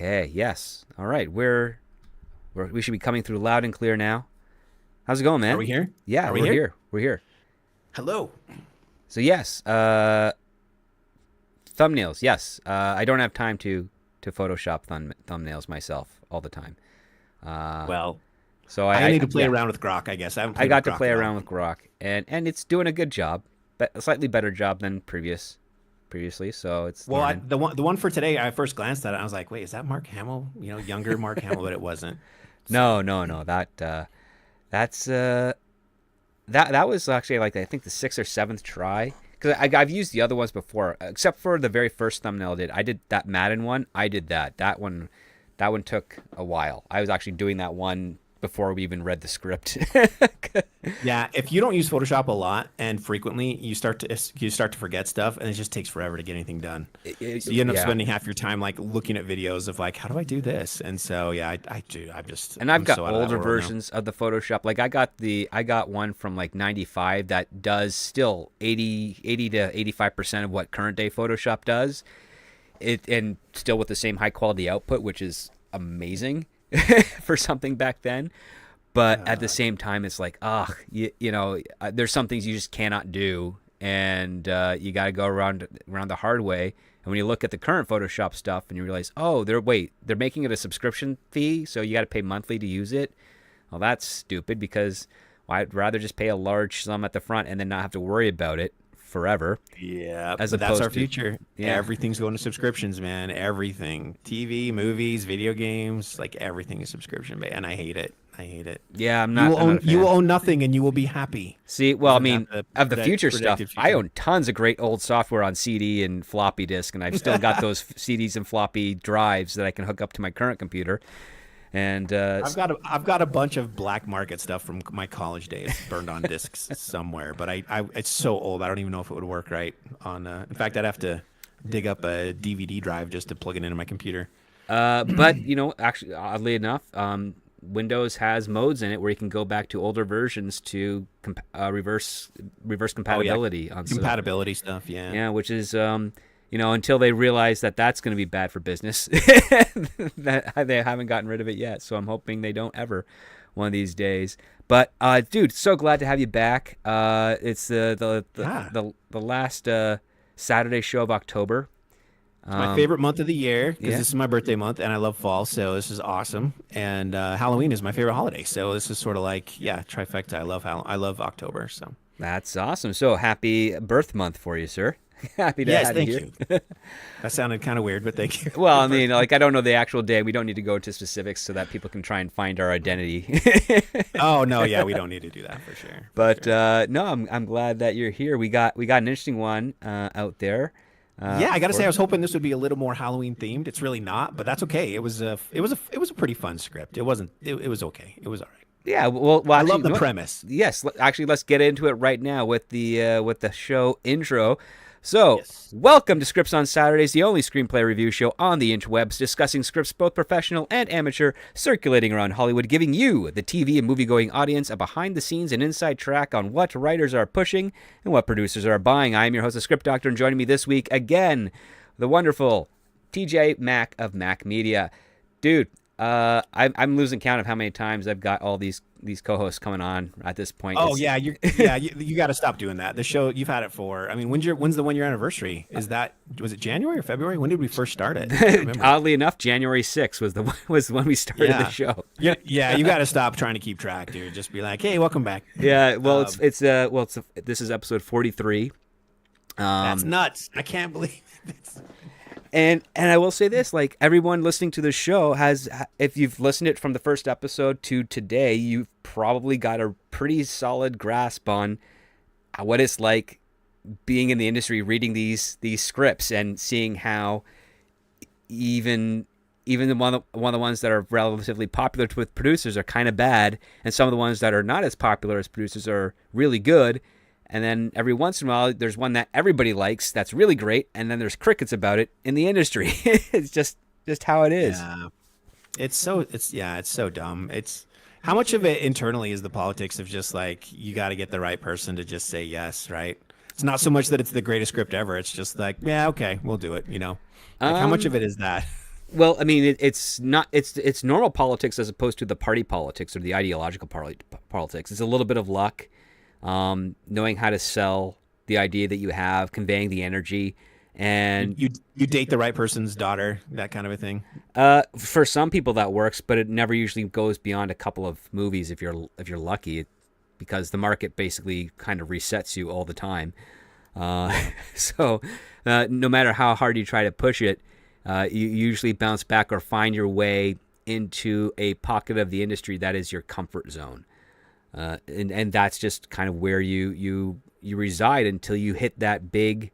Okay, yes. All right, we should be coming through loud and clear now. How's it going, Are man? we here? Yeah, Are we we're here? here. We're here. Hello. So yes, thumbnails. Yes, I don't have time to Photoshop thumbnails myself all the time. Uh, Well, so I need to play yeah, around with Grok, I guess. I haven't I played with got to Grok play at around all. with Grok, and it's doing a good job, but a slightly better job than previously. So it's Well, learning. the one for today, I first glanced at it. I was like, wait, is that Mark Hamill? Younger Mark Hamill, but it wasn't. So, No, no, no. That's that was actually like I think the sixth or seventh try because I've used the other ones before, except for the very first thumbnail I did that Madden one. I did that one took a while. I was actually doing that one before we even read the script. yeah, if you don't use Photoshop a lot and frequently, you start to forget stuff, and it just takes forever to get anything done. So you end up Yeah, spending half your time like looking at videos of like, how do I do this? And so yeah, I do. and I've I'm got so out of that older world now. versions of the Photoshop. Like I got one from like 95 that does still 80 to 85% of what current day Photoshop does. It and still with the same high quality output, which is amazing for something back then. But at the same time, it's like, there's some things you just cannot do, and you got to go around the hard way. And when you look at the current Photoshop stuff, and you realize, oh, they're making it a subscription fee, so you got to pay monthly to use it. Well, that's stupid because I'd rather just pay a large sum at the front and then not have to worry about it forever, Yeah, as but that's our opposed to future. yeah. Everything's going to subscriptions, man. Everything. TV, movies, video games, like everything is subscription, and I hate it. I hate it. Yeah, I'm You not. will I'm not own a you will fan. own nothing and you will be happy. See, well, I Isn't that mean, the of the future stuff, predicted I future? own tons of great old software on CD and floppy disk, and I've still got those CDs and floppy drives that I can hook up to my current computer. And I've got a bunch of black market stuff from my college days burned on discs somewhere, but I it's so old I don't even know if it would work right on. In fact, I'd have to dig up a DVD drive just to plug it into my computer. but actually, oddly enough, Windows has modes in it where you can go back to older versions to reverse Oh yeah, compatibility on stuff. compatibility stuff. Yeah. Yeah, which is until they realize that that's going to be bad for business, that they haven't gotten rid of it yet. So I'm hoping they don't ever one of these days. But dude, so glad to have you back. It's Yeah. the last Saturday show of October. It's my favorite month of the year because Yeah. this is my birthday month and I love fall, so this is awesome. And Halloween is my favorite holiday, so this is sort of like trifecta. I love October, so That's awesome. So happy birth month for you, sir. Happy to yes, have you thank here. you. That sounded kind of weird, but thank you. Well, I mean, like I don't know the actual day. We don't need to go into specifics so that people can try and find our identity. Oh no, yeah, we don't need to do that for sure. But no, I'm glad that you're here. We got an interesting one out there. Yeah, I gotta For say, I was hoping this would be a little more Halloween themed. It's really not, but that's okay. It was a pretty fun script. It was okay. It was all right. yeah. Well, I actually, love the premise. yes. Actually, let's get into it right now with the show intro. So, Yes. welcome to Scripts on Saturdays, the only screenplay review show on the interwebs, discussing scripts both professional and amateur, circulating around Hollywood, giving you, the TV and movie-going audience, a behind-the-scenes and inside track on what writers are pushing and what producers are buying. I am your host, the Script Doctor, and joining me this week, again, the wonderful TJ Mack of Mac Media. Dude, I'm losing count of how many times I've got all these co-hosts coming on at this point. Oh yeah, you got to stop doing that. The show you've had it for. I mean, when's the 1 year anniversary? Was it January or February? When did we first start it? I can't remember. Oddly enough, January 6th was when we started the Yeah. show. Yeah, you got to stop trying to keep track, dude. Just be like, hey, welcome back. Yeah, well, this is episode 43. That's nuts. I can't believe it. And I will say this, like everyone listening to the show has, if you've listened it from the first episode to today, you've probably got a pretty solid grasp on what it's like being in the industry, reading these scripts and seeing how even one of the ones that are relatively popular with producers are kind of bad, and some of the ones that are not as popular as producers are really good. And then every once in a while, there's one that everybody likes that's really great, and then there's crickets about it in the industry. It's just how it is. Yeah. It's so dumb. It's how much of it internally is the politics of just like you got to get the right person to just say yes, right? It's not so much that it's the greatest script ever. It's just like, yeah, okay, we'll do it. Like how much of it is that? Well, I mean, it's not it's normal politics as opposed to the party politics or the ideological politics. It's a little bit of luck, knowing how to sell the idea that you have, conveying the energy, You, and you you date the right person's daughter, that kind of a thing. for some people that works, but it never usually goes beyond a couple of movies if you're lucky, because the market basically kind of resets you all the time. Yeah. So no matter how hard you try to push it, you usually bounce back or find your way into a pocket of the industry that is your comfort zone, and that's just kind of where you reside until you hit that big,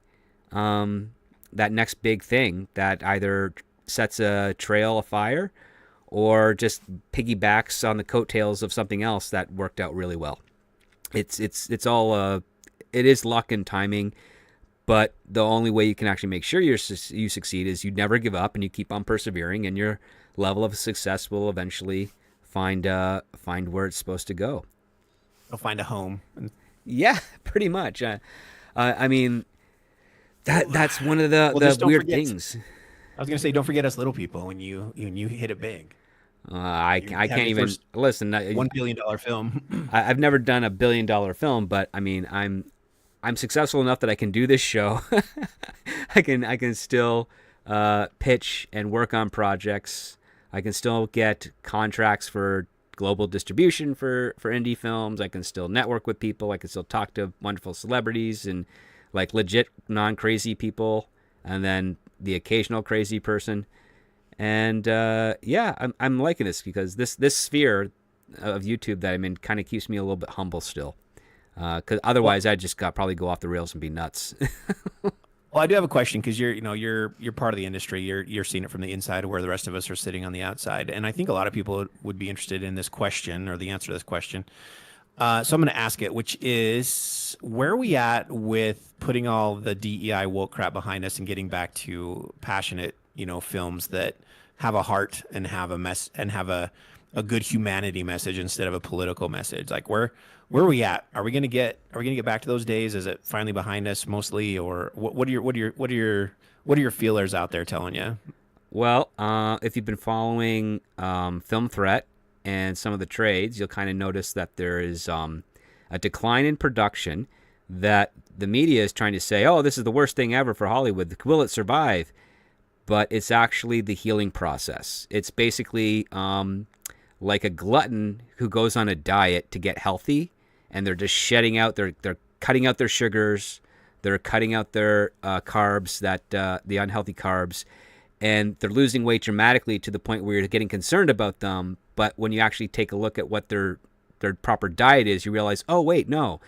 that next big thing that either sets a trail afire or just piggybacks on the coattails of something else that worked out really well. It's all it is luck and timing, but the only way you can actually make sure you succeed is you never give up and you keep on persevering, and your level of success will eventually find where it's supposed to go. They'll find a home. Yeah, pretty much. I mean, that's one of the Just don't weird forget. things. I was gonna say, don't forget us little people when you hit it big. You I have can't your even first listen. $1 billion film. I've never done $1 billion film, but I mean, I'm successful enough that I can do this show. I can still pitch and work on projects. I can still get contracts for global distribution for indie films. I can still network with people. I can still talk to wonderful celebrities and like legit non-crazy people, and then the occasional crazy person. And yeah, I'm liking this because this sphere of YouTube that I'm in kind of keeps me a little bit humble still. Because otherwise, I just probably go off the rails and be nuts. Well, I do have a question because you're part of the industry. You're seeing it from the inside, where the rest of us are sitting on the outside. And I think a lot of people would be interested in this question or the answer to this question. So I'm going to ask it, which is, where are we at with putting all the DEI woke crap behind us and getting back to passionate, films that have a heart and have a good humanity message instead of a political message? Like, where are we at? Are we gonna get back to those days? Is it finally behind us mostly, or what are your feelers out there telling you? Well, if you've been following Film Threat and some of the trades, you'll kind of notice that there is a decline in production, that the media is trying to say, oh, this is the worst thing ever for Hollywood. Will it survive? But it's actually the healing process. It's basically like a glutton who goes on a diet to get healthy, and they're just shedding out, they're cutting out their sugars, they're cutting out their carbs, that the unhealthy carbs, and they're losing weight dramatically to the point where you're getting concerned about them. But when you actually take a look at what their proper diet is, you realize, oh wait, no,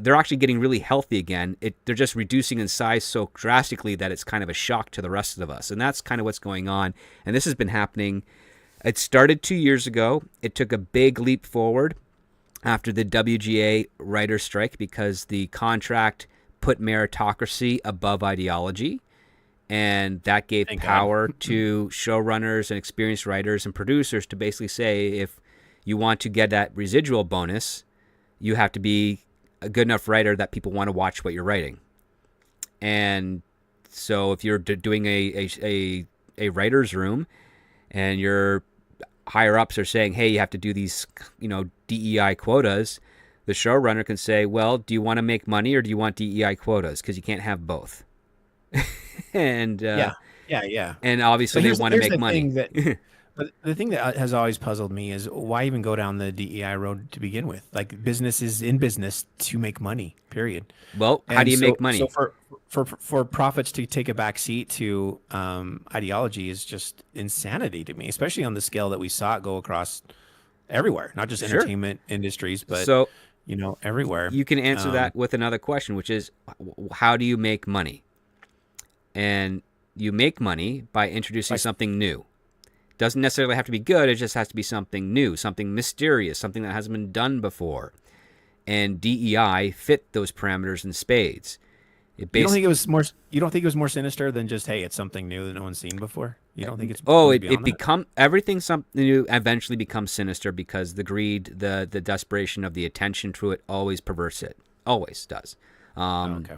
they're actually getting really healthy again. They're just reducing in size so drastically that it's kind of a shock to the rest of us, and that's kind of what's going on. And this has been happening. It started 2 years ago. It took a big leap forward after the WGA writer's strike because the contract put meritocracy above ideology. And that gave Thank power God. to showrunners and experienced writers and producers to basically say, if you want to get that residual bonus, you have to be a good enough writer that people want to watch what you're writing. And so if you're doing a writer's room and your higher ups are saying, hey, you have to do these, DEI quotas, the showrunner can say, well, do you want to make money or do you want DEI quotas? Because you can't have both. And Yeah. and obviously they want to make money. But the thing that has always puzzled me is, why even go down the DEI road to begin with? Like, business is in business to make money, period. Well, how do you make money? So for profits to take a back seat to ideology is just insanity to me, especially on the scale that we saw it go across everywhere, not just Sure. entertainment industries, but So everywhere. you can answer that with another question, which is, how do you make money? And you make money by introducing something new. Doesn't necessarily have to be good. It just has to be something new, something mysterious, something that hasn't been done before. And DEI fit those parameters in spades. You don't think it was more? You don't think it was more sinister than just, hey, it's something new that no one's seen before? You don't think it's? Everything something new eventually becomes sinister because the greed, the desperation of the attention to it always perverts it. Always does. Okay.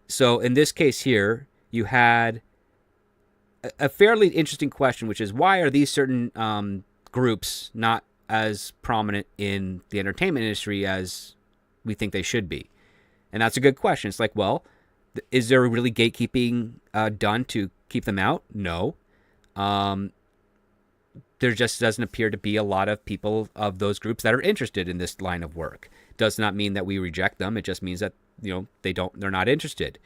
So in this case here, you had a fairly interesting question, which is why are these certain groups not as prominent in the entertainment industry as we think they should be? And that's a good question. It's like, well, is there really gatekeeping done to keep them out? No. There just doesn't appear to be a lot of people of those groups that are interested in this line of work. Does not mean that we reject them. It just means that, they're not interested.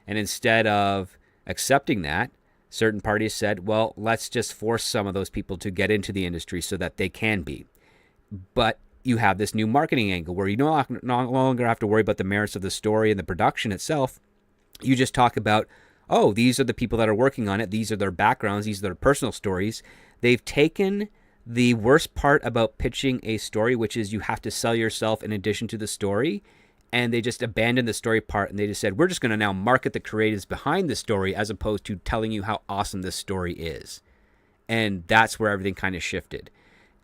And instead of accepting that, certain parties said, well, let's just force some of those people to get into the industry so that they can be. But you have this new marketing angle where you no longer have to worry about the merits of the story and the production itself. You just talk about, oh, these are the people that are working on it. These are their backgrounds. These are their personal stories. They've taken the worst part about pitching a story, which is you have to sell yourself in addition to the story, and they just abandoned the story part, and they just said, we're just going to now market the creatives behind the story as opposed to telling you how awesome this story is. And that's where everything kind of shifted.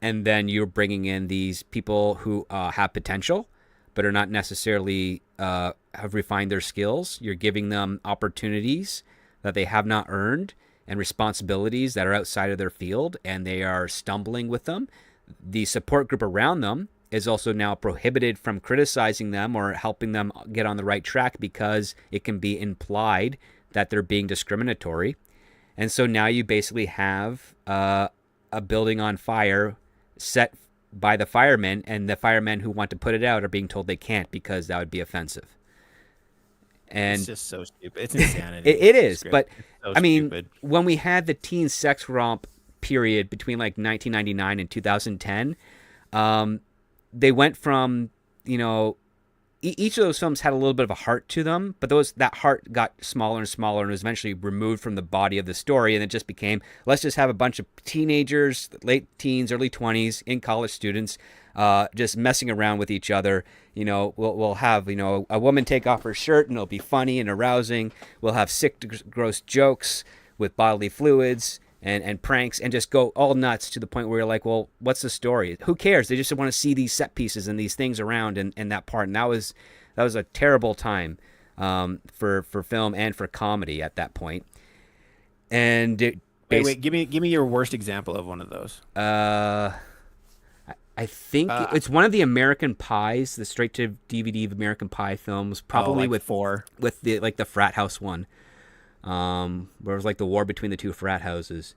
And then you're bringing in these people who have potential, but are not necessarily have refined their skills. You're giving them opportunities that they have not earned and responsibilities that are outside of their field, and they are stumbling with them. The support group around them is also now prohibited from criticizing them or helping them get on the right track because it can be implied that they're being discriminatory. And so now you basically have a building on fire set by the firemen, and the firemen who want to put it out are being told they can't because that would be offensive. And it's just so stupid. It's insanity. it is. But so I mean, stupid. when we had the teen sex romp period between like 1999 and 2010, they went from, each of those films had a little bit of a heart to them, but that heart got smaller and smaller and was eventually removed from the body of the story, and it just became, let's just have a bunch of teenagers, late teens, early 20s, in college students, just messing around with each other. We'll have, a woman take off her shirt, and it'll be funny and arousing. We'll have sick, gross jokes with bodily fluids and pranks, and just go all nuts to the point where you're like, well, what's the story? Who cares? They just want to see these set pieces and these things around and that part. And that was a terrible time for film and for comedy at that point. And wait, give me your worst example of one of those. I think it's one of the American Pies, the straight to DVD American Pie films, probably with the frat house one. Where it was like the war between the two frat houses.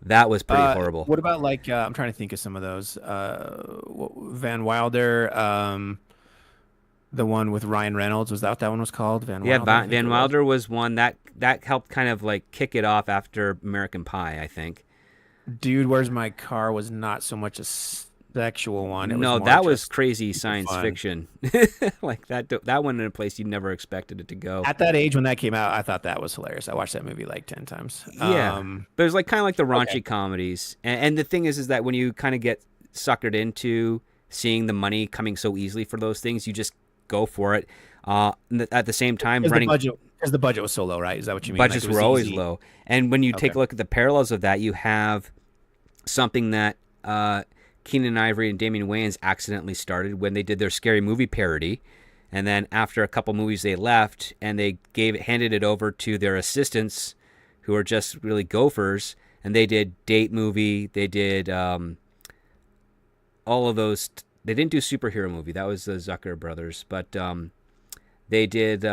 That was pretty horrible. What about I'm trying to think of some of those. Van Wilder, the one with Ryan Reynolds, was that what that one was called? Van Wilder? Van Wilder was one that helped kind of like kick it off after American Pie, I think. Dude, Where's My Car was not so much a sexual one. That was crazy science fiction. Like that one in a place you never expected it to go. At that age when that came out, I thought that was hilarious. I watched that movie like 10 times. Yeah, but it was like kind of like the raunchy comedies. And the thing is that when you kind of get suckered into seeing the money coming so easily for those things, you just go for it. At the same time, because the budget was so low, right? Is that what you mean? Budgets were always low. And when you take a look at the parallels of that, you have something that Keenan Ivory and Damian Wayans accidentally started when they did their Scary Movie parody. And then after a couple movies, they left and they handed it over to their assistants, who are just really gophers. And they did Date Movie. They did all of those. They didn't do Superhero Movie. That was the Zucker brothers. But they did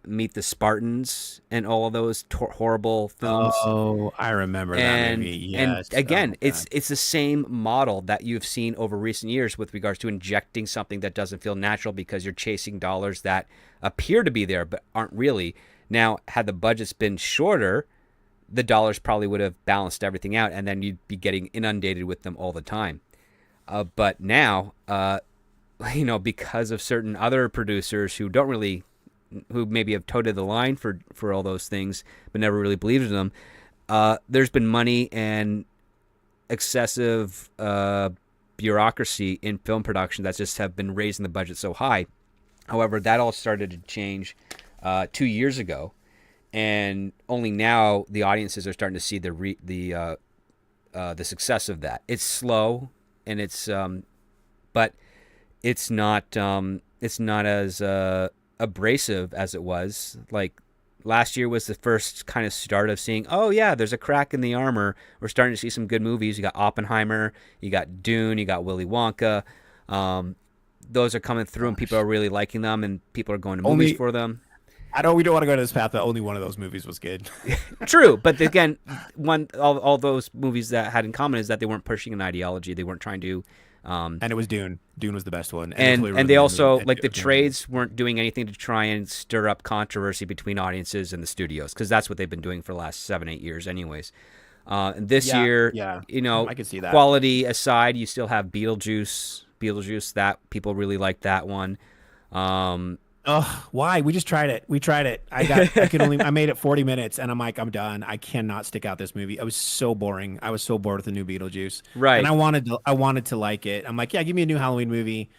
Meet the Spartans and all of those horrible films. Oh, I remember that movie. Yes. And again, it's the same model that you've seen over recent years with regards to injecting something that doesn't feel natural because you're chasing dollars that appear to be there but aren't really. Now, had the budgets been shorter, the dollars probably would have balanced everything out, and then you'd be getting inundated with them all the time. But now, because of certain other producers who maybe have toted the line for all those things, but never really believed in them, there's been money and excessive bureaucracy in film production that just have been raising the budget so high. However, that all started to change 2 years ago, and only now the audiences are starting to see the success of that. It's slow, and it's but it's not as abrasive as it was, like Last year was the first kind of start of seeing, oh yeah, there's a crack in the armor. We're starting to see some good movies. You got Oppenheimer, you got Dune, you got Willy Wonka. Those are coming through, and people are really liking them, and people are going to movies for them. I know we don't want to go to this path, but only one of those movies was good. True, but again, all those movies that had in common is that they weren't pushing an ideology. They weren't trying to. And it was Dune. Dune was the best one. And they also, like, the trades weren't doing anything to try and stir up controversy between audiences and the studios, because that's what they've been doing for the last 7-8 years anyways. And this year, you know, I can see that. Quality aside, you still have Beetlejuice, that people really like that one. Why? We just tried it. I made it 40 minutes and I'm like, I'm done. I cannot stick out this movie. I was so boring. I was so bored with the new Beetlejuice. Right. And I wanted to like it. I'm like, yeah, give me a new Halloween movie.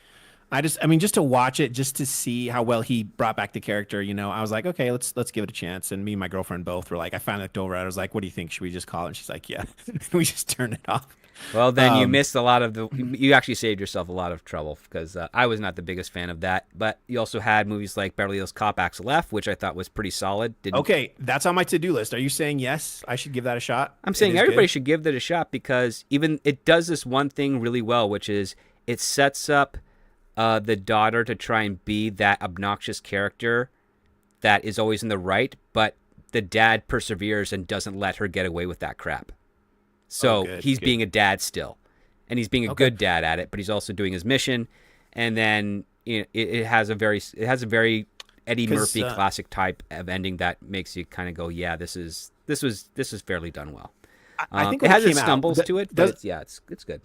Just to watch it, just to see how well he brought back the character, you know, I was like, okay, let's give it a chance. And me and my girlfriend both were like, I finally looked over at her. I was like, what do you think? Should we just call it? And she's like, yeah. We just turned it off. Well, then you missed a lot of you actually saved yourself a lot of trouble, because I was not the biggest fan of that. But you also had movies like Beverly Hills Cop Axel F, which I thought was pretty solid. Okay, that's on my to-do list. Are you saying yes, I should give that a shot? I'm saying everybody should give that a shot, because even it does this one thing really well, which is it sets up the daughter to try and be that obnoxious character that is always in the right, but the dad perseveres and doesn't let her get away with that crap. So he's being a dad still, and he's being a good dad at it, but he's also doing his mission. And then it has a very Eddie Murphy classic type of ending that makes you kind of go, yeah, this is fairly done well. I think it has its stumbles to it, but it's good.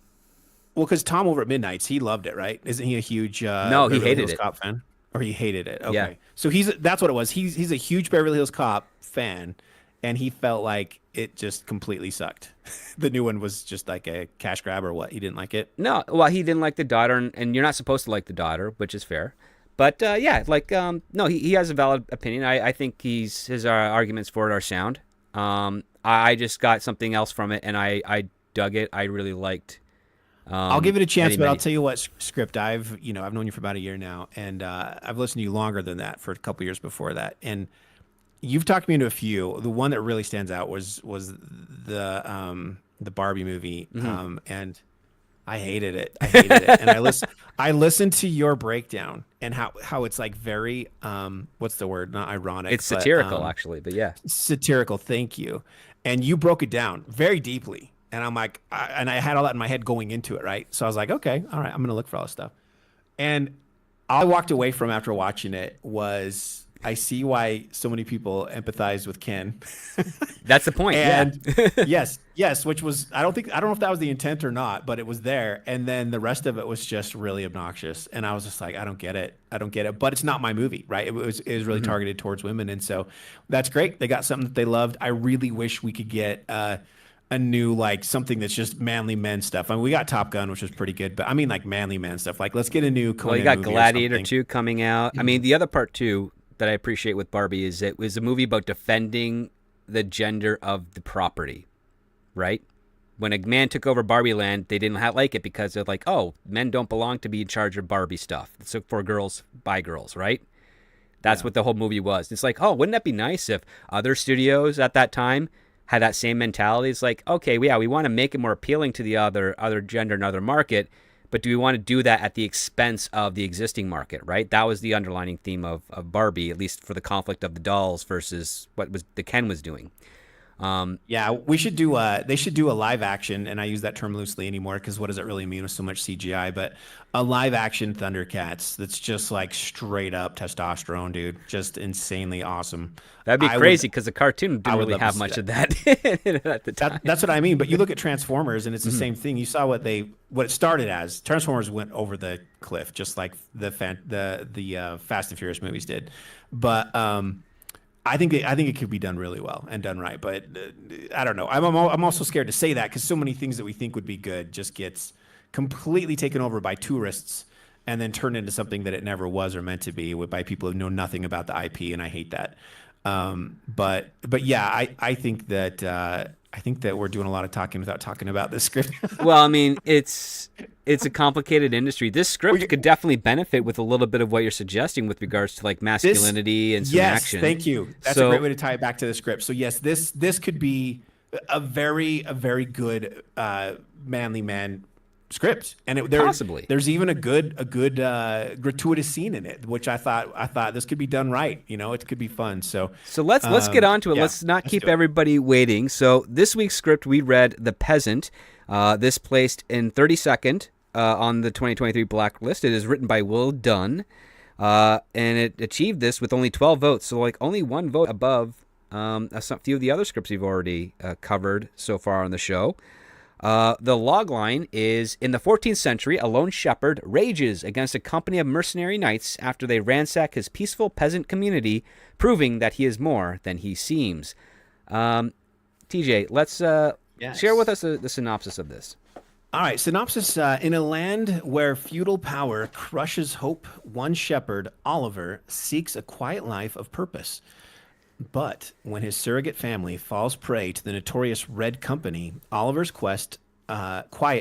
Well, because Tom over at Midnight's, he loved it, right? Isn't he a huge no, he hated Hills it. Cop fan? Or he hated it? Okay, yeah. So that's what it was. He's a huge Beverly Hills Cop fan, and he felt like it just completely sucked. The new one was just like a cash grab, or what? He didn't like it? No, well, he didn't like the daughter, and you're not supposed to like the daughter, which is fair. But no, he has a valid opinion. I think his arguments for it are sound. I just got something else from it, and I dug it. I really liked. I'll give it a chance, but I'll tell you what, Script. I've known you for about a year now, and I've listened to you longer than that, for a couple years before that, and you've talked me into a few. The one that really stands out was the Barbie movie, and I hated it. And I listened to your breakdown and how it's like very what's the word? Not ironic. It's satirical, actually, but yeah, satirical. Thank you. And you broke it down very deeply. And I'm like, I had all that in my head going into it, right? So I was like, okay, all right, I'm gonna look for all this stuff. And all I walked away from after watching it was, I see why so many people empathize with Ken. That's the point. And yes, which was, I don't know if that was the intent or not, but it was there. And then the rest of it was just really obnoxious. And I was just like, I don't get it. But it's not my movie, right? It was really targeted towards women. And so that's great. They got something that they loved. I really wish we could get a new, like, something that's just manly men stuff. I mean, we got Top Gun, which was pretty good, but I mean, like, manly men stuff. Like, let's get a new Conan Well, you got movie Gladiator 2 coming out. I mean, the other part too that I appreciate with Barbie is it was a movie about defending the gender of the property, right? When a man took over Barbie Land, they didn't like it because they're like, oh, men don't belong to be in charge of Barbie stuff. It's for girls, by girls, right? That's what the whole movie was. It's like, oh, wouldn't that be nice if other studios at that time had that same mentality? It's like, okay, yeah, we want to make it more appealing to the other gender and other market, but do we want to do that at the expense of the existing market, right? That was the underlining theme of Barbie, at least for the conflict of the dolls versus what the Ken was doing. We should do they should do a live action, and I use that term loosely anymore because what does it really mean with so much CGI? But a live action Thundercats that's just like straight up testosterone, dude, just insanely awesome. That'd be crazy because the cartoon didn't really have much of that at the time. That's what I mean. But you look at Transformers, and it's the same thing. You saw what it started as. Transformers went over the cliff, just like the Fast and Furious movies did. But I think it could be done really well and done right, but I don't know. I'm also scared to say that because so many things that we think would be good just gets completely taken over by tourists and then turned into something that it never was or meant to be by people who know nothing about the IP, and I hate that. But yeah, I think that we're doing a lot of talking without talking about this script. Well, I mean, it's a complicated industry. This script We- could definitely benefit with a little bit of what you're suggesting with regards to like this, masculinity and some yes, action. thank you. That's a great So way to tie it back to the script. So yes, this could be a very good manly man script, and possibly. there's even a good gratuitous scene in it, which I thought this could be done right. You know, it could be fun. So So let's get on to it. yeah, Let's not let's keep do it. everybody waiting. So this week's script we read The Peasant. This placed in 32nd on the 2023 blacklist. It is written by Will Dunn, and it achieved this with only 12 votes. So like only one vote above a few of the other scripts we've already covered so far on the show. The logline is, in the 14th century, a lone shepherd rages against a company of mercenary knights after they ransack his peaceful peasant community, proving that he is more than he seems. TJ, let's share with us the synopsis of this. All right, synopsis. In a land where feudal power crushes hope, one shepherd, Oliver, seeks a quiet life of purpose. But when his surrogate family falls prey to the notorious Red Company, Oliver's quiet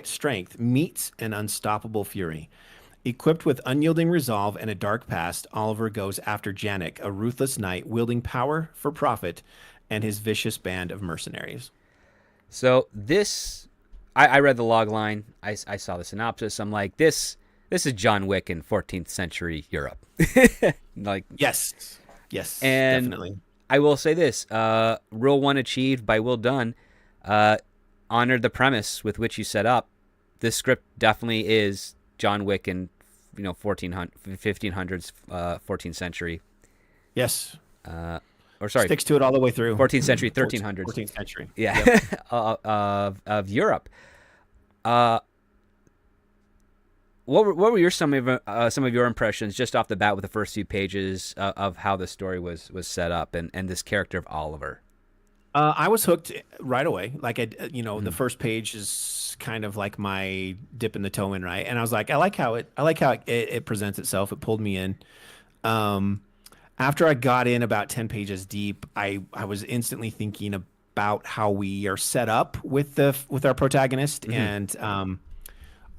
strength meets an unstoppable fury. Equipped with unyielding resolve and a dark past, Oliver goes after Janik, a ruthless knight wielding power for profit, and his vicious band of mercenaries. So this, I read the log line. I saw the synopsis. I'm like, this is John Wick in 14th century Europe. Like, Yes, and definitely. I will say this: Rule One achieved by Will Dunn honored the premise with which you set up. This script definitely is John Wick in 1500s, 14th century. Yes, Or sorry, sticks to it all the way through. 14th century, 1300s. 14th century. Yeah, Yep. of Europe. What were some of your impressions just off the bat with the first few pages of how the story was set up and this character of Oliver? I was hooked right away. Like the first page is kind of like my dipping the toe in, right? And I was like, I like how it presents itself. It pulled me in. After I got in about 10 pages deep, I was instantly thinking about how we are set up with our protagonist. And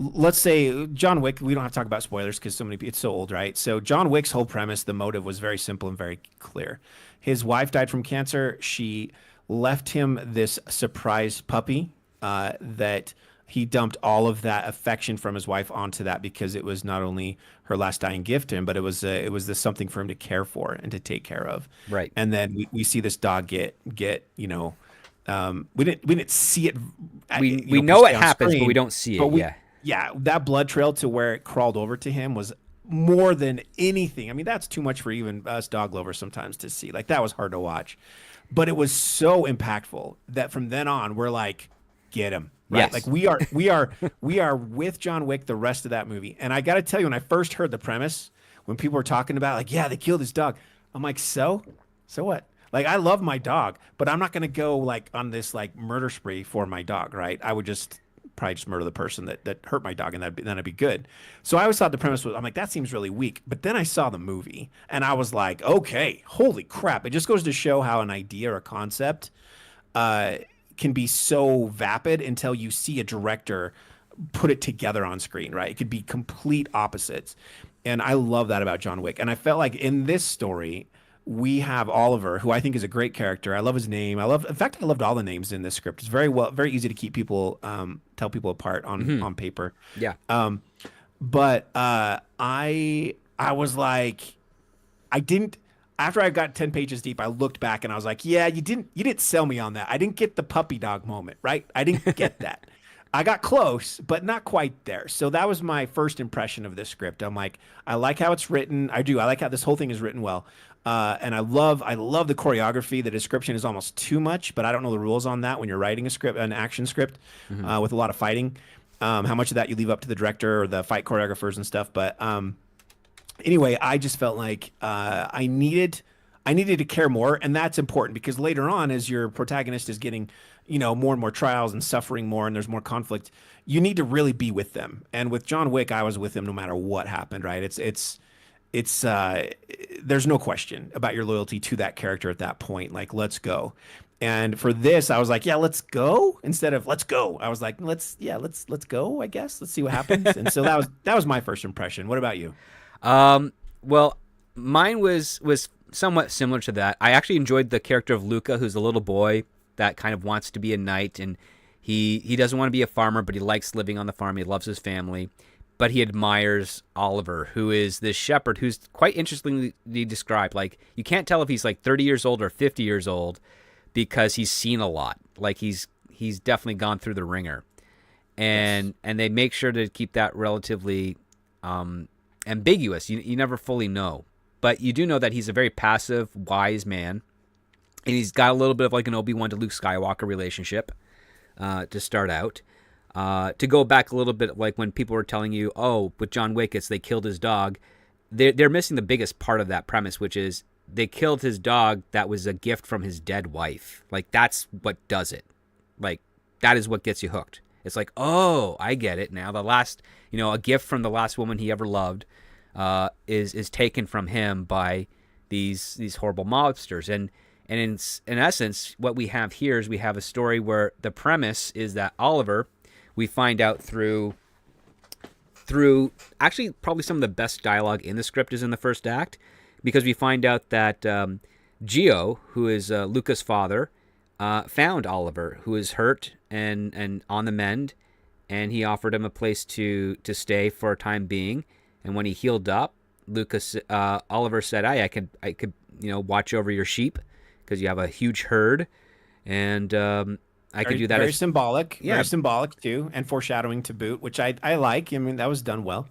let's say John Wick, we don't have to talk about spoilers because it's so old, right? So John Wick's whole premise, the motive was very simple and very clear. His wife died from cancer. She left him this surprise puppy that he dumped all of that affection from his wife onto that because it was not only her last dying gift to him, but it was this something for him to care for and to take care of. Right. And then we see this dog get we didn't see it. We know it happens, but we don't see it. Yeah, that blood trail to where it crawled over to him was more than anything. I mean, that's too much for even us dog lovers sometimes to see. Like, that was hard to watch. But it was so impactful that from then on, we're like, get him. Right? Yes. Like, we are with John Wick the rest of that movie. And I got to tell you, when I first heard the premise, when people were talking about, like, yeah, they killed his dog, I'm like, so what? Like, I love my dog, but I'm not going to go, like, on this, like, murder spree for my dog, right? I would probably just murder the person that hurt my dog, and then it'd be good. So I always thought the premise was, I'm like, that seems really weak. But then I saw the movie, and I was like, okay, holy crap. It just goes to show how an idea or a concept can be so vapid until you see a director put it together on screen, right? It could be complete opposites. And I love that about John Wick. And I felt like in this story, we have Oliver, who I think is a great character. I love his name. I loved all the names in this script. It's very easy to keep people, tell people apart on paper. Yeah. But I was like, after I got 10 pages deep, I looked back and I was like, yeah, you didn't sell me on that. I didn't get the puppy dog moment, right? I didn't get that. I got close, but not quite there. So that was my first impression of this script. I'm like, I like how it's written. I like how this whole thing is written well. And I love the choreography. The description is almost too much, but I don't know the rules on that when you're writing an action script with a lot of fighting. How much of that you leave up to the director or the fight choreographers and stuff. But anyway, I just felt like I needed to care more, and that's important because later on, as your protagonist is getting, more and more trials and suffering more, and there's more conflict, you need to really be with them. And with John Wick, I was with him no matter what happened. Right? it's there's no question about your loyalty to that character at that point. Like, let's go. And for this, I was like, yeah, let's go instead of let's go. I was like, let's go, I guess. Let's see what happens. And so that was my first impression. What about you? Well, mine was somewhat similar to that. I actually enjoyed the character of Luca, who's a little boy that kind of wants to be a knight, and he doesn't want to be a farmer, but he likes living on the farm. He loves his family, but he admires Oliver, who is this shepherd who's quite interestingly described. Like, you can't tell if he's like 30 years old or 50 years old because he's seen a lot. Like, he's definitely gone through the ringer, and they make sure to keep that relatively ambiguous. You never fully know, but you do know that he's a very passive, wise man, and he's got a little bit of like an Obi-Wan to Luke Skywalker relationship to start out. To go back a little bit, like when people were telling you, oh, with John Wick, it's they killed his dog. They're missing the biggest part of that premise, which is they killed his dog that was a gift from his dead wife. Like, that's what does it. Like, that is what gets you hooked. It's like, oh, I get it now. The last, a gift from the last woman he ever loved is taken from him by these horrible mobsters. And in essence, what we have here is we have a story where the premise is that Oliver, we find out through actually probably some of the best dialogue in the script is in the first act, because we find out that Gio, who is Luca's father, found Oliver, who is hurt and on the mend, and he offered him a place to stay for a time being. And when he healed up, Oliver said, I could watch over your sheep because you have a huge herd, and I could do that. Very symbolic, very symbolic too, and foreshadowing to boot, which I like. I mean, that was done well.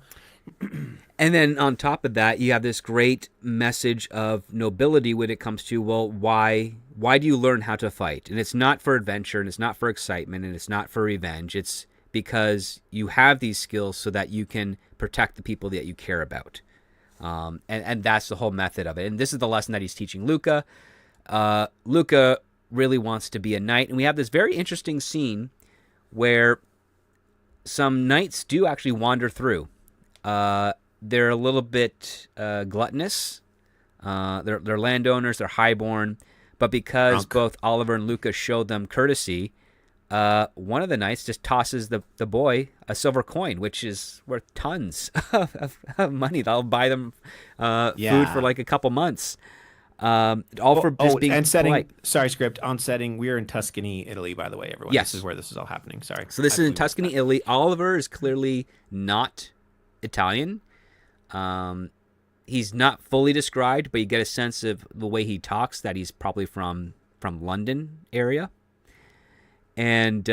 And then on top of that, you have this great message of nobility when it comes to, well, why do you learn how to fight? And it's not for adventure, and it's not for excitement, and it's not for revenge. It's because you have these skills so that you can protect the people that you care about. And that's the whole method of it. And this is the lesson that he's teaching Luca. Luca really wants to be a knight. And we have this very interesting scene where some knights do actually wander through. They're a little bit gluttonous. They're landowners. They're highborn. But because both Oliver and Luca showed them courtesy, one of the knights just tosses the boy a silver coin, which is worth tons of money. That'll buy them food for like a couple months. All for just being and setting. polite. Sorry, script on setting. We're in Tuscany, Italy, by the way, everyone. Yes. This is where this is all happening. Sorry. So this is in Tuscany, Italy. Oliver is clearly not Italian. He's not fully described, but you get a sense of the way he talks that he's probably from London area. And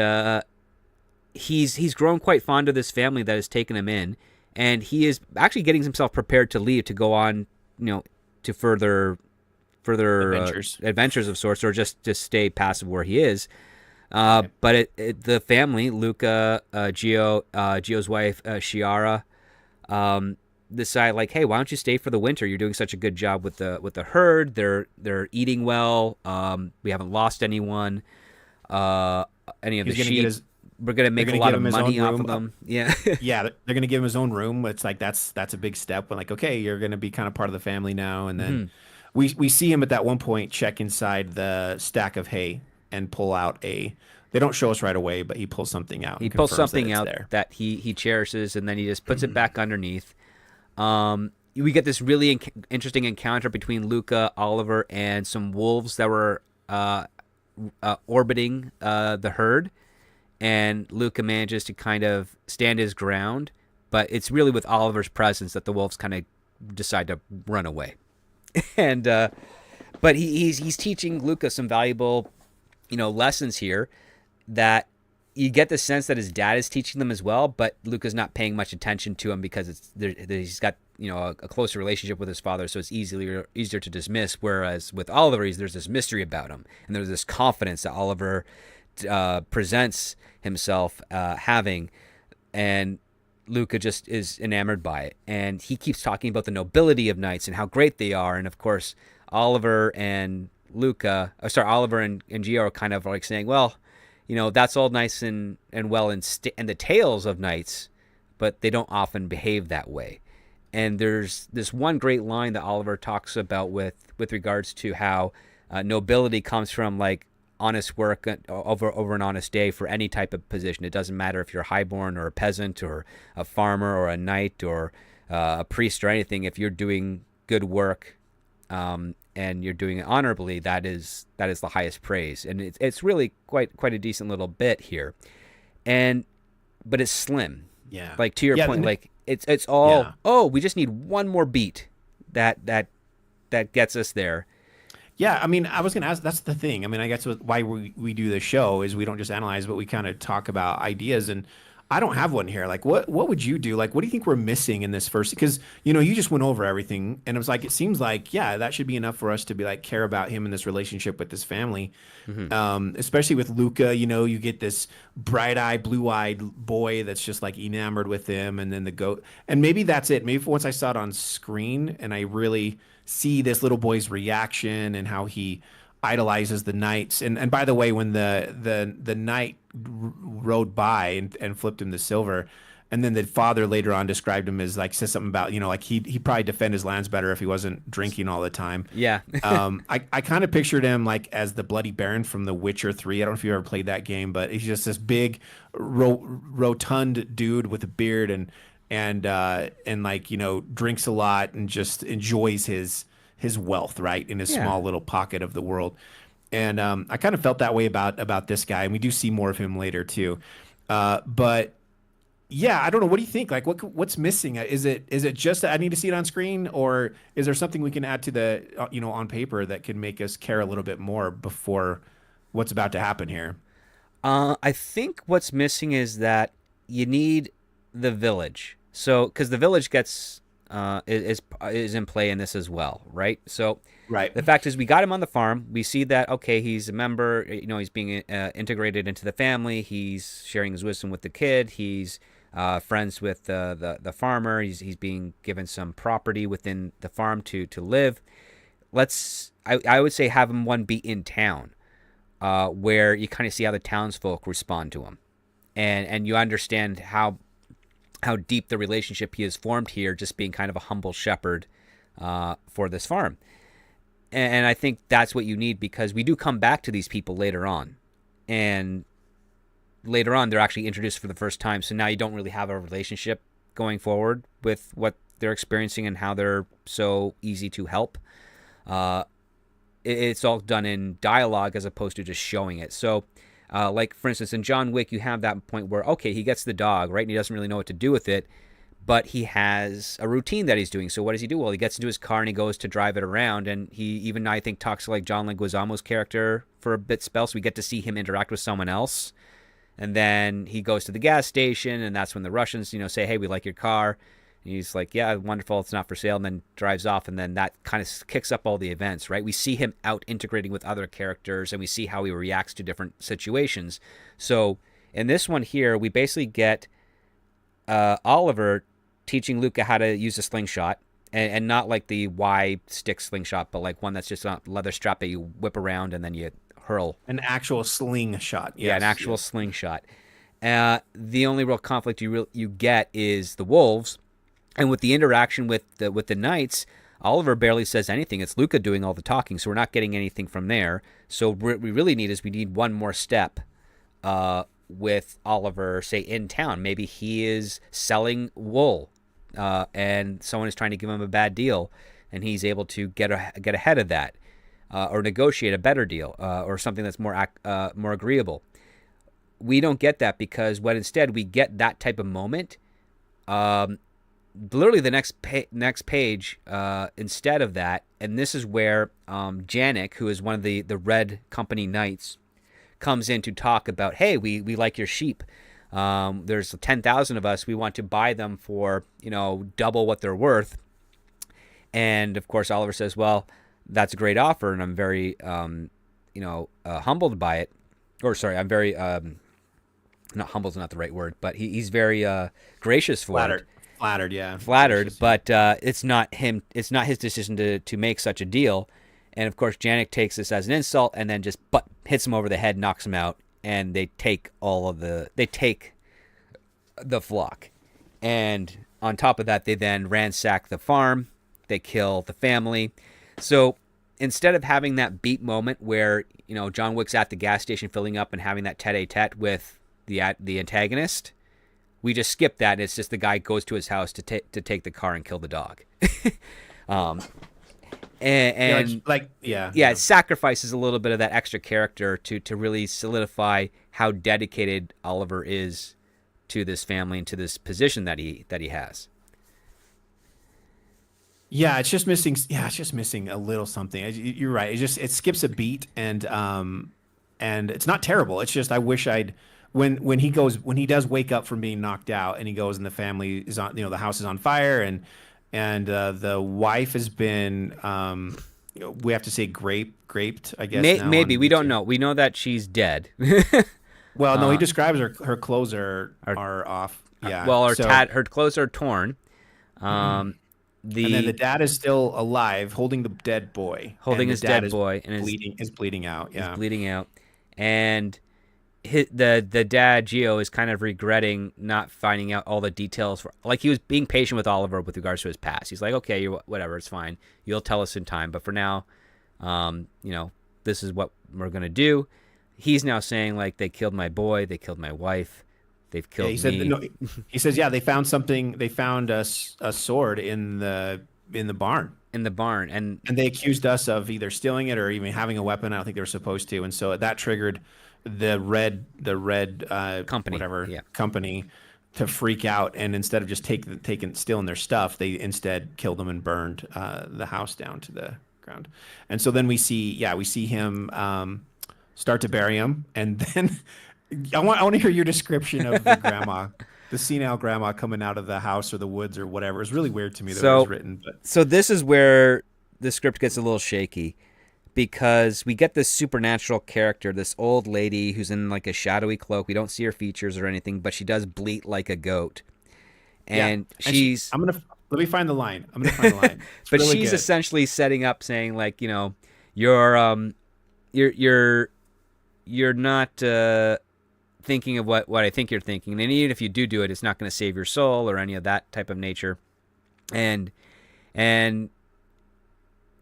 he's grown quite fond of this family that has taken him in, and he is actually getting himself prepared to leave to go on, to further adventures of sorts, or just to stay passive where he is. But the family, Luca, Gio's wife, Chiara, decide like, hey, why don't you stay for the winter? You're doing such a good job with the herd. They're eating well. We haven't lost anyone. Any of the sheep. We're gonna make a lot of money off of them. Yeah. Yeah, they're gonna give him his own room. It's like that's a big step. When like, okay, you're gonna be kind of part of the family now. And then we see him at that one point check inside the stack of hay and pull out they don't show us right away, but he pulls something out. He pulls something out that he cherishes, and then he just puts it back underneath. We get this really interesting encounter between Luca, Oliver, and some wolves that were orbiting the herd, and Luca manages to kind of stand his ground, but it's really with Oliver's presence that the wolves kind of decide to run away. And but he's teaching Luca some valuable lessons here, that you get the sense that his dad is teaching them as well, but Luca's not paying much attention to him because he's got a closer relationship with his father, so it's easier to dismiss. Whereas with Oliver, there's this mystery about him, and there's this confidence that Oliver presents himself having, and Luca just is enamored by it. And he keeps talking about the nobility of knights and how great they are, and of course Oliver and Gio are kind of like saying, well, that's all nice and well in the tales of knights, but they don't often behave that way. And there's this one great line that Oliver talks about with regards to how nobility comes from like honest work over an honest day for any type of position. It doesn't matter if you're highborn or a peasant or a farmer or a knight or a priest or anything. If you're doing good work and you're doing it honorably, that is the highest praise. And it's really quite a decent little bit here, but it's slim. Yeah. Like to your point, like it's all we just need one more beat that gets us there. Yeah, I mean, I was going to ask, that's the thing. I mean, I guess why we do this show is we don't just analyze, but we kind of talk about ideas. And I don't have one here. Like, what would you do? Like, what do you think we're missing in this first? Because, you just went over everything. And it was like, it seems like, yeah, that should be enough for us to be like, care about him and this relationship with this family. Especially with Luca, you get this bright-eyed, blue-eyed boy that's just like enamored with him. And then the goat. And maybe that's it. Maybe once I saw it on screen and I really see this little boy's reaction and how he idolizes the knights. And by the way, when the knight rode by and flipped him the silver, and then the father later on described him as like, says something about, like he probably defend his lands better if he wasn't drinking all the time. Yeah. I kind of pictured him like as the Bloody Baron from The Witcher 3. I don't know if you ever played that game, but he's just this big rotund dude with a beard and like, drinks a lot and just enjoys his wealth, right, in his small little pocket of the world. And I kind of felt that way about this guy, and we do see more of him later too. But yeah, I don't know. What do you think? Like, what's missing? Is it just that I need to see it on screen, or is there something we can add to the on paper that can make us care a little bit more before what's about to happen here? I think what's missing is that you need the village. So, because the village gets is in play in this as well, right? So, right. The fact is, we got him on the farm. We see that he's a member. He's being integrated into the family. He's sharing his wisdom with the kid. He's friends with the farmer. He's being given some property within the farm to live. I would say have him one be in town, where you kind of see how the townsfolk respond to him, and you understand how deep the relationship he has formed here, just being kind of a humble shepherd for this farm. And I think that's what you need, because we do come back to these people later on. And later on, they're actually introduced for the first time. So now you don't really have a relationship going forward with what they're experiencing and how they're so easy to help. It's all done in dialogue as opposed to just showing it. So, like, for instance, in John Wick, you have that point where, he gets the dog, right? And he doesn't really know what to do with it, but he has a routine that he's doing. So what does he do? Well, he gets into his car and he goes to drive it around. And he even, I think, talks to like John Leguizamo's character for a bit spell. So we get to see him interact with someone else. And then he goes to the gas station, and that's when the Russians, say, hey, we like your car. And he's like, yeah, wonderful, it's not for sale, and then drives off, and then that kind of kicks up all the events, right? We see him out integrating with other characters, and we see how he reacts to different situations. So in this one here, we basically get Oliver teaching Luca how to use a slingshot, and not like the Y stick slingshot, but like one that's just a leather strap that you whip around and then you hurl. An actual slingshot. Yes. Yeah, an actual slingshot. The only real conflict you get is the wolves. And with the interaction with the knights, Oliver barely says anything. It's Luca doing all the talking, so we're not getting anything from there. So what we really need one more step with Oliver, say, in town. Maybe he is selling wool, and someone is trying to give him a bad deal, and he's able to get ahead of that, or negotiate a better deal, or something that's more agreeable. We don't get that, because what instead we get that type of moment. Literally the next page, instead of that, and this is where Janek, who is one of the Red Company Knights, comes in to talk about, hey, we like your sheep. There's 10,000 of us. We want to buy them for double what they're worth. And of course, Oliver says, well, that's a great offer, and I'm very humbled by it. Or sorry, I'm very not humbled is not the right word, but he's very gracious for it. Flattered, yeah. Flattered, but it's not him. It's not his decision to make such a deal. And of course, Janek takes this as an insult, and then just hits him over the head, knocks him out, and they take the flock. And on top of that, they then ransack the farm. They kill the family. So instead of having that beat moment where, John Wick's at the gas station filling up and having that tete-a-tete with the antagonist, we just skip that. And it's just the guy goes to his house to take the car and kill the dog. It sacrifices a little bit of that extra character to really solidify how dedicated Oliver is to this family and to this position that he has. Yeah, it's just missing. Yeah, it's just missing a little something. You're right. It skips a beat, and it's not terrible. It's just I wish I'd when he does wake up from being knocked out, and he goes and the family is on. The house is on fire, and the wife has been we have to say graped. I guess maybe we don't know. We know that she's dead. Well, no, he describes her clothes are off. Yeah. Well, her clothes are torn. And then the dad is still alive, holding the dead boy. And is bleeding out. Yeah. He's bleeding out. And the dad, Gio, is kind of regretting not finding out all the details. Like, he was being patient with Oliver with regards to his past. He's like, okay, whatever, it's fine. You'll tell us in time. But for now, this is what we're going to do. He's now saying, like, they killed my boy, they killed my wife, they've killed me. He says, yeah, they found something. They found a sword in the barn. And they accused us of either stealing it or even having a weapon. I don't think they were supposed to. And so that triggered the red company, company to freak out. And instead of just stealing their stuff, they instead killed them and burned the house down to the ground. And so then we see him start to bury him, and then I want to hear your description of the grandma, the senile grandma coming out of the house or the woods or whatever. It was really weird to me that it was written. So this is where the script gets a little shaky, because we get this supernatural character, this old lady who's in like a shadowy cloak. We don't see her features or anything, but she does bleat like a goat, and she's. Let me find the line. I'm gonna find the line. But really she's essentially setting up, saying like, you're not thinking of what I think you're thinking. And even if you do it, it's not going to save your soul or any of that type of nature. And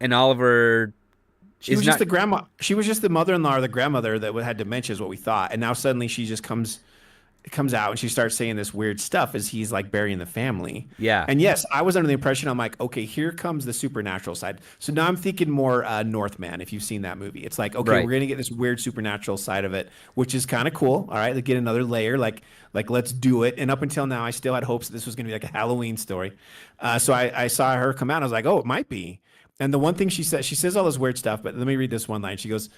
Oliver She was just the grandma. She was just the mother-in-law or the grandmother that had dementia is what we thought. And now suddenly she just comes out and she starts saying this weird stuff as he's like burying the family. Yeah. And yes, I was under the impression, I'm like, okay, here comes the supernatural side. So now I'm thinking more Northman, if you've seen that movie. It's like, okay, We're going to get this weird supernatural side of it, which is kind of cool. All right, let's get another layer. Like let's do it. And up until now, I still had hopes that this was going to be like a Halloween story. So I saw her come out. I was like, oh, it might be. And the one thing she says all this weird stuff, but let me read this one line. She goes,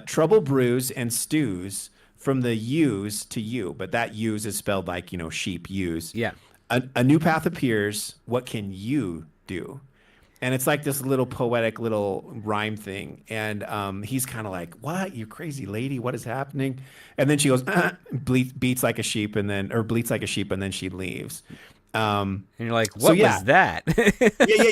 trouble brews and stews from the ewes to you, but that ewes is spelled like, sheep, ewes. Yeah. A new path appears. What can you do? And it's like this little poetic little rhyme thing. And he's kind of like, what? You crazy lady. What is happening? And then she goes, beats like a sheep bleats like a sheep. And then she leaves. And you're like, what was that?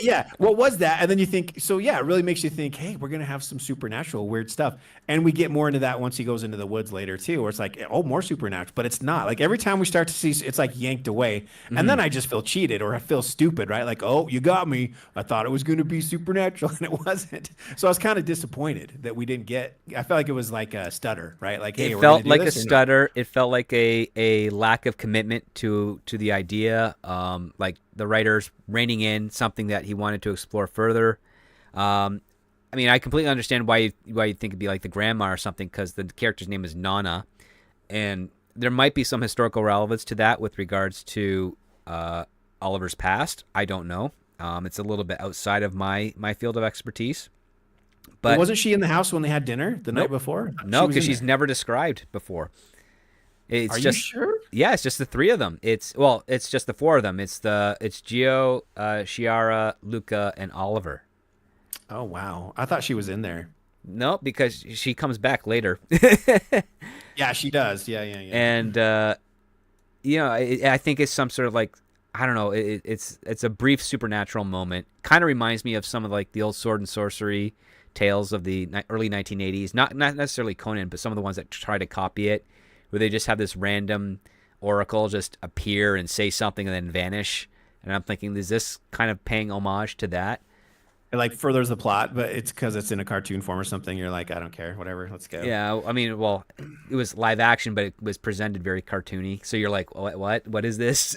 Yeah. What was that? And then you think, it really makes you think, hey, we're going to have some supernatural weird stuff. And we get more into that once he goes into the woods later too, where it's like, oh, more supernatural, but it's not. Like every time we start to see, it's like yanked away. Mm-hmm. And then I just feel cheated or I feel stupid, right? Like, oh, you got me. I thought it was going to be supernatural and it wasn't. So I was kind of disappointed that we didn't get, I felt like it was like a stutter, right? Like, hey, it felt like a stutter. It felt like a lack of commitment to the idea. Like the writers reining in something that he wanted to explore further. I mean, I completely understand why you think it'd be like the grandma or something, because the character's name is Nana, and there might be some historical relevance to that with regards to Oliver's past. I don't know. It's a little bit outside of my field of expertise. But wasn't she in the house when they had dinner the night before? No, because she's never described before. Are you sure? Yeah, it's just the three of them. It's just the four of them. It's Gio, Shiara, Luca, and Oliver. Oh wow, I thought she was in there. No, because she comes back later. Yeah, she does. Yeah. And I think it's some sort of like, I don't know. It's a brief supernatural moment. Kind of reminds me of some of like the old sword and sorcery tales of the early 1980s. Not necessarily Conan, but some of the ones that try to copy it, where they just have this random oracle just appear and say something and then vanish. And I'm thinking, is this kind of paying homage to that? It like furthers the plot, but it's because it's in a cartoon form or something. You're like, I don't care, whatever, let's go. Yeah, I mean, well, it was live action, but it was presented very cartoony. So you're like, what is this?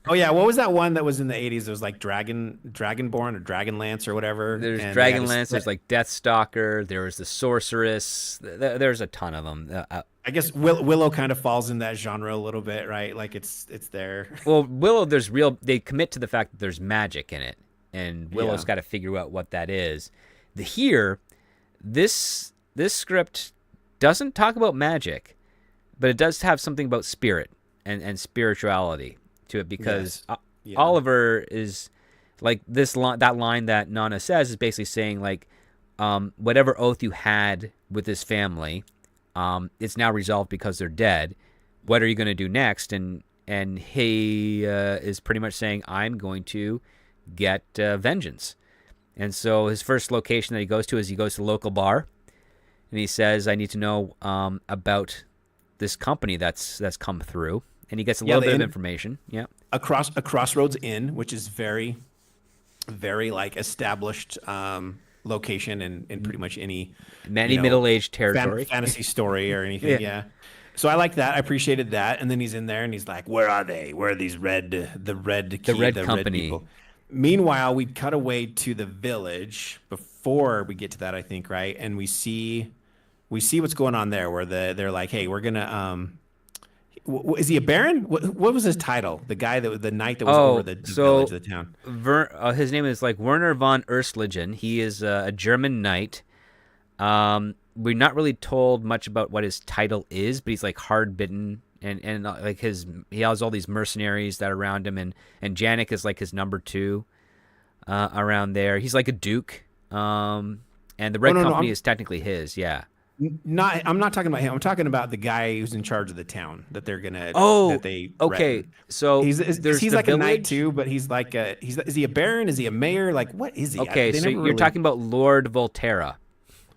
Oh yeah, what was that one that was in the 80s? It was like Dragonborn or Dragonlance or whatever. There's And they had a Dragonlance. There's like Deathstalker. There was the Sorceress. There's a ton of them. I guess Willow kind of falls in that genre a little bit, right? Like it's there. Well, Willow, they commit to the fact that there's magic in it, and Willow's Yeah. got to figure out what that is. Here, this script doesn't talk about magic, but it does have something about spirit and spirituality to it, because Yes. Yeah. Oliver is like that line that Nana says is basically saying like, whatever oath you had with this family, it's now resolved because they're dead. What are you going to do next? And he is pretty much saying, I'm going to get vengeance. And so his first location that he goes to is he goes to the local bar, and he says, I need to know about this company that's come through. And he gets a little bit of information. Yeah. A Crossroads Inn, which is very, very like established location in pretty much any middle-aged territory, fantasy story or anything. Yeah. So I like that. I appreciated that. And then he's in there and he's like, "Where are they? Where are these the red company?" people?" Meanwhile, we cut away to the village before we get to that, I think, right? And we see what's going on there, where they're like, "Hey, we're gonna is he a baron? What was his title? The guy the knight that was over the village, the town. His name is like Werner von Erstlingen. He is a German knight. We're not really told much about what his title is, but he's like hard bitten, and like he has all these mercenaries that are around him, and Janek is like his number 2 around there. He's like a duke. And the Red Company is technically his. Yeah. I'm not talking about him. I'm talking about the guy who's in charge of the town that they're gonna. Okay. Threaten. So he's like village? a knight too, but he's like is he a baron? Is he a mayor? Like what is he? Okay, so you're talking about Lord Volterra.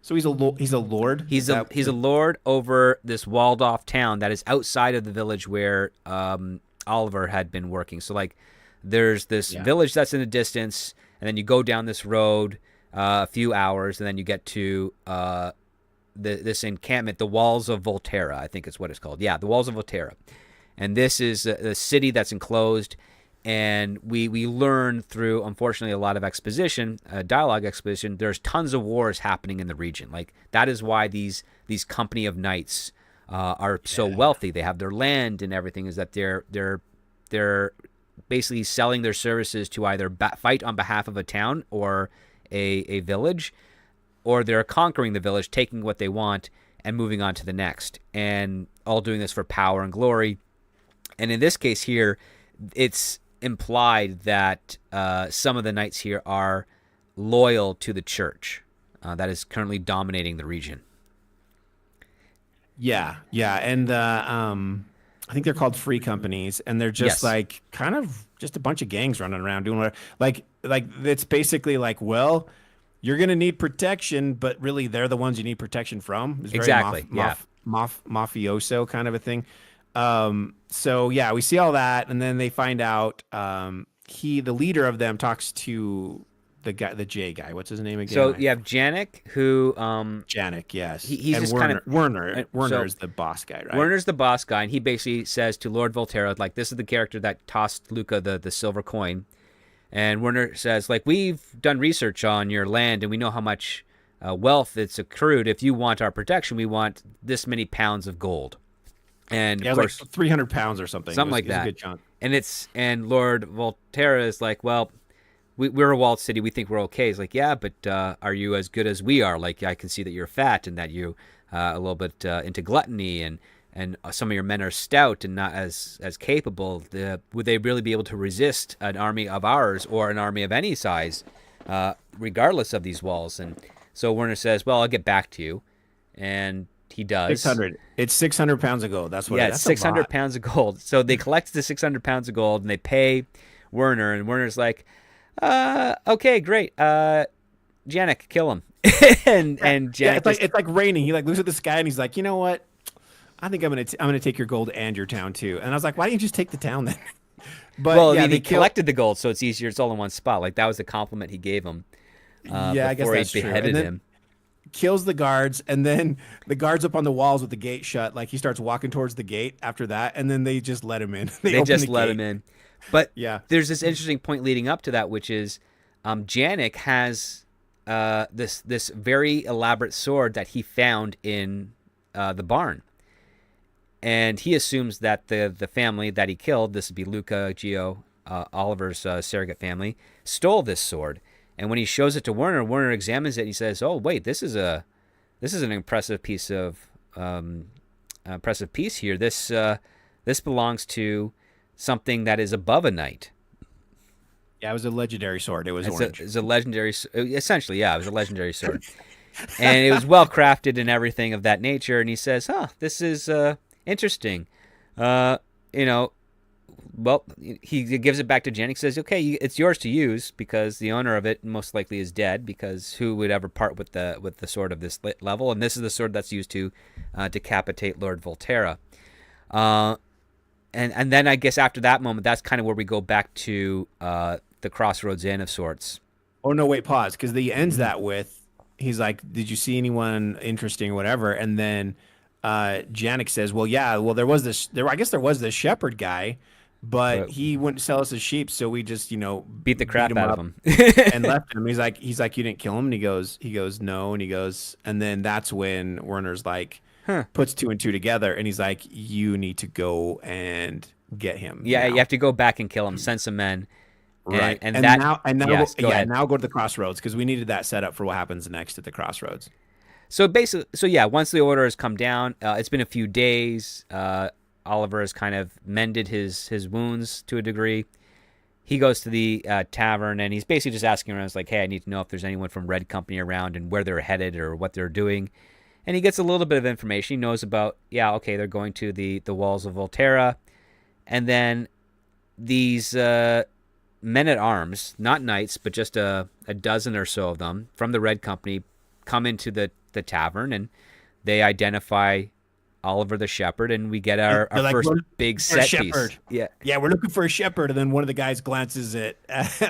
So he's a lord. He's a lord over this walled off town that is outside of the village where Oliver had been working. So like, there's this village that's in the distance, and then you go down this road a few hours, and then you get to this encampment, the Walls of Volterra, I think is what it's called. Yeah, the Walls of Volterra. And this is a city that's enclosed, and we learn through, unfortunately, a lot of exposition, dialogue exposition, there's tons of wars happening in the region. Like, that is why these company of knights are so wealthy. They have their land and everything, is that they're basically selling their services to either fight on behalf of a town or a village, or they're conquering the village, taking what they want, and moving on to the next, and all doing this for power and glory. And in this case here, it's implied that some of the knights here are loyal to the church that is currently dominating the region. Yeah, and I think they're called free companies, and they're just like kind of just a bunch of gangs running around doing whatever. Like it's basically like, well, you're going to need protection, but really they're the ones you need protection from. It's very mafioso kind of a thing. So yeah, we see all that, and then they find out the leader of them talks to the guy, the J guy. What's his name again? So you have Janek, who Janek, yes. He's just Werner, Werner so is the boss guy, right? Werner's the boss guy, and he basically says to Lord Volterra, like, this is the character that tossed Luca the silver coin. And Werner says, like, we've done research on your land, and we know how much wealth it's accrued. If you want our protection, we want this many pounds of gold. And of course, like 300 pounds or something. Something like that. A good chunk. And Lord Volterra is like, well, we're a walled city. We think we're okay. He's like, yeah, but are you as good as we are? Like, I can see that you're fat and that you a little bit into gluttony, and some of your men are stout and not as capable. Would they really be able to resist an army of ours or an army of any size, regardless of these walls? And so Werner says, well, I'll get back to you. And he does. 600. It's 600 pounds of gold. That's what. Yeah, that's it's 600 pounds of gold. So they collect the 600 pounds of gold, and they pay Werner. And Werner's like, okay, great. Janek, kill him. and Janek it's like raining. He like looks at the sky and he's like, you know what? I think I'm gonna take your gold and your town too. And I was like, why didn't you just take the town then? But Well, I yeah, mean, they he kill. collected the gold, so it's easier. It's all in one spot. Like that was the compliment he gave him Yeah, I guess before he that's true. And beheaded then him. kills the guards, and then the guards up on the walls with the gate shut. Like he starts walking towards the gate after that, and then they just let him in. They They open the just let him gate. in. But Yeah. there's this interesting point leading up to that, which is Janik has this very elaborate sword that he found in the barn, and he assumes that the family that he killed, this would be Luca, Gio, Oliver's surrogate family, stole this sword. And when he shows it to Werner, Werner examines it. And he says, "Oh, wait, this is an impressive piece of impressive piece here. This belongs to something that is above a knight. Yeah, it was a legendary sword. It was orange. It's a legendary, essentially, yeah, it was a legendary sword, and it was well crafted and everything of that nature." And he says, "Huh, this is interesting. Uh, you know, well, he gives it back to Janik. Says, "Okay, it's yours to use because the owner of it most likely is dead. Because who would ever part with the sword of this level? And this is the sword that's used to decapitate Lord Volterra." Uh, and then I guess after that moment, that's kind of where we go back to the Crossroads Inn of sorts. Oh no, wait, pause, because he ends that with, he's like, "Did you see anyone interesting or whatever?" And then Janik says, "Well, yeah, well there was this, there I guess there was this shepherd guy, but But he wouldn't sell us his sheep, so we just beat the crap him out of up him. and left him." He's like, "You didn't kill him?" And he goes, "No," and he goes, and then that's when Werner's like, Huh. puts two and two together, and he's like, "You need to go and get him Yeah, you now." have to go back and kill him. Send some men. Right. And And that. now Yes, go ahead. now go to the crossroads because we needed that setup for what happens next at the crossroads. So basically, so yeah, once the order has come down, it's been a few days. Oliver has kind of mended his wounds to a degree. He goes to the tavern and he's basically just asking around. He's like, "Hey, I need to know if there's anyone from Red Company around and where they're headed or what they're doing." And he gets a little bit of information. He knows about, yeah, okay, they're going to the walls of Volterra, and then these men at arms, not knights, but just a dozen or so of them from the Red Company, come into the tavern and they identify Oliver the Shepherd, and we get our They're like, first "We're big for a set shepherd." piece. Yeah, Yeah, we're looking for a shepherd, and then one of the guys glances at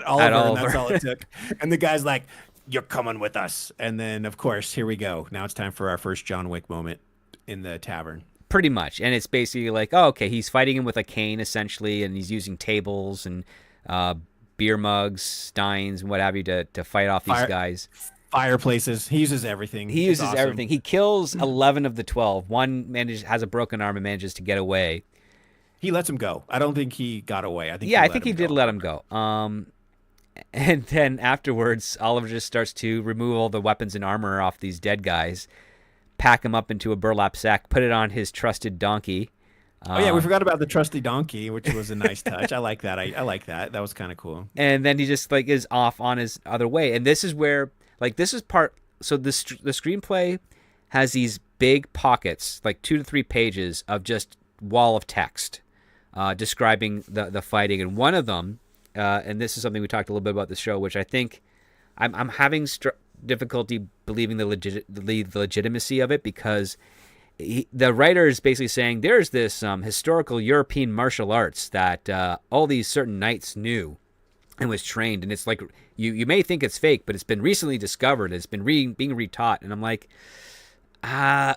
Oliver, and Oliver. that's all it took. And the guy's like, "You're coming with us." And then, of course, here we go. Now it's time for our first John Wick moment in the tavern. pretty much. And it's basically like, oh, okay, he's fighting him with a cane essentially, and he's using tables and beer mugs, steins, and what have you to fight off these guys. Fireplaces. He uses everything. He It's uses awesome. everything. He kills 11 of the 12. One has a broken arm and manages to get away. He lets him go. I don't think he got away. I think Yeah, he I let think him he did go. let him go. And then afterwards, Oliver just starts to remove all the weapons and armor off these dead guys, pack them up into a burlap sack, put it on his trusted donkey. Oh yeah, we forgot about the trusty donkey, which was a nice touch. I like that. I like that. That was kind of cool. And then he just like is off on his other way. And this is where like this is part. So the screenplay has these big pockets, like 2 to 3 pages of just wall of text describing the fighting. And one of them, and this is something we talked a little bit about the show, which I think I'm having difficulty believing the legitimacy of it, because the writer is basically saying there's this historical European martial arts that all these certain knights knew and was trained, and it's like you may think it's fake, but it's been recently discovered. It's been being retaught, and I'm like, I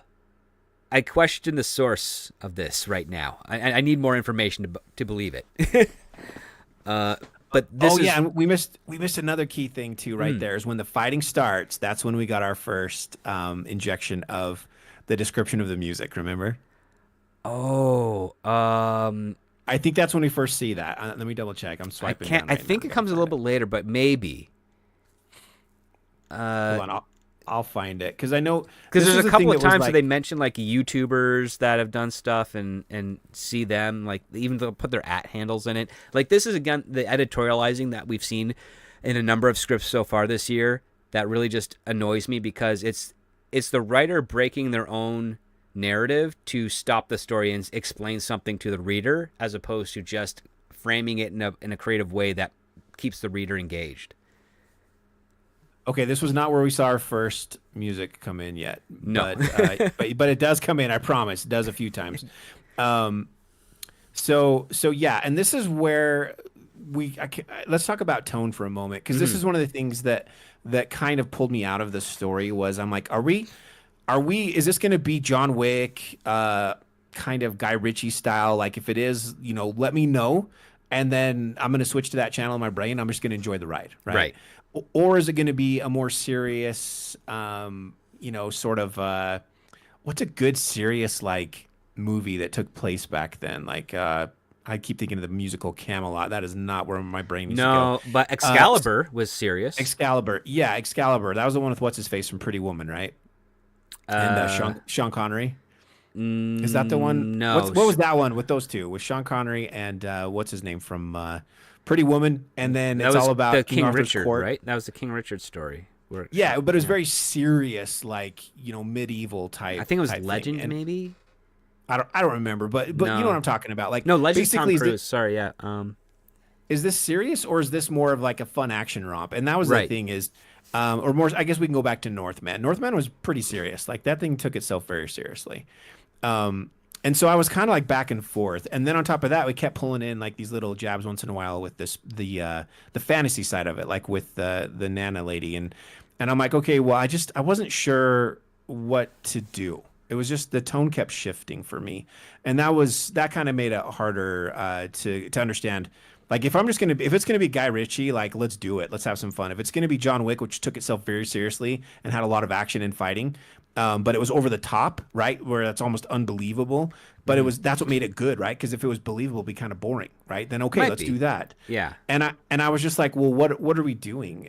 question the source of this right now. I need more information to believe it. But this is, yeah, and we missed another key thing too. Right there is when the fighting starts. That's when we got our first injection of the description of the music. Remember? oh, I think that's when we first see that. Let me double check. I'm I swiping. can't. Down I right think now. it comes a little bit later, but maybe. Hold on, I'll find it because I know Because this there's was a the thing couple of that was times where like- they mention like YouTubers that have done stuff and see them, like even they'll put their handles in it. Like this is again the editorializing that we've seen in a number of scripts so far this year that really just annoys me, because it's the writer breaking their own narrative to stop the story and explain something to the reader, as opposed to just framing it in a creative way that keeps the reader engaged. Okay, this was not where we saw our first music come in yet. No. But it does come in. I promise. It does a few times. So yeah, and this is where let's talk about tone for a moment because this Hmm. is one of the things that kind of pulled me out of the story was I'm like, are we is this going to be John Wick kind of Guy Ritchie style? Like if it is, let me know, and then I'm going to switch to that channel in my brain. I'm just going to enjoy the ride, right? Right. Or is it going to be a more serious, sort of what's a good serious like movie that took place back then? Like I keep thinking of the musical Camelot. That is not where my brain needs to go. No, but Uh, Excalibur was serious. Excalibur. Yeah, Excalibur. That was the one with what's his face from Pretty Woman, right? And Uh, Sean Connery. Is that the one? no. What was that one with those two? With Sean Connery and what's his name from Pretty Woman? And then That it's all was the about King King Arthur's Richard, court. right? That was the King Richard story. Yeah, but it was Yeah. very serious, like medieval I type think it was type thing. Legend, And maybe. I don't remember, but you know what No, I'm talking about. Like no, Legend's Tom basically, Cruise. Sorry, yeah. is this serious or is this more of like a fun action romp? And that was the Right. thing is, or more. I guess we can go back to Northman. Northman was pretty serious. Like that thing took itself very seriously. And so I was kind of like back and forth. And then on top of that, we kept pulling in like these little jabs once in a while with the fantasy side of it, like with the Nana lady. And I'm like, okay, well, I wasn't sure what to do. It was just the tone kept shifting for me, and that kind of made it harder to understand. Like if it's gonna be Guy Ritchie, like let's do it, let's have some fun. If it's gonna be John Wick, which took itself very seriously and had a lot of action and fighting, but it was over the top, right? Where that's almost unbelievable. But Hmm. that's what made it good, right? Because if it was believable, it'd be kind of boring, right? Then okay, Might let's do be. that. Yeah. And I was just like, well, what are we doing?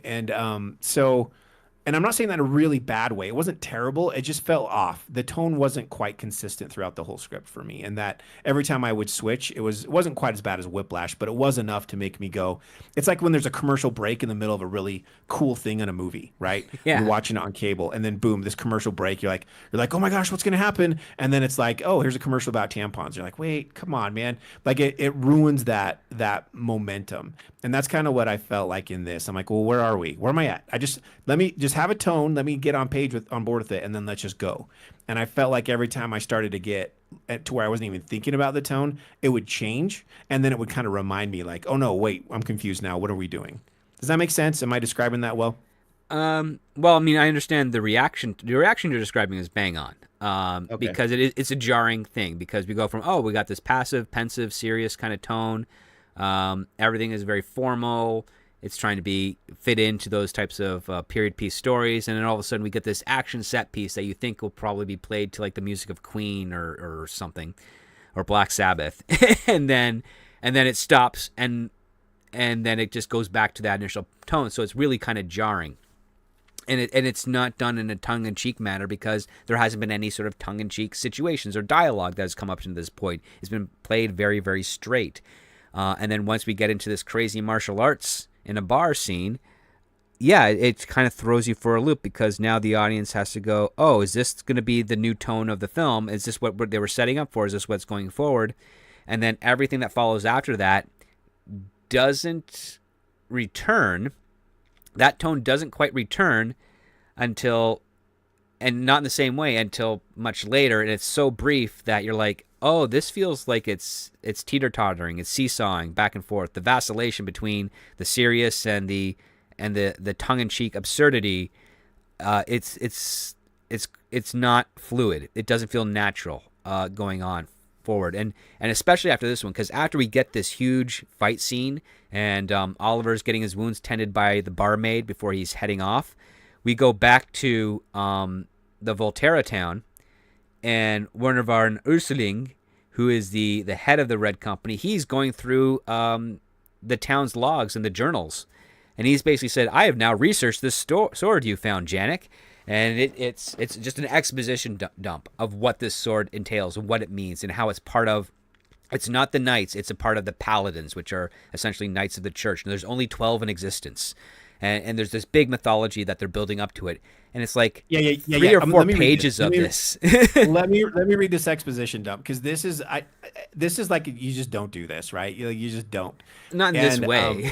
And I'm not saying that in a really bad way. It wasn't terrible. It just fell off. The tone wasn't quite consistent throughout the whole script for me. And that every time I would switch, it wasn't quite as bad as Whiplash, but it was enough to make me go. It's like when there's a commercial break in the middle of a really cool thing in a movie, right? You're Yeah. watching it on cable, and then boom, this commercial break. You're like, oh my gosh, what's gonna happen? And then it's like, oh, here's a commercial about tampons. You're like, wait, come on, man. Like it ruins that momentum. And that's kind of what I felt like in this. I'm like, well, where are we? Where am I at? Let me just have a tone. Let me get on board with it, and then let's just go. And I felt like every time I started to get to where I wasn't even thinking about the tone, it would change, and then it would kind of remind me, like, oh no, wait, I'm confused now. What are we doing? Does that make sense? Am I describing that well? Well, I mean, I understand the reaction. The reaction you're describing is bang on. Okay. Because it's a jarring thing because we go from, oh, we got this passive, pensive, serious kind of tone. Everything is very formal. It's trying to be fit into those types of period piece stories, and then all of a sudden we get this action set piece that you think will probably be played to like the music of Queen or something, or Black Sabbath, and then it stops and then it just goes back to that initial tone. So it's really kind of jarring. And it's not done in a tongue-in-cheek manner because there hasn't been any sort of tongue-in-cheek situations or dialogue that has come up to this point. It's been played very, very straight. And then once we get into this crazy martial arts in a bar scene, yeah, it kind of throws you for a loop because now the audience has to go, oh, is this going to be the new tone of the film? Is this what they were setting up for? Is this what's going forward? And then everything that follows after that doesn't return. That tone doesn't quite return until, and not in the same way until much later, and it's so brief that you're like, oh, this feels like it's teeter-tottering, it's seesawing back and forth, the vacillation between the serious and the tongue-in-cheek absurdity. It's not fluid. It doesn't feel natural going on forward, and especially after this one, because after we get this huge fight scene and Oliver's getting his wounds tended by the barmaid before he's heading off, we go back to the Volterra town, and Werner von Ursuling, who is the head of the Red Company, he's going through the town's logs and the journals, and he's basically said, I have now researched this sword you found, Janek. And it's just an exposition dump of what this sword entails and what it means and how it's part of. It's not the knights; it's a part of the paladins, which are essentially knights of the church. And there's only 12 in existence, and there's this big mythology that they're building up to it. And it's like three or four Let me read pages Let of me, this. let me read this exposition dump because this is like you just don't do this, right? You just don't. Not in this And way.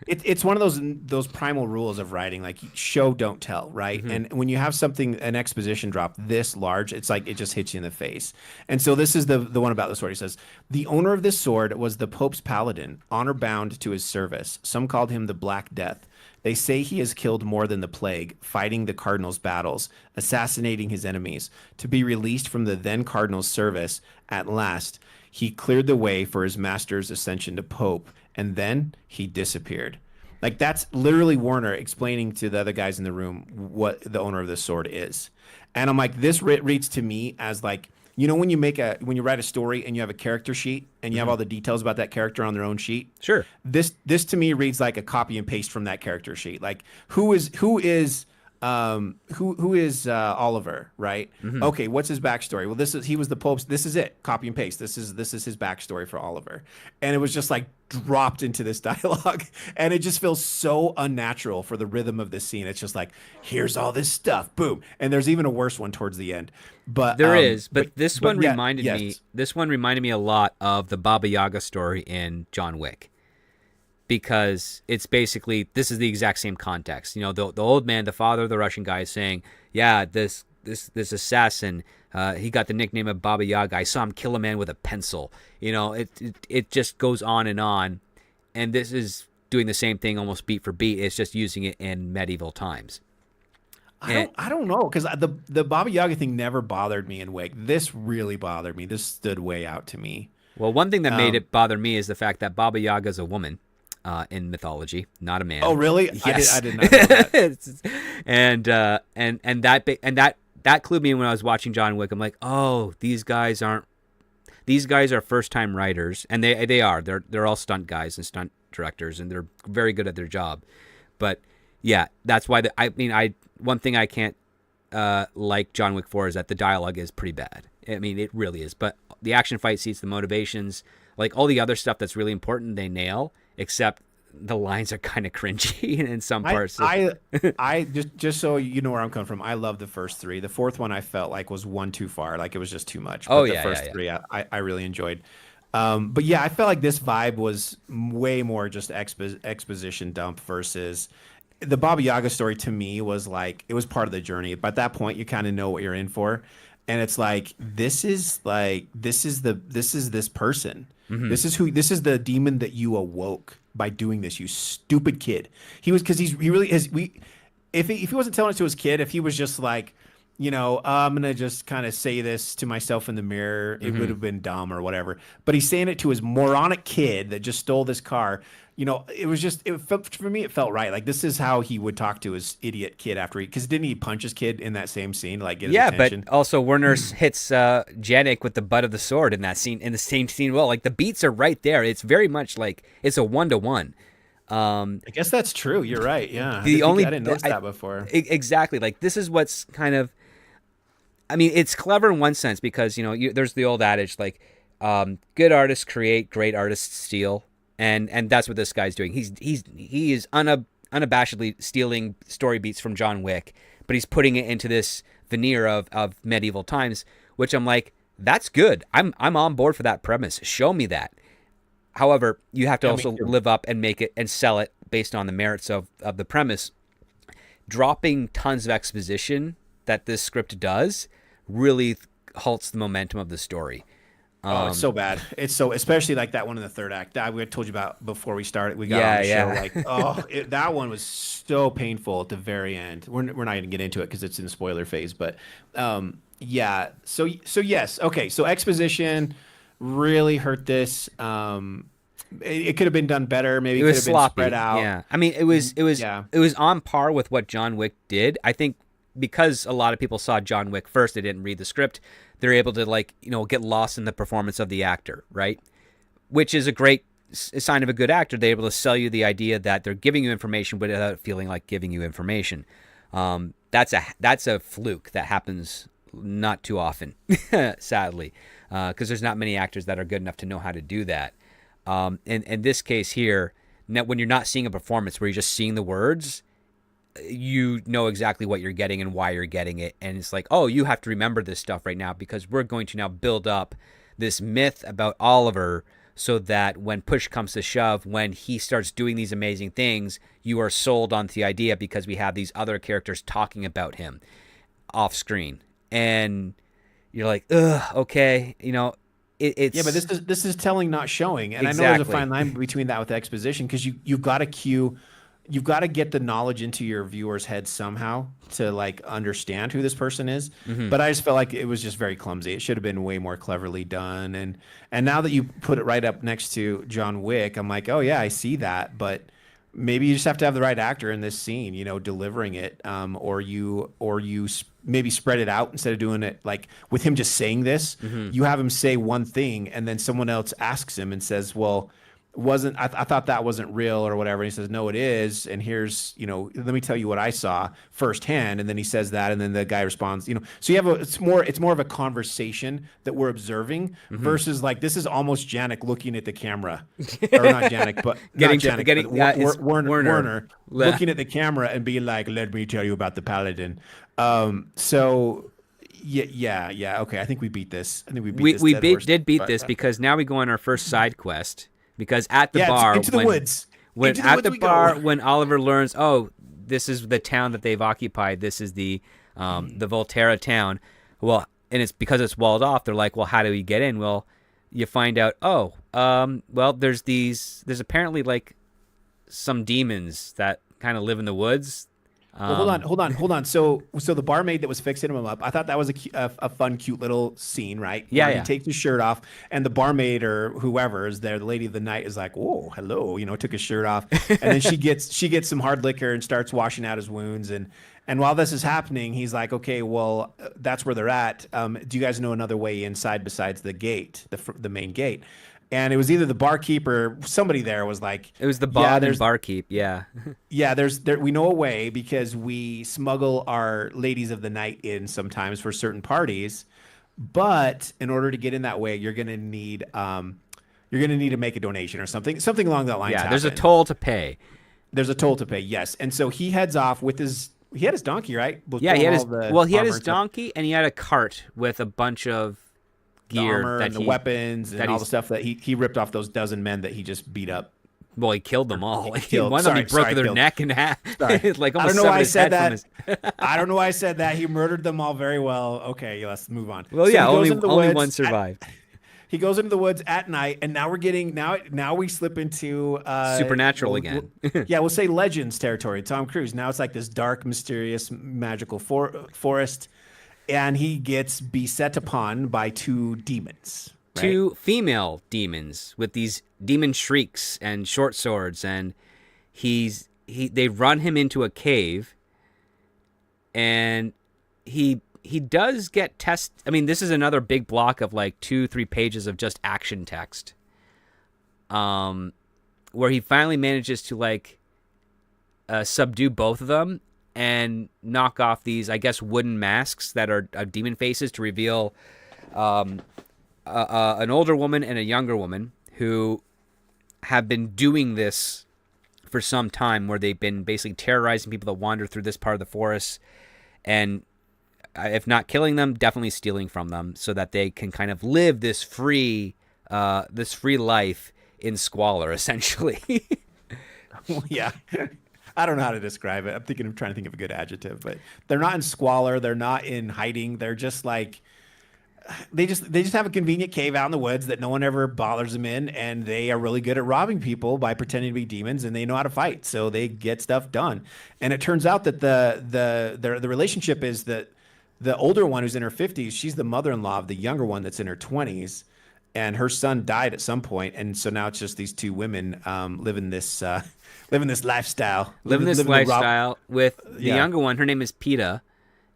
It's one of those primal rules of writing, like show don't tell, right? Hmm. And when you have an exposition drop this large, it's like it just hits you in the face. And so this is the one about the sword. He says, "The owner of this sword was the Pope's paladin, honor bound to his service. Some called him the Black Death. They say he has killed more than the plague, fighting the cardinal's battles, assassinating his enemies. To be released from the then cardinal's service, at last, he cleared the way for his master's ascension to Pope, and then he disappeared." Like that's literally Warner explaining to the other guys in the room what the owner of this sword is. And I'm like, this reads to me as like, when you write a story and you have a character sheet and you have all the details about that character on their own sheet. Sure. This to me reads like a copy and paste from that character sheet. Like who is Oliver, right? Okay, what's his backstory? Well, he was the Pope's. This is it. Copy and paste. This is his backstory for Oliver, and it was just like dropped into this dialogue, and it just feels so unnatural for the rhythm of this scene. It's just like, here's all this stuff, boom, and there's even a worse one towards the end. But there is, but this one yeah, reminded yes. me. This one reminded me a lot of the Baba Yaga story in John Wick. Because it's basically, this is the exact same context. The old man, the father of the Russian guy, is saying, yeah, this assassin, he got the nickname of Baba Yaga. I saw him kill a man with a pencil. It just goes on. And this is doing the same thing almost beat for beat. It's just using it in medieval times. I don't know, because the Baba Yaga thing never bothered me in Wick. This really bothered me. This stood way out to me. Well, one thing that made it bother me is the fact that Baba Yaga is a woman. In mythology, not a man. Oh, really? Yes. I did not know that. and that clued me in when I was watching John Wick. I'm like, oh, these guys are first time writers, and they are. They're all stunt guys and stunt directors, and they're very good at their job. But yeah, that's why one thing I can't like John Wick for is that the dialogue is pretty bad. I mean, it really is. But the action fight scenes, the motivations, like all the other stuff that's really important, they nail. Except the lines are kind of cringy in some parts. I just so you know where I'm coming from. I love the first three. The fourth one I felt like was one too far. Like it was just too much. But the first three I really enjoyed. But yeah, I felt like this vibe was way more just exposition dump versus the Baba Yaga story. To me was like it was part of the journey. But at that point, you kind of know what you're in for, and it's like this is this person. Mm-hmm. This is the demon that you awoke by doing this, you stupid kid. He really is. If he wasn't telling it to his kid, if he was just like, I'm gonna just kind of say this to myself in the mirror, it would have been dumb or whatever. But he's saying it to his moronic kid that just stole this car. For me, it felt right. Like this is how he would talk to his idiot kid because didn't he punch his kid in that same scene? Like get his attention? But also Werner hits Janik with the butt of the sword in that scene, in the same scene. Well, like the beats are right there. It's very much like it's a 1-to-1. I guess that's true. You're right. Yeah. I didn't notice that before. Exactly. Like this is what's kind of. I mean, it's clever in one sense because there's the old adage like, good artists create, great artists steal. And that's what this guy's doing. He is unabashedly stealing story beats from John Wick, but he's putting it into this veneer of medieval times, which I'm like, that's good. I'm on board for that premise. Show me that. However, you have to also live up and make it and sell it based on the merits of the premise. Dropping tons of exposition that this script does really halts the momentum of the story. It's so bad. It's so, especially like that one in the third act that we had told you about before we started. We got on the show. Like, that one was so painful at the very end. We're not going to get into it because it's in the spoiler phase. But yeah. So yes. Okay. So exposition really hurt this. It could have been done better. Maybe it could have been sloppy. Spread out. Yeah. I mean, it was on par with what John Wick did. I think because a lot of people saw John Wick first, they didn't read the script. They're able to get lost in the performance of the actor, right? Which is a great sign of a good actor. They're able to sell you the idea that they're giving you information without feeling like giving you information. That's a fluke that happens not too often, sadly, because there's not many actors that are good enough to know how to do that. In this case here, when you're not seeing a performance where you're just seeing the words, you know exactly what you're getting and why you're getting it. And it's like, oh, you have to remember this stuff right now because we're going to now build up this myth about Oliver so that when push comes to shove, when he starts doing these amazing things, you are sold onto the idea because we have these other characters talking about him off screen. And you're like, ugh, okay, it's Yeah, but this is telling, not showing, and I know there's a exactly. fine line between that with exposition because you've got to you've got to get the knowledge into your viewer's head somehow to like understand who this person is. Mm-hmm. But I just felt like it was just very clumsy. It should have been way more cleverly done. And now that you put it right up next to John Wick, I'm like, oh yeah, I see that, but maybe you just have to have the right actor in this scene, delivering it, maybe spread it out instead of doing it like with him just saying this. Mm-hmm. You have him say one thing, and then someone else asks him and says, "Well, wasn't I thought that wasn't real or whatever?" And he says, "No, it is." And here's, let me tell you what I saw firsthand. And then he says that, and then the guy responds, So you have it's more of a conversation that we're observing versus like this is almost Janik looking at the camera, or not Janik, but Werner looking at the camera and being like, "Let me tell you about the Paladin." So. Yeah. Okay, I think we beat this. I think we beat this. We did beat this because now we go on our first side quest. Because at the bar, into the woods. When into the at woods the we bar, go. when Oliver learns, oh, this is the town that they've occupied. This is the Volterra town. Well, and it's because it's walled off. They're like, well, how do we get in? Well, you find out. Oh, well, there's apparently like some demons that kind of live in the woods. Well, hold on. So the barmaid that was fixing him up, I thought that was a fun, cute little scene, right? Yeah, Where yeah. He takes his shirt off, and the barmaid or whoever is there, the lady of the night, is like, "Oh, hello," took his shirt off, and then she gets some hard liquor and starts washing out his wounds, and while this is happening, he's like, "Okay, well, that's where they're at. Do you guys know another way inside besides the gate, the main gate?" And it was either the barkeeper, somebody there was like, It was the bod and barkeep, yeah. yeah, we know a way because we smuggle our ladies of the night in sometimes for certain parties, but in order to get in that way, you're gonna need to make a donation or something along that line. Yeah, there's a toll to pay. There's a toll to pay, yes. And so he heads off with he had his donkey, right? Yeah, he had his donkey and he had a cart with a bunch of gear, armor and the weapons and all the stuff that he ripped off those dozen men that he just beat up. Well, he killed them all. One of them he broke their neck in half. Like I almost don't know why I said that. I don't know why I said that. He murdered them all very well. Okay, let's move on. Well, So yeah, he goes only into the only woods one survived. He goes into the woods at night, and now we're getting now we slip into Supernatural again. We'll say Legends territory. Tom Cruise. Now it's like this dark, mysterious, magical forest, and he gets beset upon by two demons. Right? Two female demons with these demon shrieks and short swords, and they run him into a cave, and he does get I mean, this is another big block of like 2-3 pages of just action text, where he finally manages to like subdue both of them and knock off these, I guess, wooden masks that are demon faces to reveal an older woman and a younger woman who have been doing this for some time, where they've been basically terrorizing people that wander through this part of the forest, and if not killing them, definitely stealing from them, so that they can kind of live this free life in squalor, essentially. Well, yeah. I don't know how to describe it. I'm trying to think of a good adjective, but they're not in squalor. They're not in hiding. They're just like, they just have a convenient cave out in the woods that no one ever bothers them in, and they are really good at robbing people by pretending to be demons, and they know how to fight, so they get stuff done. And it turns out that the relationship is that the older one, who's in her 50s, she's the mother-in-law of the younger one that's in her 20s, and her son died at some point, and so now it's just these two women living this lifestyle. Living this lifestyle with the younger one. Her name is Peta,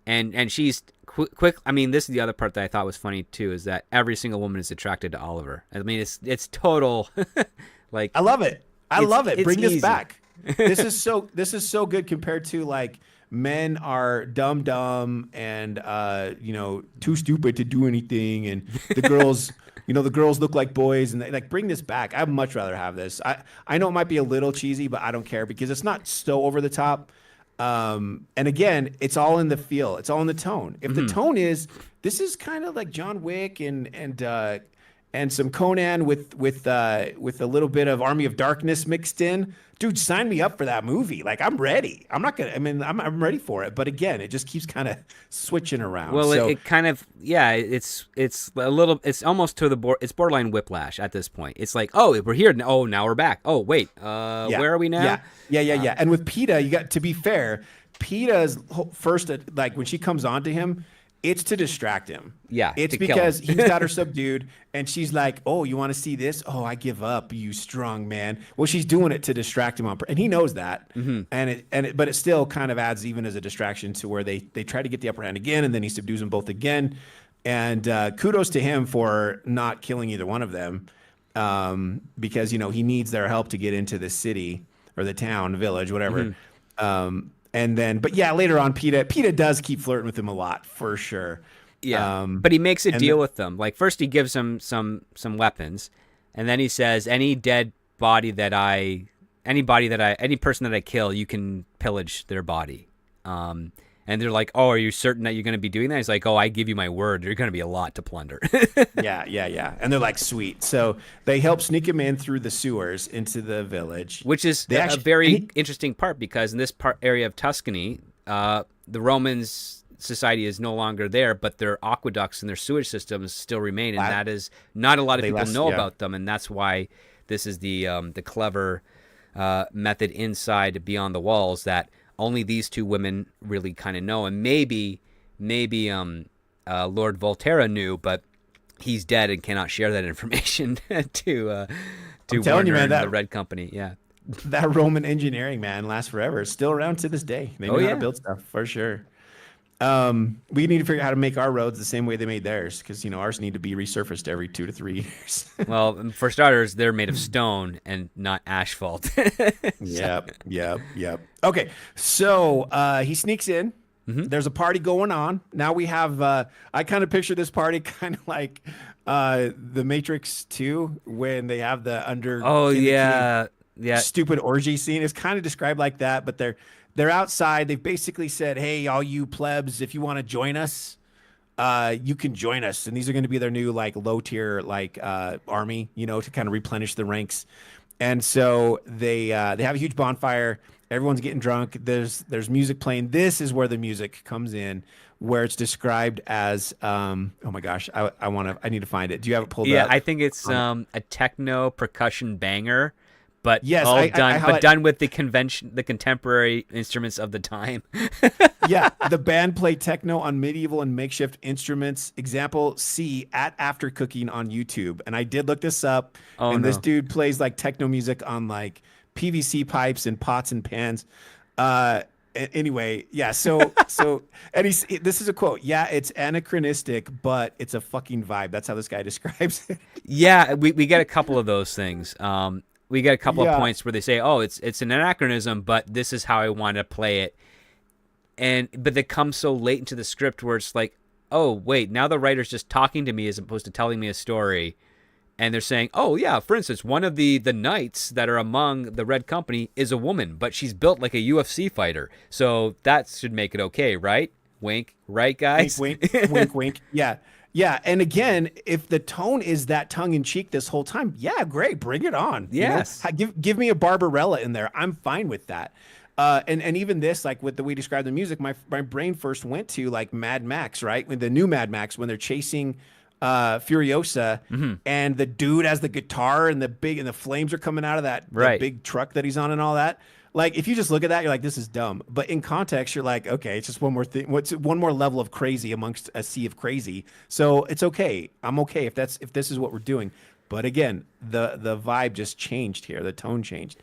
and she's quick. I mean, this is the other part that I thought was funny too, is that every single woman is attracted to Oliver. I mean, it's total. Like, I love it. I love it. Bring easy. this back. This is so good compared to like men are dumb and too stupid to do anything, and the girls. The girls look like boys, and they, like, bring this back. I'd much rather have this. I know it might be a little cheesy, but I don't care because it's not so over the top. And again, it's all in the feel. It's all in the tone. If the tone is, this is kind of like John Wick and and some Conan with a little bit of Army of Darkness mixed in. Dude, sign me up for that movie. Like, I'm ready. I'm not gonna. I mean, I'm ready for it. But again, it just keeps kind of switching around. Well, So it kind of it's a little it's almost to the it's borderline whiplash at this point. It's like, oh, we're here. Oh, now we're back. Oh, wait, yeah, where are we now? yeah. And with PETA, you got to be fair. PETA's first, like when she comes on to him, it's to distract him. Yeah, it's to kill because him. he's got her subdued, and she's like, "Oh, you want to see this? Oh, I give up, you strong man." Well, she's doing it to distract him and he knows that. But it still kind of adds even as a distraction to where they try to get the upper hand again, and then he subdues them both again. And kudos to him for not killing either one of them, because he needs their help to get into the city or the town, village, whatever. And then, but yeah, later on, PETA does keep flirting with him a lot for sure. Yeah, but he makes a deal with them. Like first, he gives them some weapons, and then he says, any person that I kill, you can pillage their body. And they're like, oh, are you certain that you're going to be doing that? He's like, oh, I give you my word. There's going to be a lot to plunder. Yeah. And they're like, sweet. So they help sneak him in through the sewers into the village. Which is a very interesting part, because in this area of Tuscany, the Romans' society is no longer there, but their aqueducts and their sewage systems still remain. And that is not a lot of people know about them. And that's why this is the clever method inside Beyond the Walls that only these two women really kind of know, and maybe Lord Volterra knew, but he's dead and cannot share that information to Warner and the Red Company. Yeah, that Roman engineering, man, lasts forever. It's still around to this day. They know how to build stuff for sure. We need to figure out how to make our roads the same way they made theirs, because ours need to be resurfaced every 2 to 3 years. Well, for starters, they're made of stone and not asphalt. Yep. Okay, so he sneaks in. There's a party going on. Now we have. I kind of picture this party kind of like the Matrix 2 when they have the under. Oh yeah. Stupid orgy scene. It's kind of described like that, but they're outside. They've basically said, hey, all you plebs, if you want to join us, you can join us. And these are going to be their new like low tier like army, to kind of replenish the ranks. And so they have a huge bonfire. Everyone's getting drunk. There's music playing. This is where the music comes in, where it's described as oh my gosh, I need to find it. Do you have it pulled up? Yeah, I think it's a techno percussion banger. But yes, done with the contemporary instruments of the time. Yeah, the band played techno on medieval and makeshift instruments. Example C at After Cooking on YouTube. And I did look this up. This dude plays like techno music on like PVC pipes and pots and pans. Anyway, yeah. So and this is a quote. Yeah, it's anachronistic, but it's a fucking vibe. That's how this guy describes it. Yeah, we get a couple of those things. We get a couple of points where they say, "Oh, it's an anachronism, but this is how I want to play it." But they come so late into the script where it's like, "Oh, wait, now the writer's just talking to me as opposed to telling me a story." And they're saying, "Oh, yeah, for instance, one of the knights that are among the Red Company is a woman, but she's built like a UFC fighter. So that should make it okay, right? Wink, right, guys?" Wink, wink, wink. Yeah. Yeah, and again, if the tone is that tongue-in-cheek this whole time, yeah, great, bring it on. Yes. Give me a Barbarella in there. I'm fine with that. And even this, like with the way we describe the music, my brain first went to like Mad Max, right? When the new Mad Max, when they're chasing Furiosa, and the dude has the guitar and the flames are coming out of that big truck that he's on and all that. Like, if you just look at that, you're like, this is dumb. But in context, you're like, okay, it's just one more thing. What's one more level of crazy amongst a sea of crazy? So it's okay. I'm okay if this is what we're doing. But again, the vibe just changed here. The tone changed.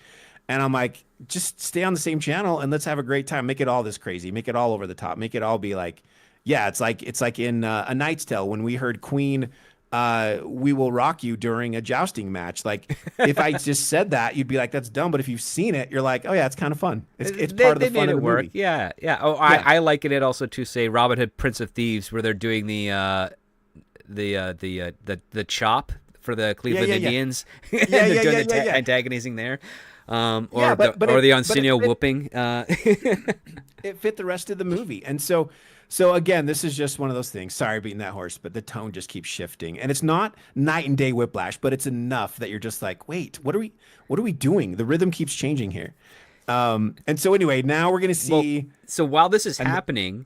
And I'm like, just stay on the same channel and let's have a great time. Make it all this crazy. Make it all over the top. Make it all be like, yeah, it's like in A Knight's Tale when we heard Queen "We Will Rock You" during a jousting match. Like, if I just said that, you'd be like, that's dumb. But if you've seen it, you're like, oh yeah, it's kind of fun. It's part of the fun of the movie. Yeah. Oh, yeah. I liken it also to say Robin Hood, Prince of Thieves, where they're doing the chop for the Cleveland Indians. They're doing the antagonizing there. Or the Arsenio whooping. It fit the rest of the movie, and so So again, this is just one of those things. Sorry, beating that horse, but the tone just keeps shifting, and it's not night and day whiplash, but it's enough that you're just like, wait, what are we doing? The rhythm keeps changing here. And so anyway, now we're gonna Well, see. so while this is happening,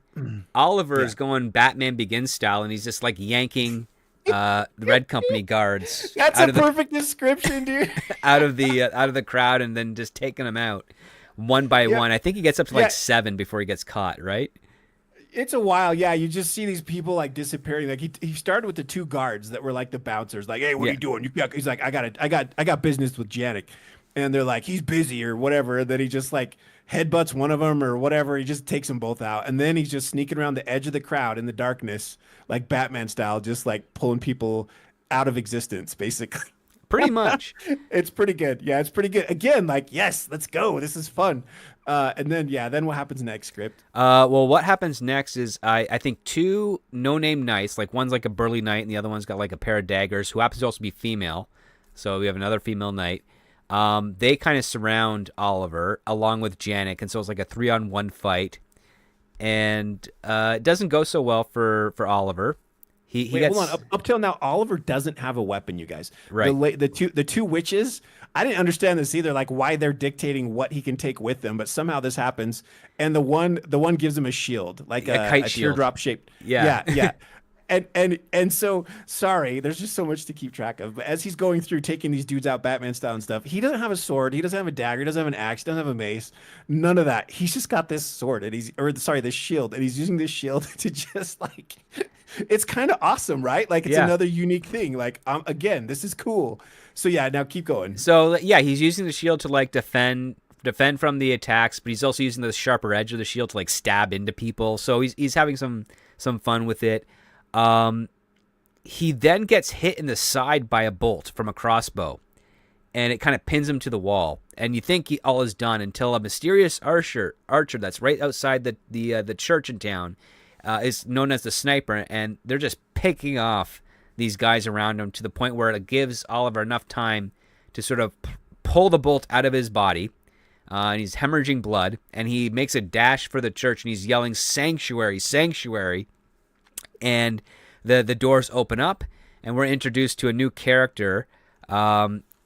Oliver Yeah, is going Batman Begins style, and he's just like yanking the Red Company guards that's out a of the perfect description, dude. out of the crowd, and then just taking them out one by Yeah, one. I think he gets up to yeah. like 7 before he gets caught, right? It's a while, yeah. You just see these people like disappearing. Like he started with the two guards that were like the bouncers. Like, hey, what are Yeah. you doing? He's like, I got business with Janik, and they're like, he's busy or whatever. And then he just like headbutts one of them or whatever. He just takes them both out, and then he's just sneaking around the edge of the crowd in the darkness, like Batman style, just like pulling people out of existence, basically. Pretty much. It's pretty good. Yeah, it's pretty good. Again, like, yes, let's go. This is fun. And then yeah, then what happens next, script? Well, what happens next is I think two no-name knights, like one's like a burly knight and the other one's got like a pair of daggers, who happens to also be female. So we have another female knight. They kind of surround Oliver along with Janik, and so it's like a 3-on-1 fight. And it doesn't go so well for Oliver. He Wait, gets hold on. Up till now, Oliver doesn't have a weapon. You guys, right. The two witches. I didn't understand this either. Like why they're dictating what he can take with them, but somehow this happens. And the one gives him a shield, like A kite a shield. teardrop shaped. Yeah. Yeah. And so sorry, there's just so much to keep track of. But as he's going through taking these dudes out, Batman style and stuff, he doesn't have a sword, he doesn't have a dagger, he doesn't have an axe, he doesn't have a mace, none of that. He's just got this sword and this shield, and he's using this shield to just like, it's kind of awesome, right? Like it's Yeah. another unique thing. Like again, this is cool. So yeah, now keep going. So yeah, he's using the shield to like defend from the attacks, but he's also using the sharper edge of the shield to like stab into people. So he's having some fun with it. He then gets hit in the side by a bolt from a crossbow, and it kind of pins him to the wall. And you think all is done until a mysterious archer that's right outside the church in town is known as the Sniper, and they're just picking off these guys around him to the point where it gives Oliver enough time to sort of pull the bolt out of his body. And he's hemorrhaging blood, and he makes a dash for the church, and he's yelling, "Sanctuary, sanctuary!" And the doors open up, and we're introduced to a new character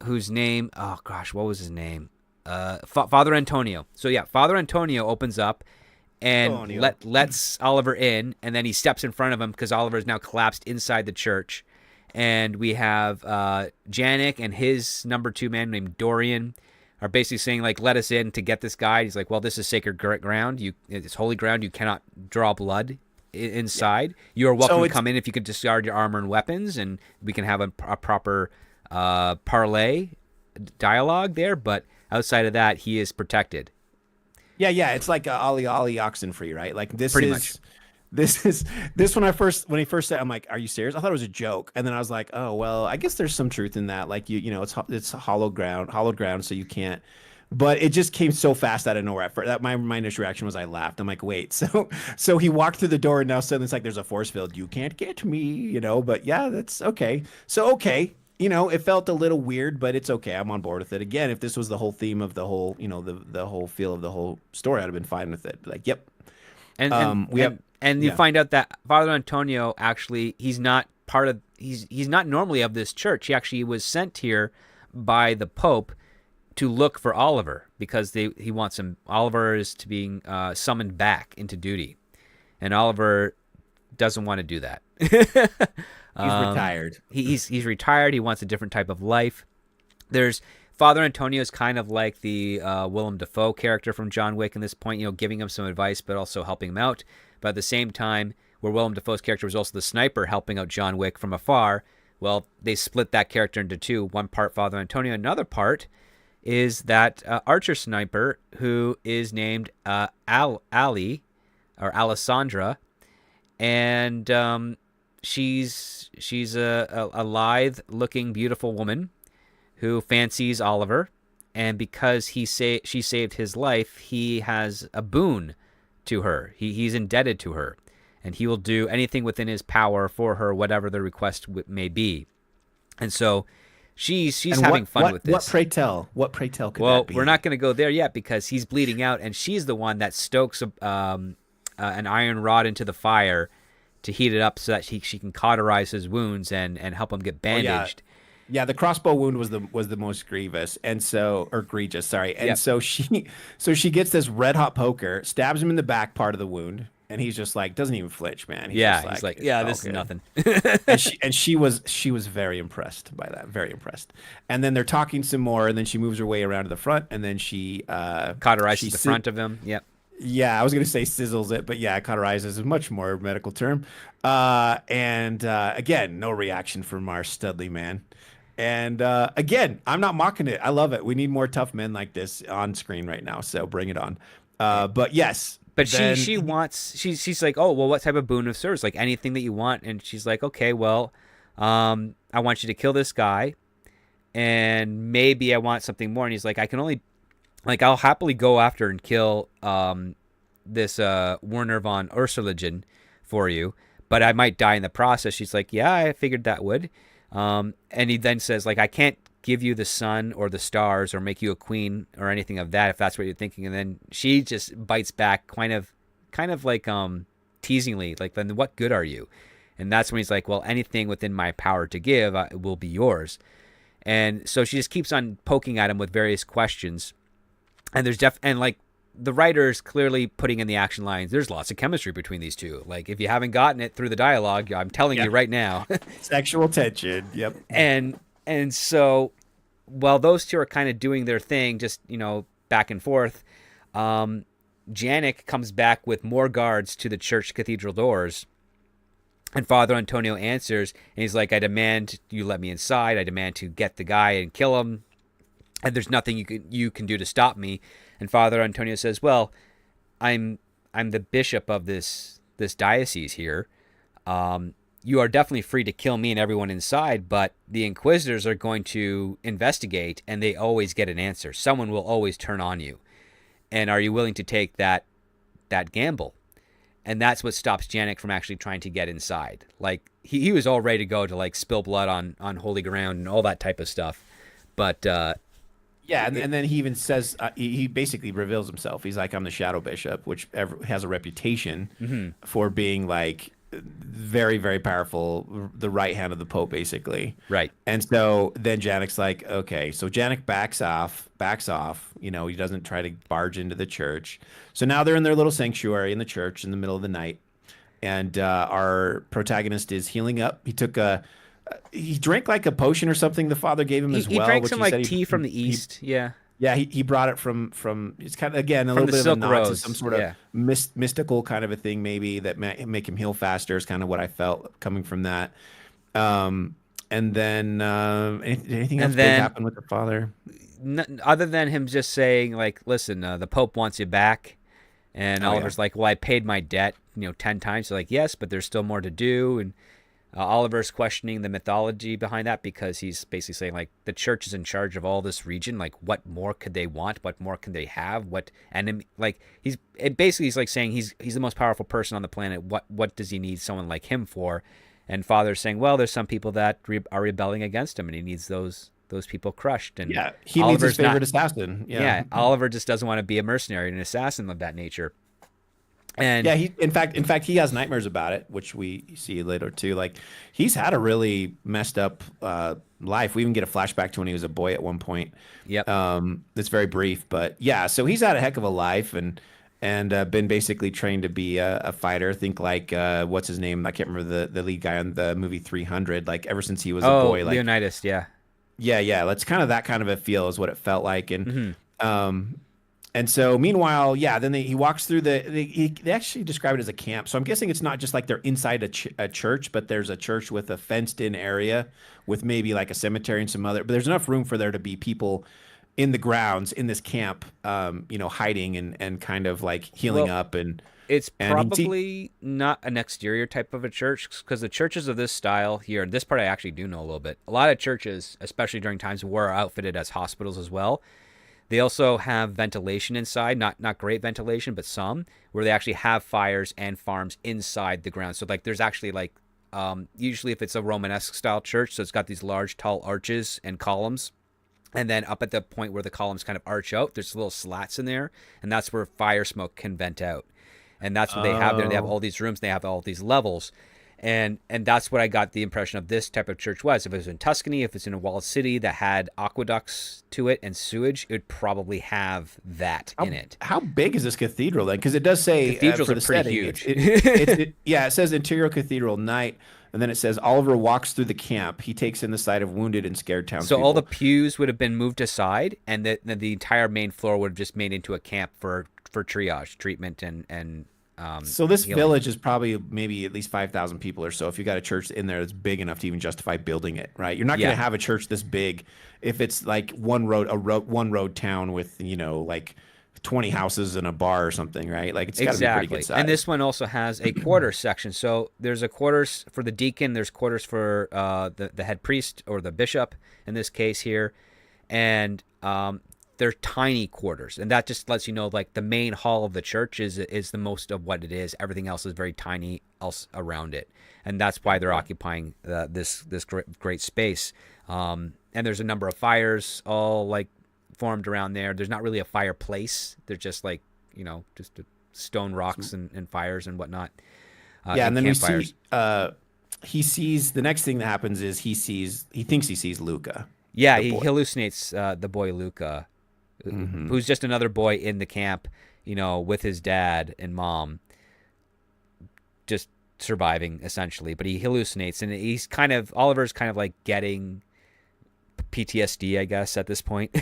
whose name, oh gosh, what was his name? Father Antonio. So yeah, Father Antonio opens up and lets Oliver in, and then he steps in front of him because Oliver is now collapsed inside the church. And we have Janik and his number 2 man named Dorian are basically saying, like, let us in to get this guy. He's like, well, this is sacred ground. It's holy ground. You cannot draw blood inside. Yeah. You are welcome to come in if you could discard your armor and weapons, and we can have a proper parlay dialogue there. But outside of that, he is protected. Yeah, it's like ollie oxen free, right? Like this Pretty is much. this when he first said, I'm like, are you serious? I thought it was a joke, and then I was like, oh well, I guess there's some truth in that. Like you know, it's hollowed ground, so you can't. But it just came so fast out of nowhere. My initial reaction was I laughed. I'm like, wait, so he walked through the door, and now suddenly it's like there's a force field. You can't get me, you know. But yeah, that's okay. So okay. You know, it felt a little weird, but it's okay. I'm on board with it. Again, if this was the whole theme of the whole, you know, the whole feel of the whole story, I'd have been fine with it. Like, yep. And you find out that Father Antonio actually he's not normally of this church. He actually was sent here by the Pope to look for Oliver because he wants him. Oliver is to being summoned back into duty, and Oliver doesn't want to do that. He's retired. He's retired. He wants a different type of life. There's Father Antonio is kind of like the Willem Dafoe character from John Wick in this point, you know, giving him some advice, but also helping him out. But at the same time, where Willem Dafoe's character was also the sniper helping out John Wick from afar, well, they split that character into two. One part Father Antonio, another part is that archer sniper who is named Ali or Alessandra, and she's a lithe-looking, beautiful woman who fancies Oliver, and because she saved his life, he has a boon to her. He's indebted to her, and he will do anything within his power for her, whatever the request may be. And so she's having fun with this. What pray tell could that be? Well, we're not going to go there yet because he's bleeding out, and she's the one that stokes an iron rod into the fire to heat it up so that she can cauterize his wounds and help him get Oh yeah, bandaged. yeah. The crossbow wound was the most grievous, and so or egregious, sorry. And Yep. so she gets this red hot poker, stabs him in the back part of the wound, and he's just like doesn't even flinch, man. He's Yeah, just he's like, like, yeah, this is okay. nothing. And she was very impressed by that, very impressed. And then they're talking some more, and then she moves her way around to the front, and then Cauterizes the front of him. Yep. yeah, I was gonna say sizzles it, but yeah, cauterizes is a much more medical term. And again, no reaction from our Studley man. And again, I'm not mocking it. I love it. We need more tough men like this on screen right now. So bring it on. But yes, But then she wants she's like, oh well, what type of boon of service? Like anything that you want. And she's like, okay, well, I want you to kill this guy, and maybe I want something more. And he's like, I can only like I'll happily go after and kill this Werner von Ursulingen for you, but I might die in the process. She's like, yeah, I figured that would. And he then says, like, I can't give you the sun or the stars or make you a queen or anything of that if that's what you're thinking. And then she just bites back, kind of like teasingly, like, then what good are you? And that's when he's like, well, anything within my power to give will be yours. And so she just keeps on poking at him with various questions. And and like the writer's clearly putting in the action lines. There's lots of chemistry between these two. Like if you haven't gotten it through the dialogue, I'm telling you right now. sexual tension. Yep. And so while those two are kind of doing their thing, just back and forth, Janek comes back with more guards to the church cathedral doors. And Father Antonio answers, and he's like, I demand you let me inside. I demand to get the guy and kill him. And there's nothing you can do to stop me. And Father Antonio says, well, I'm the bishop of this diocese here. You are definitely free to kill me and everyone inside, but the inquisitors are going to investigate, and they always get an answer. Someone will always turn on you. And are you willing to take that gamble? And that's what stops Janek from actually trying to get inside. Like he was all ready to go to like spill blood on holy ground and all that type of stuff. But yeah, and then he even says he basically reveals himself. He's like, I'm the Shadow Bishop, which has a reputation for being like very, very powerful, the right hand of the Pope, basically. right. And so then Janek's like, okay. So Janek backs off. He doesn't try to barge into the church. So now they're in their little sanctuary in the church in the middle of the night. And our protagonist is healing up. He drank like a potion or something the father gave him as He well. drank which some he like said tea from the east. Yeah. yeah, he brought it from it's kind of again a From little the bit of a Silk nod to Rose. some sort of Yeah. mystical kind of a thing maybe that make him heal faster is kind of what I felt coming from that. And then anything else And big then happen with the father? Other than him just saying like, listen, the Pope wants you back. And Oh yeah, Oliver's like, well, I paid my debt, 10 times. So like, yes, but there's still more to do. And Oliver's questioning the mythology behind that because he's basically saying like the church is in charge of all this region. Like, what more could they want? What more can they have? What enemy? Like he's like saying he's the most powerful person on the planet. What does he need someone like him for? And Father's saying, well, there's some people that are rebelling against him, and he needs those people crushed. And yeah, he needs his Oliver's favorite not. assassin. Yeah, Oliver just doesn't want to be a mercenary, an assassin of that nature. And Yeah, he in fact he has nightmares about it, which we see later too. Like he's had a really messed up life. We even get a flashback to when he was a boy at one point. yep. It's very brief, but yeah. So he's had a heck of a life and been basically trained to be a fighter. Think like what's his name? I can't remember the lead guy on the movie 300. Like ever since he was a boy, like Leonidas, yeah. yeah. That's kind of that kind of a feel is what it felt like. And so meanwhile, yeah, then he walks through they actually describe it as a camp. So I'm guessing it's not just like they're inside a church, but there's a church with a fenced in area with maybe like a cemetery and some other, but there's enough room for there to be people in the grounds in this camp, hiding and kind of like healing up. It's and probably not an exterior type of a church because the churches of this style here, and this part I actually do know a little bit. A lot of churches, especially during times of war, are outfitted as hospitals as well. They also have ventilation inside, not great ventilation, but some, where they actually have fires and farms inside the ground. So like there's actually like usually if it's a Romanesque style church, so it's got these large tall arches and columns. And then up at the point where the columns kind of arch out, there's little slats in there, and that's where fire smoke can vent out. and that's what they have there. They have all these rooms, they have all these levels, and that's what I got the impression of this type of church was. If it was in Tuscany, if it's in a walled city that had aqueducts to it and sewage, it would probably have that in it. How big is this cathedral then? Because it does say Cathedrals for are the pretty setting, huge. yeah, it says interior cathedral night, and then it says Oliver walks through the camp. He takes in the sight of wounded and scared townspeople. So all the pews would have been moved aside, and the entire main floor would have just made into a camp for triage, treatment, and so this healing. village is probably maybe at least 5,000 people or so. If you got a church in there that's big enough to even justify building it, right? You're not going to have a church this big if it's like one road town with, like 20 houses and a bar or something, right? Like it's got to be pretty good size. And this one also has a quarters section. So there's a quarters for the deacon. There's quarters for the head priest or the bishop in this case here, and they're tiny quarters, and that just lets you know like the main hall of the church is the most of what it is. Everything else is very tiny else around it, and that's why they're occupying this great space. And there's a number of fires all like formed around there. There's not really a fireplace. They're just like just stone rocks and fires and whatnot. And then we see he sees the next thing that happens is he thinks he sees Luca. Yeah, he hallucinates the boy Luca. Who's just another boy in the camp, with his dad and mom, just surviving essentially. But he hallucinates, and Oliver's kind of like getting PTSD, I guess, at this point.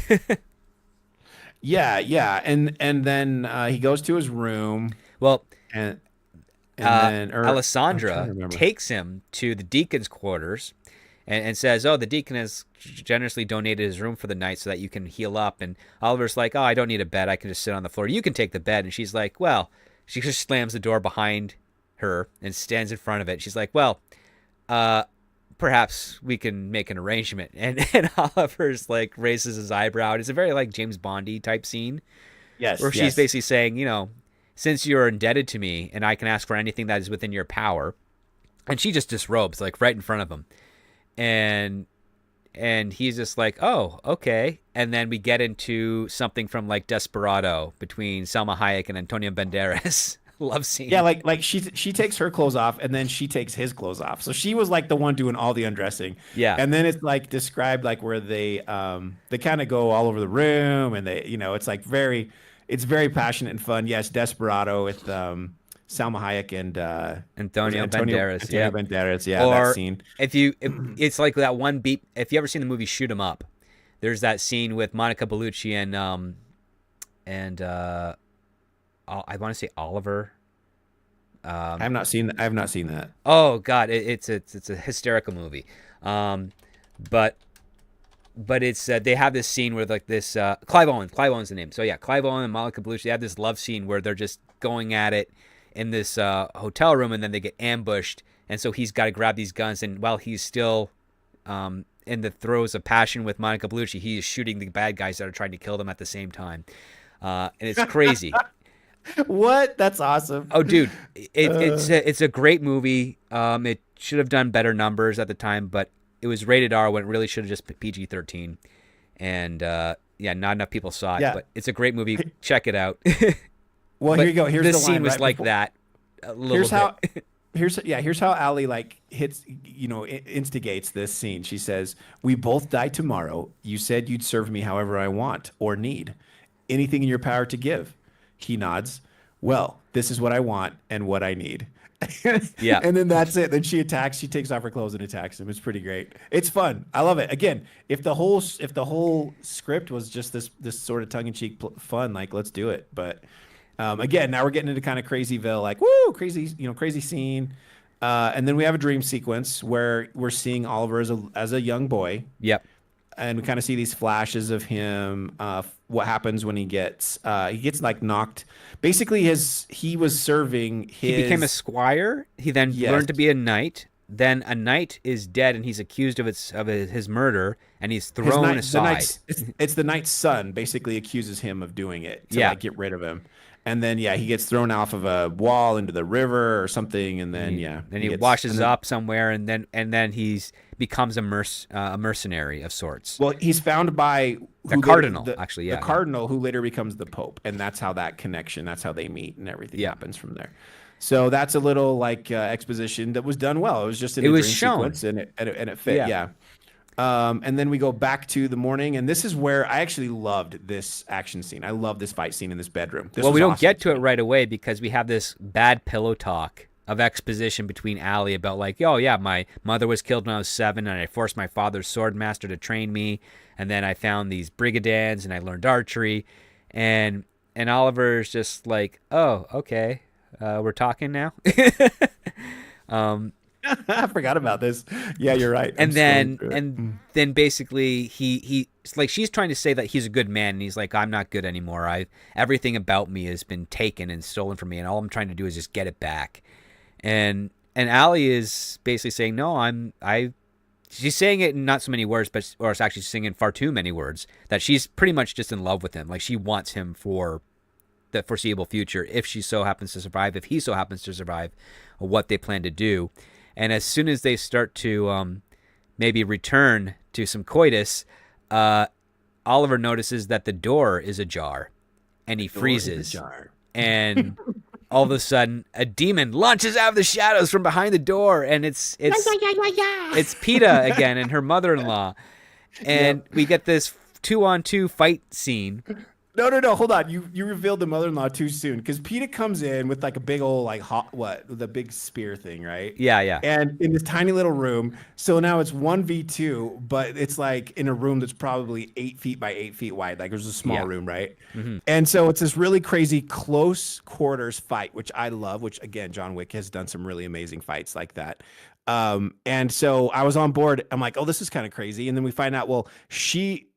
yeah, and then he goes to his room. Well, and then Alessandra takes him to the deacon's quarters. And says, the deacon has generously donated his room for the night so that you can heal up. And Oliver's like, I don't need a bed. I can just sit on the floor. You can take the bed. And she's like, well, she just slams the door behind her and stands in front of it. She's like, well, perhaps we can make an arrangement. And Oliver's like raises his eyebrow. It's a very like James Bondy type scene. Yes. Where she's basically saying, since you're indebted to me and I can ask for anything that is within your power. And she just disrobes like right in front of him. And he's just like, oh, okay. And then we get into something from like Desperado between Salma Hayek and Antonio Banderas. Love scene. Yeah, like she takes her clothes off and then she takes his clothes off. So she was like the one doing all the undressing. Yeah. And then it's like described like where they kind of go all over the room and they it's like it's very passionate and fun. Yes, Desperado with Salma Hayek and Antonio Banderas. Antonio Banderas, yeah, or that scene. If it's like that one beat. If you ever seen the movie Shoot 'Em Up, there's that scene with Monica Bellucci and I want to say Oliver. I have not seen that. Oh God, it's a hysterical movie. But it's they have this scene where like this Clive Owen's the name. So yeah, Clive Owen and Monica Bellucci, they have this love scene where they're just going at it in this hotel room, and then they get ambushed, and so he's got to grab these guns, and while he's still in the throes of passion with Monica Bellucci, he is shooting the bad guys that are trying to kill them at the same time, and it's crazy. What? That's awesome. Oh, dude, it's a great movie. It should have done better numbers at the time, but it was rated R when it really should have just been PG-13, and not enough people saw it. Yeah. But it's a great movie. Check it out. Well, here you go. Here's the scene was like that. Here's how Allie like hits, instigates this scene. She says, "We both die tomorrow. You said you'd serve me however I want or need. Anything in your power to give." He nods. "Well, this is what I want and what I need." Yeah. And then that's it. Then she attacks. She takes off her clothes and attacks him. It's pretty great. It's fun. I love it. Again, if the whole script was just this sort of tongue-in-cheek fun, like let's do it. But again, now we're getting into kind of crazyville, like woo, crazy scene. And then we have a dream sequence where we're seeing Oliver as a young boy. Yep. And we kind of see these flashes of him. What happens when he gets like knocked? Basically, he was serving his. He became a squire. He then learned to be a knight. Then a knight is dead, and he's accused of his murder, and he's thrown aside. It's the knight's son basically accuses him of doing it to like get rid of him. And then he gets thrown off of a wall into the river or something, and then Then he washes up somewhere, and then he's becomes a mercenary of sorts. well, he's found by The cardinal, actually, the cardinal who later becomes the pope, and that's how that connection, that's how they meet, and everything happens from there. So that's a little like exposition that was done well. It was just in a dream sequence, and it fit. Yeah. And then we go back to the morning, and this is where I actually loved this action scene. I love this fight scene in this bedroom. Well, we don't get to it right away because we have this bad pillow talk of exposition between Allie about like, oh yeah, my mother was killed when I was 7, and I forced my father's sword master to train me, and then I found these brigadans, and I learned archery, and Oliver's just like, oh, okay, we're talking now. I forgot about this. Yeah, you're right. And then basically he like, she's trying to say that he's a good man, and he's like, I'm not good anymore. Everything about me has been taken and stolen from me, and all I'm trying to do is just get it back. And Allie is basically saying, no, she's saying it in not so many words, or it's actually saying in far too many words, that she's pretty much just in love with him. Like, she wants him for the foreseeable future if she so happens to survive, if he so happens to survive, what they plan to do. And as soon as they start to maybe return to some coitus, Oliver notices that the door is ajar, and he freezes. And all of a sudden, a demon launches out of the shadows from behind the door, and it's Peta again and her mother-in-law, and we get this 2-on-2 fight scene. No, hold on. You revealed the mother-in-law too soon, because Peta comes in with like a big old the big spear thing, right? Yeah. And in this tiny little room, so now it's 1v2, but it's like in a room that's probably 8 feet by 8 feet wide. Like, there's a small room, right? Mm-hmm. And so it's this really crazy close quarters fight, which I love. Which again, John Wick has done some really amazing fights like that. And so I was on board. I'm like, oh, this is kind of crazy. And then we find out, well, she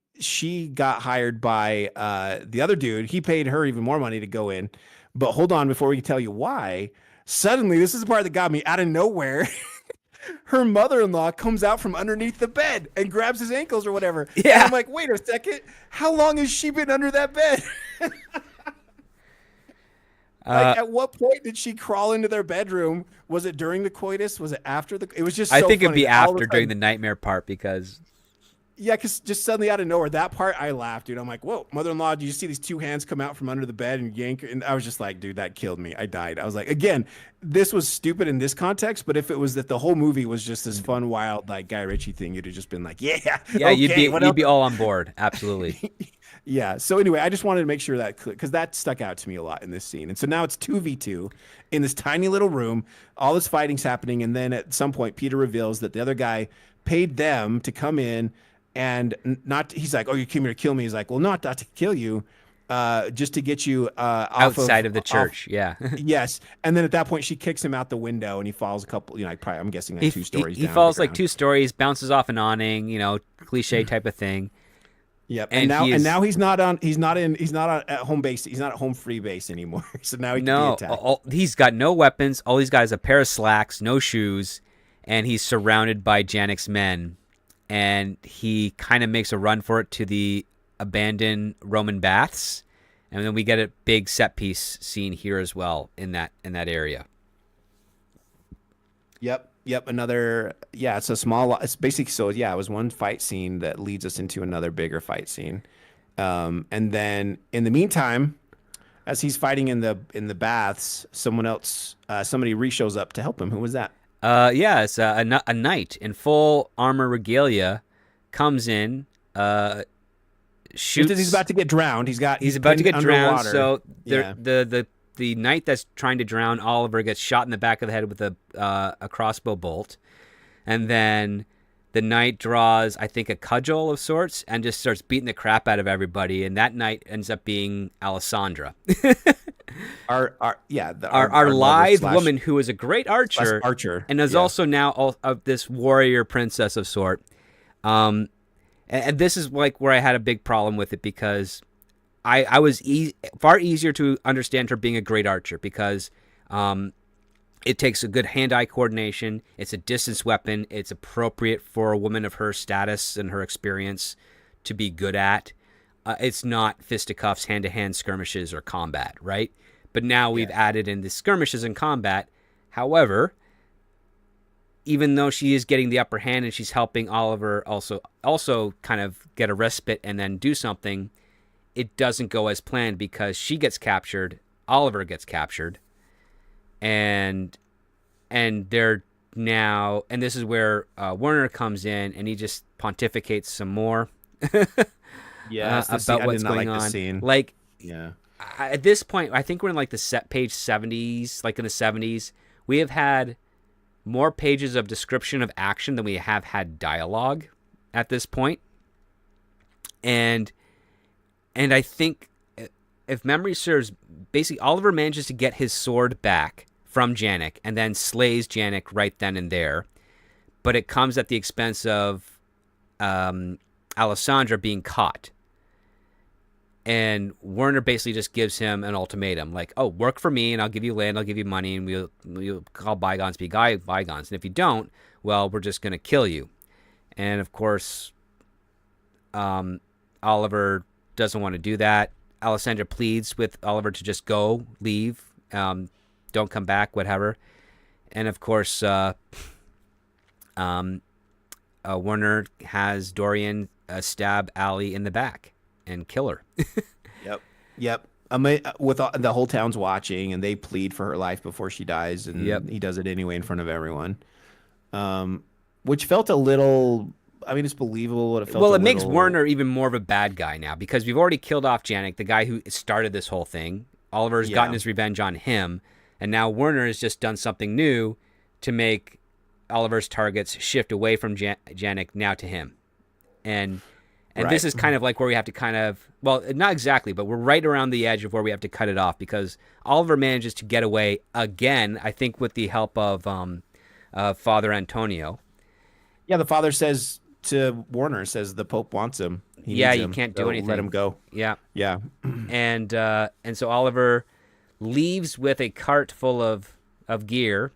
got hired by the other dude. He paid her even more money to go in. But hold on, before we can tell you why, suddenly, this is the part that got me out of nowhere. Her mother-in-law comes out from underneath the bed and grabs his ankles or whatever. Yeah. And I'm like, wait a second. How long has she been under that bed? Like, at what point did she crawl into their bedroom? Was it during the coitus? Was it after the? It was just. So I think funny. It'd be after, during the nightmare part, because. Yeah, because just suddenly out of nowhere, that part I laughed, dude. I'm like, whoa, mother-in-law, do you see these two hands come out from under the bed and yank? And I was just like, dude, that killed me. I died. I was like, again, this was stupid in this context, but if it was that the whole movie was just this fun, wild, like Guy Ritchie thing, you'd have just been like, yeah. Yeah, okay, you'd be all on board. Absolutely. Yeah. So anyway, I just wanted to make sure that, because that stuck out to me a lot in this scene. And so now it's 2v2 in this tiny little room. All this fighting's happening. And then at some point, Peter reveals that the other guy paid them to come in. And he's like, oh, you came here to kill me. He's like, well, not to kill you, just to get you outside of the church. Yeah. Yes. And then at that point, she kicks him out the window, and he falls a couple, I'm guessing like 2 stories down. He falls like 2 stories, bounces off an awning, cliche type of thing. Yep. And now he's not at home base. He's not at home free base anymore. So now he can be attacked. He's got no weapons. All he's got is a pair of slacks, no shoes, and he's surrounded by Janek's men. And he kind of makes a run for it to the abandoned Roman baths, and then we get a big set piece scene here as well in that area. Yep. Another, it's a small. It's basically, so yeah, it was one fight scene that leads us into another bigger fight scene, and then in the meantime, as he's fighting in the baths, somebody re-shows up to help him. Who was that? It's a knight in full armor regalia comes in, shoots. He's about to get drowned. He's about to get drowned. So the knight that's trying to drown Oliver gets shot in the back of the head with a crossbow bolt, and then the knight draws, I think, a cudgel of sorts and just starts beating the crap out of everybody. And that knight ends up being Alessandra. Our lithe woman who is a great archer and is also now this warrior princess of sort. And this is like where I had a big problem with it, because I was far easier to understand her being a great archer, because it takes a good hand-eye coordination. It's a distance weapon. It's appropriate for a woman of her status and her experience to be good at. It's not fisticuffs, hand-to-hand skirmishes, or combat, right? but now we've added in the skirmishes and combat. However, even though she is getting the upper hand and she's helping Oliver also kind of get a respite and then do something, it doesn't go as planned because she gets captured, Oliver gets captured, and they're now, and this is where Werner comes in and he just pontificates some more about what's going on. Like, at this point, I think we're in like the page 70s, like in the 70s. We have had more pages of description of action than we have had dialogue at this point. And I think, if memory serves, basically Oliver manages to get his sword back from Janek and then slays Janek right then and there. But it comes at the expense of Alessandra being caught. And Werner basically just gives him an ultimatum, like, "Oh, work for me, and I'll give you land, I'll give you money, and we'll call bygones be bygones. And if you don't, well, we're just going to kill you." And of course, Oliver doesn't want to do that. Alessandra pleads with Oliver to just go, leave, don't come back, whatever. And of course, Werner has Dorian stab Allie in the back and kill her. Yep. With the whole town's watching, and they plead for her life before she dies, and he does it anyway in front of everyone, which felt a little. I mean, it's believable. But it felt it makes Werner even more of a bad guy now because we've already killed off Janek, the guy who started this whole thing. Oliver's gotten his revenge on him, and now Werner has just done something new to make Oliver's targets shift away from Janek now to him, and this is kind of like where we have to kind of, well, not exactly, but we're right around the edge of where we have to cut it off because Oliver manages to get away again, I think with the help of Father Antonio. Yeah, the father says to Werner, says the Pope wants him. You can't do anything. Let him go. Yeah. And so Oliver leaves with a cart full of gear,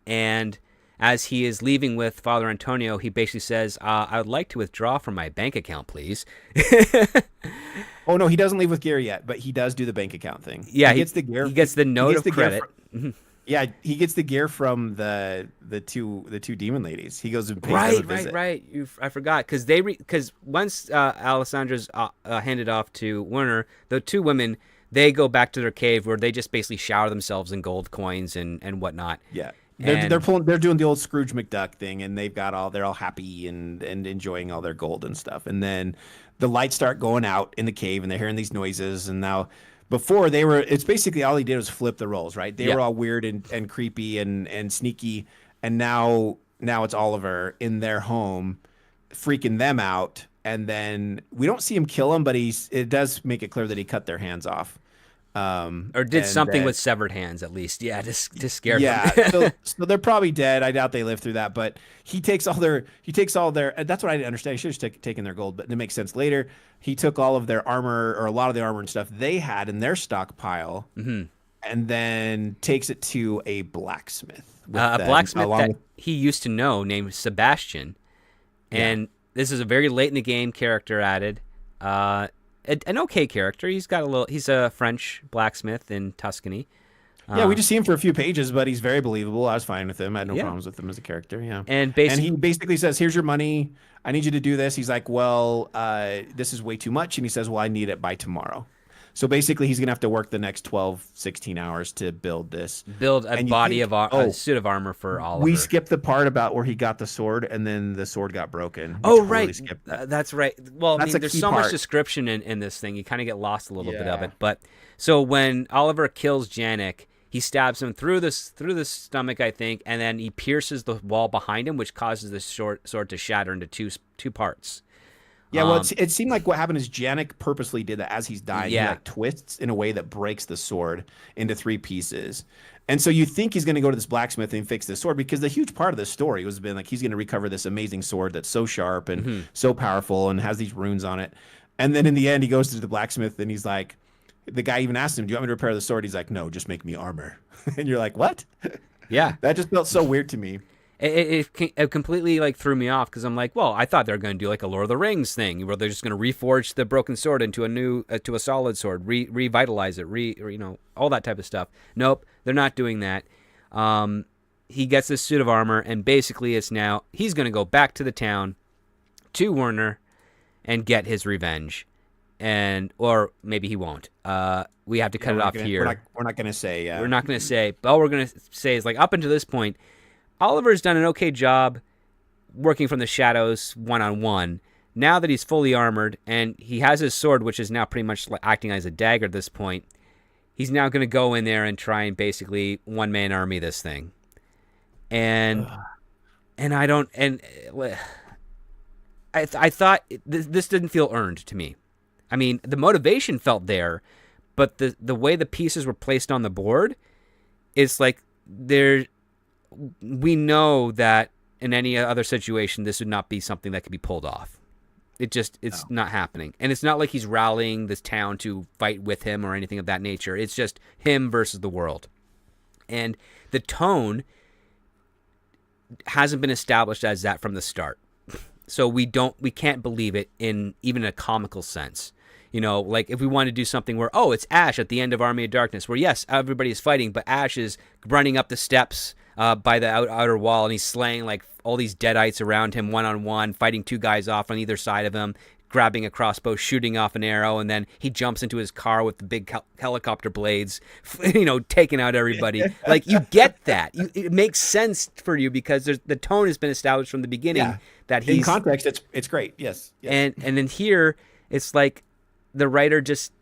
and as he is leaving with Father Antonio, he basically says, "I would like to withdraw from my bank account, please." Oh, no, he doesn't leave with gear yet, but he does do the bank account thing. Yeah, he gets the gear. He gets the note of credit. Yeah, he gets the gear from the two demon ladies. He goes and pays them a visit. Right. I forgot because once Alessandra's handed off to Werner, the two women, they go back to their cave where they just basically shower themselves in gold coins and whatnot. Yeah. They're doing the old Scrooge McDuck thing, and they're all happy and enjoying all their gold and stuff. And then the lights start going out in the cave, and they're hearing these noises. And now, before it's basically all he did was flip the roles, right? They were all weird and creepy and sneaky, and now it's Oliver in their home, freaking them out. And then we don't see him kill them, but it does make it clear that he cut their hands off. Or did something with severed hands, at least. Yeah, to scare them. so they're probably dead. I doubt they lived through that. But he takes all their. That's what I didn't understand. He should have taken their gold, but it makes sense later. He took all of their armor, or a lot of the armor and stuff they had in their stockpile, and then takes it to a blacksmith. A blacksmith that he used to know, named Sebastian. And this is a very late in the game character added. An okay character. He's a French blacksmith in Tuscany. We just see him for a few pages, but he's very believable. I was fine with him. I had no problems with him as a character. Yeah. And he basically says, "Here's your money. I need you to do this." He's like, "Well, this is way too much." And he says, "Well, I need it by tomorrow." So basically, he's going to have to work the next 12, 16 hours to build this. Build a a suit of armor for Oliver. We skipped the part about where he got the sword, and then the sword got broken. Right. That's right. Well, there's so much description in this thing. You kind of get lost a little bit of it. But so when Oliver kills Janek, he stabs him through the stomach, I think, and then he pierces the wall behind him, which causes the sword to shatter into two parts. Yeah, well, it seemed like what happened is Janek purposely did that as he's dying. He twists in a way that breaks the sword into 3 pieces. And so you think he's going to go to this blacksmith and fix this sword, because the huge part of the story was been like he's going to recover this amazing sword that's so sharp and so powerful and has these runes on it. And then in the end, he goes to the blacksmith and he's like, the guy even asked him, "Do you want me to repair the sword?" He's like, "No, just make me armor." And you're like, what? Yeah. That just felt so weird to me. It completely like threw me off because I'm like, well, I thought they were going to do like a Lord of the Rings thing where they're just going to reforge the broken sword into a new to a solid sword, revitalize it, all that type of stuff. Nope, they're not doing that. He gets this suit of armor, and basically it's now he's going to go back to the town to Werner and get his revenge, and or maybe he won't. We have to cut it off here. We're not going to say. We're not going to say. But all we're going to say is like up until this point, Oliver's done an okay job working from the shadows one-on-one. Now that he's fully armored and he has his sword, which is now pretty much acting as a dagger at this point, he's now going to go in there and try and basically one-man army this thing. And I don't... And I thought this didn't feel earned to me. I mean, the motivation felt there, but the way the pieces were placed on the board, it's like we know that in any other situation, this would not be something that could be pulled off. It's not happening. And it's not like he's rallying this town to fight with him or anything of that nature. It's just him versus the world. And the tone hasn't been established as that from the start. So we can't believe it in even a comical sense. You know, like if we want to do something where, it's Ash at the end of Army of Darkness, where yes, everybody is fighting, but Ash is running up the steps by the outer wall, and he's slaying like all these deadites around him one-on-one, fighting two guys off on either side of him, grabbing a crossbow, shooting off an arrow, and then he jumps into his car with the big helicopter blades, taking out everybody. Like, you get that. It makes sense for you because the tone has been established from the beginning that he's... In context, it's great, yes. And then here, it's like the writer just...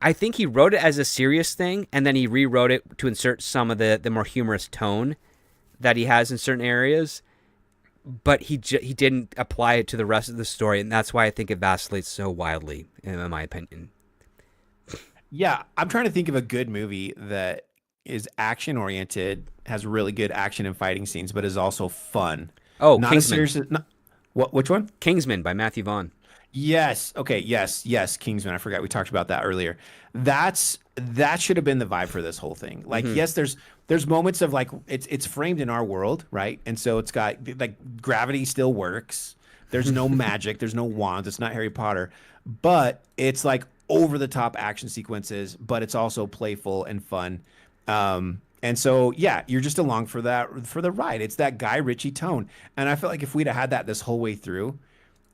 I think he wrote it as a serious thing, and then he rewrote it to insert some of the more humorous tone that he has in certain areas, but he didn't apply it to the rest of the story, and that's why I think it vacillates so wildly, in my opinion. Yeah, I'm trying to think of a good movie that is action-oriented, has really good action and fighting scenes, but is also fun. Oh, not Kingsman. Which one? Kingsman by Matthew Vaughn. Yes. Okay. Yes. Kingsman. I forgot we talked about that earlier. That should have been the vibe for this whole thing. Like, yes, there's moments of like it's framed in our world, right? And so it's got like gravity still works. There's no magic. There's no wands. It's not Harry Potter, but it's like over the top action sequences. But it's also playful and fun. And so yeah, you're just along for the ride. It's that Guy Ritchie tone, and I feel like if we'd have had that this whole way through.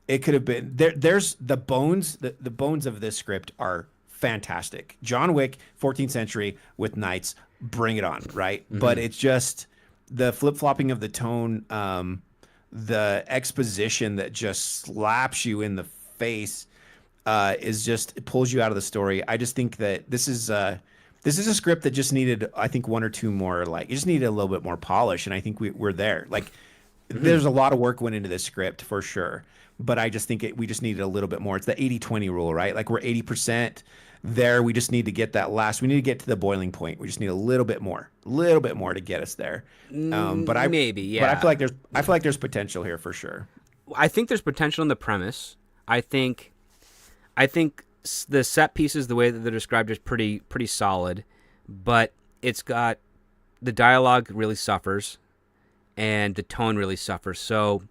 It could have been there's the bones. The bones of this script are fantastic. John Wick, 14th century with knights, bring it on, right? Mm-hmm. But it's just the flip-flopping of the tone, the exposition that just slaps you in the face it pulls you out of the story. I just think that this is a script that just needed, I think, one or two more, like, it just needed a little bit more polish, and I think we're there. Like, there's a lot of work went into this script for sure. But I just think we just needed a little bit more. It's the 80-20 rule, right? Like, we're 80% there. We just need to get we need to get to the boiling point. We just need a little bit more to get us there. But I feel like there's potential here for sure. I think there's potential in the premise. I think the set pieces, the way that they're described, is pretty solid, but it's got the dialogue really suffers, and the tone really suffers. So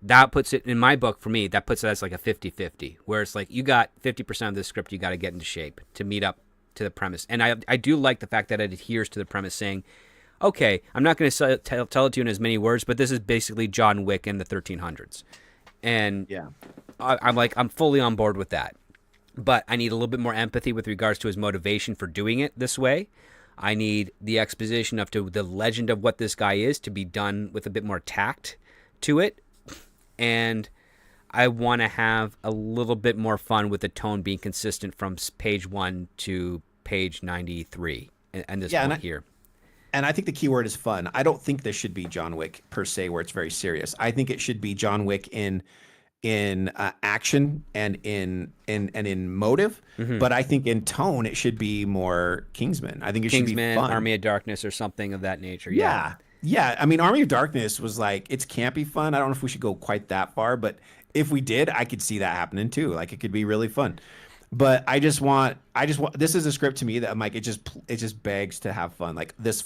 that puts it, in my book, for me, that puts it as like a 50-50, where it's like you got 50% of the script you got to get into shape to meet up to the premise. And I do like the fact that it adheres to the premise, saying, okay, I'm not going to tell it to you in as many words, but this is basically John Wick in the 1300s. And yeah, I'm fully on board with that. But I need a little bit more empathy with regards to his motivation for doing it this way. I need the exposition of the legend of what this guy is to be done with a bit more tact to it. And I want to have a little bit more fun with the tone being consistent from page 1 to page 93 and this point here. And I think the key word is fun. I don't think this should be John Wick per se, where it's very serious. I think it should be John Wick in action and in motive. Mm-hmm. But I think in tone it should be more Kingsman. I think it should be fun. Army of Darkness or something of that nature. Yeah. Yeah, I mean, Army of Darkness was like, it's campy fun. I don't know if we should go quite that far, but if we did, I could see that happening too. Like, it could be really fun. But I just want, this is a script to me that I'm like, it just begs to have fun. Like, this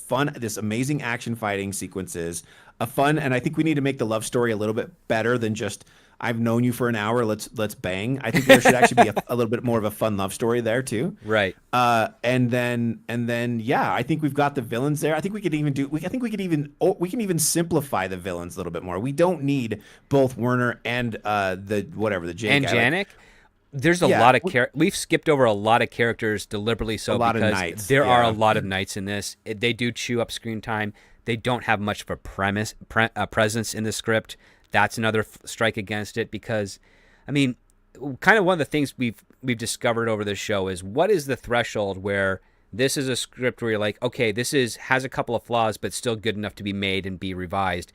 amazing action fighting sequences, a fun, and I think we need to make the love story a little bit better than just I've known you for an hour. Let's bang. I think there should actually be a little bit more of a fun love story there too. Right. And then yeah, I think we've got the villains there. I think we could even I think we can even simplify the villains a little bit more. We don't need both Werner and the Jay And guy. Janik. There's a Yeah, lot of we've skipped over a lot of characters deliberately so a lot of because knights, there are a yeah. lot of knights in this. They do chew up screen time. They don't have much of a presence in the script. That's another strike against it because, I mean, kind of one of the things we've discovered over this show is what is the threshold where this is a script where you're like, okay, has a couple of flaws but still good enough to be made and be revised.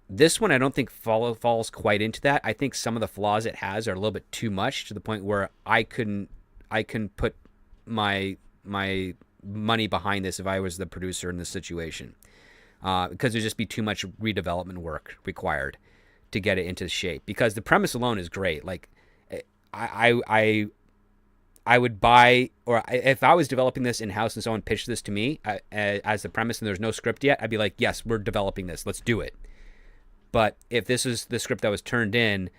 This one I don't think falls quite into that. I think some of the flaws it has are a little bit too much to the point where I couldn't put my money behind this if I was the producer in this situation, because there'd just be too much redevelopment work required to get it into shape. Because the premise alone is great. Like I would buy, if I was developing this in house and someone pitched this to me as the premise and there's no script yet, I'd be like, yes, we're developing this. Let's do it. But if this is the script that was turned in,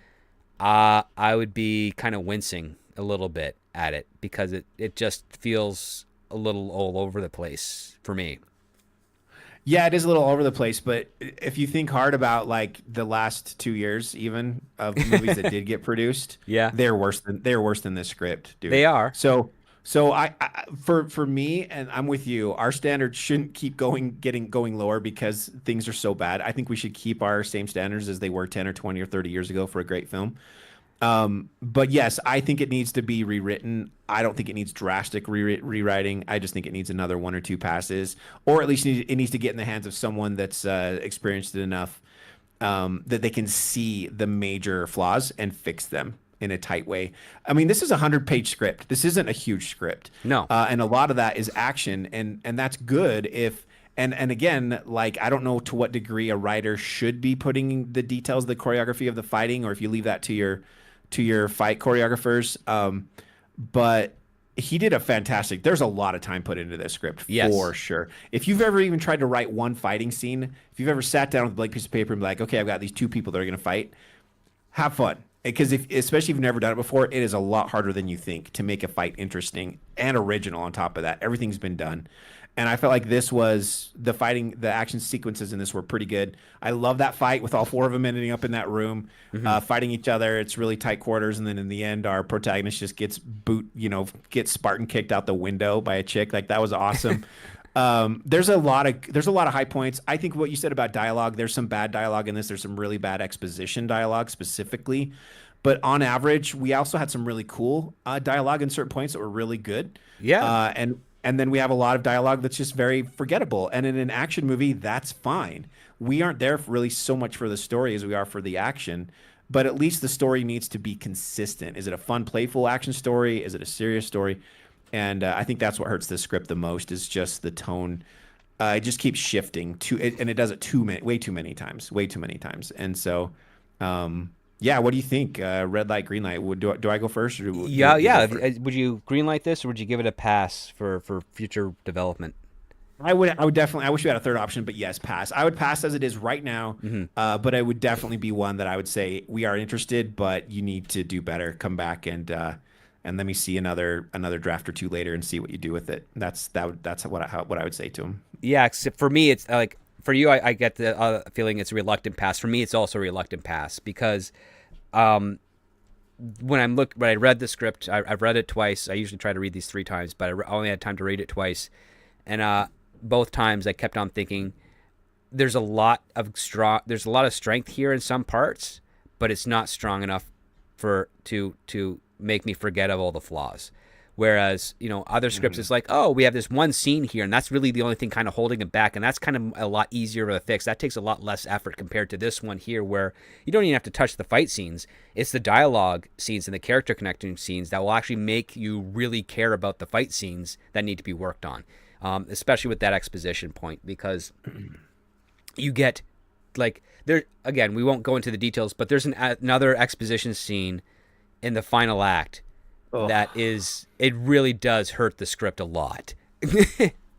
I would be kind of wincing a little bit at it because it just feels a little all over the place for me. Yeah, it is a little all over the place, but if you think hard about like the last 2 years, even of movies that did get produced, Yeah. they're worse than this script, dude. They are. So for me, and I'm with you, our standards shouldn't keep going lower because things are so bad. I think we should keep our same standards as they were 10 or 20 or 30 years ago for a great film. But yes, I think it needs to be rewritten. I don't think it needs drastic rewriting. I just think it needs another one or two passes, or at least it needs to get in the hands of someone that's experienced it enough that they can see the major flaws and fix them in a tight way. I mean, this is a 100-page script. This isn't a huge script. No. And a lot of that is action, and that's good if. And again, like, I don't know to what degree a writer should be putting the details, the choreography of the fighting, or if you leave that to your fight choreographers. But he did a fantastic. There's a lot of time put into this script, yes, for sure. If you've ever even tried to write one fighting scene, if you've ever sat down with a blank piece of paper and be like, okay, I've got these two people that are going to fight, have fun. Because especially if you've never done it before, it is a lot harder than you think to make a fight interesting and original. On top of that, everything's been done. And I felt like this was the action sequences in this were pretty good. I love that fight with all four of them ending up in that room, fighting each other. It's really tight quarters. And then in the end, our protagonist just gets gets Spartan kicked out the window by a chick. Like, that was awesome. There's a lot of high points. I think what you said about dialogue, there's some bad dialogue in this. There's some really bad exposition dialogue specifically. But on average, we also had some really cool dialogue in certain points that were really good. Yeah. And then we have a lot of dialogue that's just very forgettable. And in an action movie, that's fine. We aren't there really so much for the story as we are for the action. But at least the story needs to be consistent. Is it a fun, playful action story? Is it a serious story? And I think that's what hurts this script the most is just the tone. It just keeps shifting and it does it way too many times. And so, yeah, what do you think? Red light, green light. Do I go first? Or Yeah. Would you green light this, or would you give it a pass for future development? I would definitely. I wish we had a third option, but yes, pass. I would pass as it is right now. But it would definitely be one that I would say we are interested, but you need to do better. Come back and let me see another draft or two later and see what you do with it. That's what I would say to him. Yeah, except for me, it's like. For you, I get the feeling it's a reluctant pass. For me, it's also a reluctant pass because when I read the script, I've read it twice. I usually try to read these 3 times, but I only had time to read it twice. And both times I kept on thinking there's a lot of strength here in some parts, but it's not strong enough to make me forget of all the flaws. Whereas, other scripts, it's like, oh, we have this one scene here, and that's really the only thing kind of holding it back, and that's kind of a lot easier to fix. That takes a lot less effort compared to this one here, where you don't even have to touch the fight scenes. It's the dialogue scenes and the character connecting scenes that will actually make you really care about the fight scenes that need to be worked on, especially with that exposition point, because you get, like, there again, we won't go into the details, but there's another exposition scene in the final act. That is, it really does hurt the script a lot.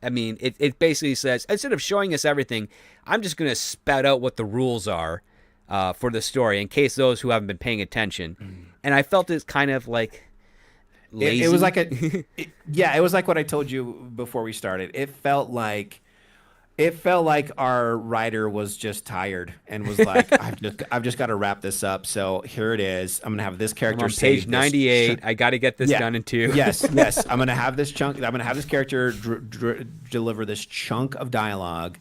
I mean, it basically says, instead of showing us everything, I'm just going to spout out what the rules are for the story in case those who haven't been paying attention. And I felt it's kind of like lazy. It was like it was like what I told you before we started. It felt like our writer was just tired and was like, I've just got to wrap this up. So here it is. I'm gonna have this character I'm on page 98. I got to get this done in 2. Yes. I'm gonna have this chunk. I'm gonna have this character deliver this chunk of dialogue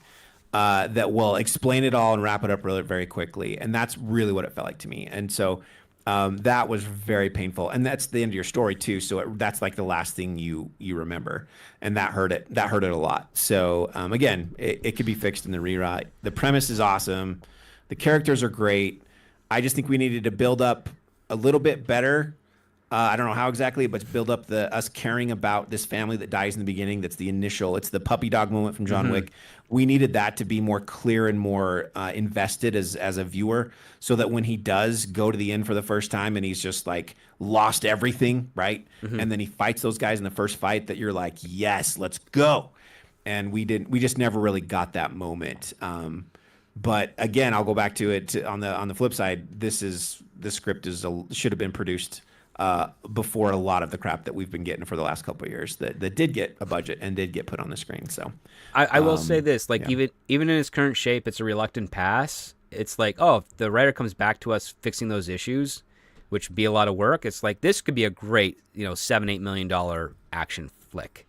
that will explain it all and wrap it up really very quickly. And that's really what it felt like to me. And so that was very painful, and that's the end of your story too. So that's like the last thing you remember, and that hurt it. That hurt it a lot. So again, it could be fixed in the rewrite. The premise is awesome. The characters are great. I just think we needed to build up a little bit better. I don't know how exactly, but build up us caring about this family that dies in the beginning. That's the initial. It's the puppy dog moment from John Wick. We needed that to be more clear and more invested as a viewer, so that when he does go to the inn for the first time and he's just like lost everything, right? And then he fights those guys in the first fight, that you're like, yes, let's go. And we just never really got that moment. But again, I'll go back to it on the flip side. The script should have been produced before a lot of the crap that we've been getting for the last couple of years that did get a budget and did get put on the screen. So I will say this, like, even in its current shape, it's a reluctant pass. It's like, oh, if the writer comes back to us fixing those issues, which would be a lot of work, it's like, this could be a great, $7-8 million action flick.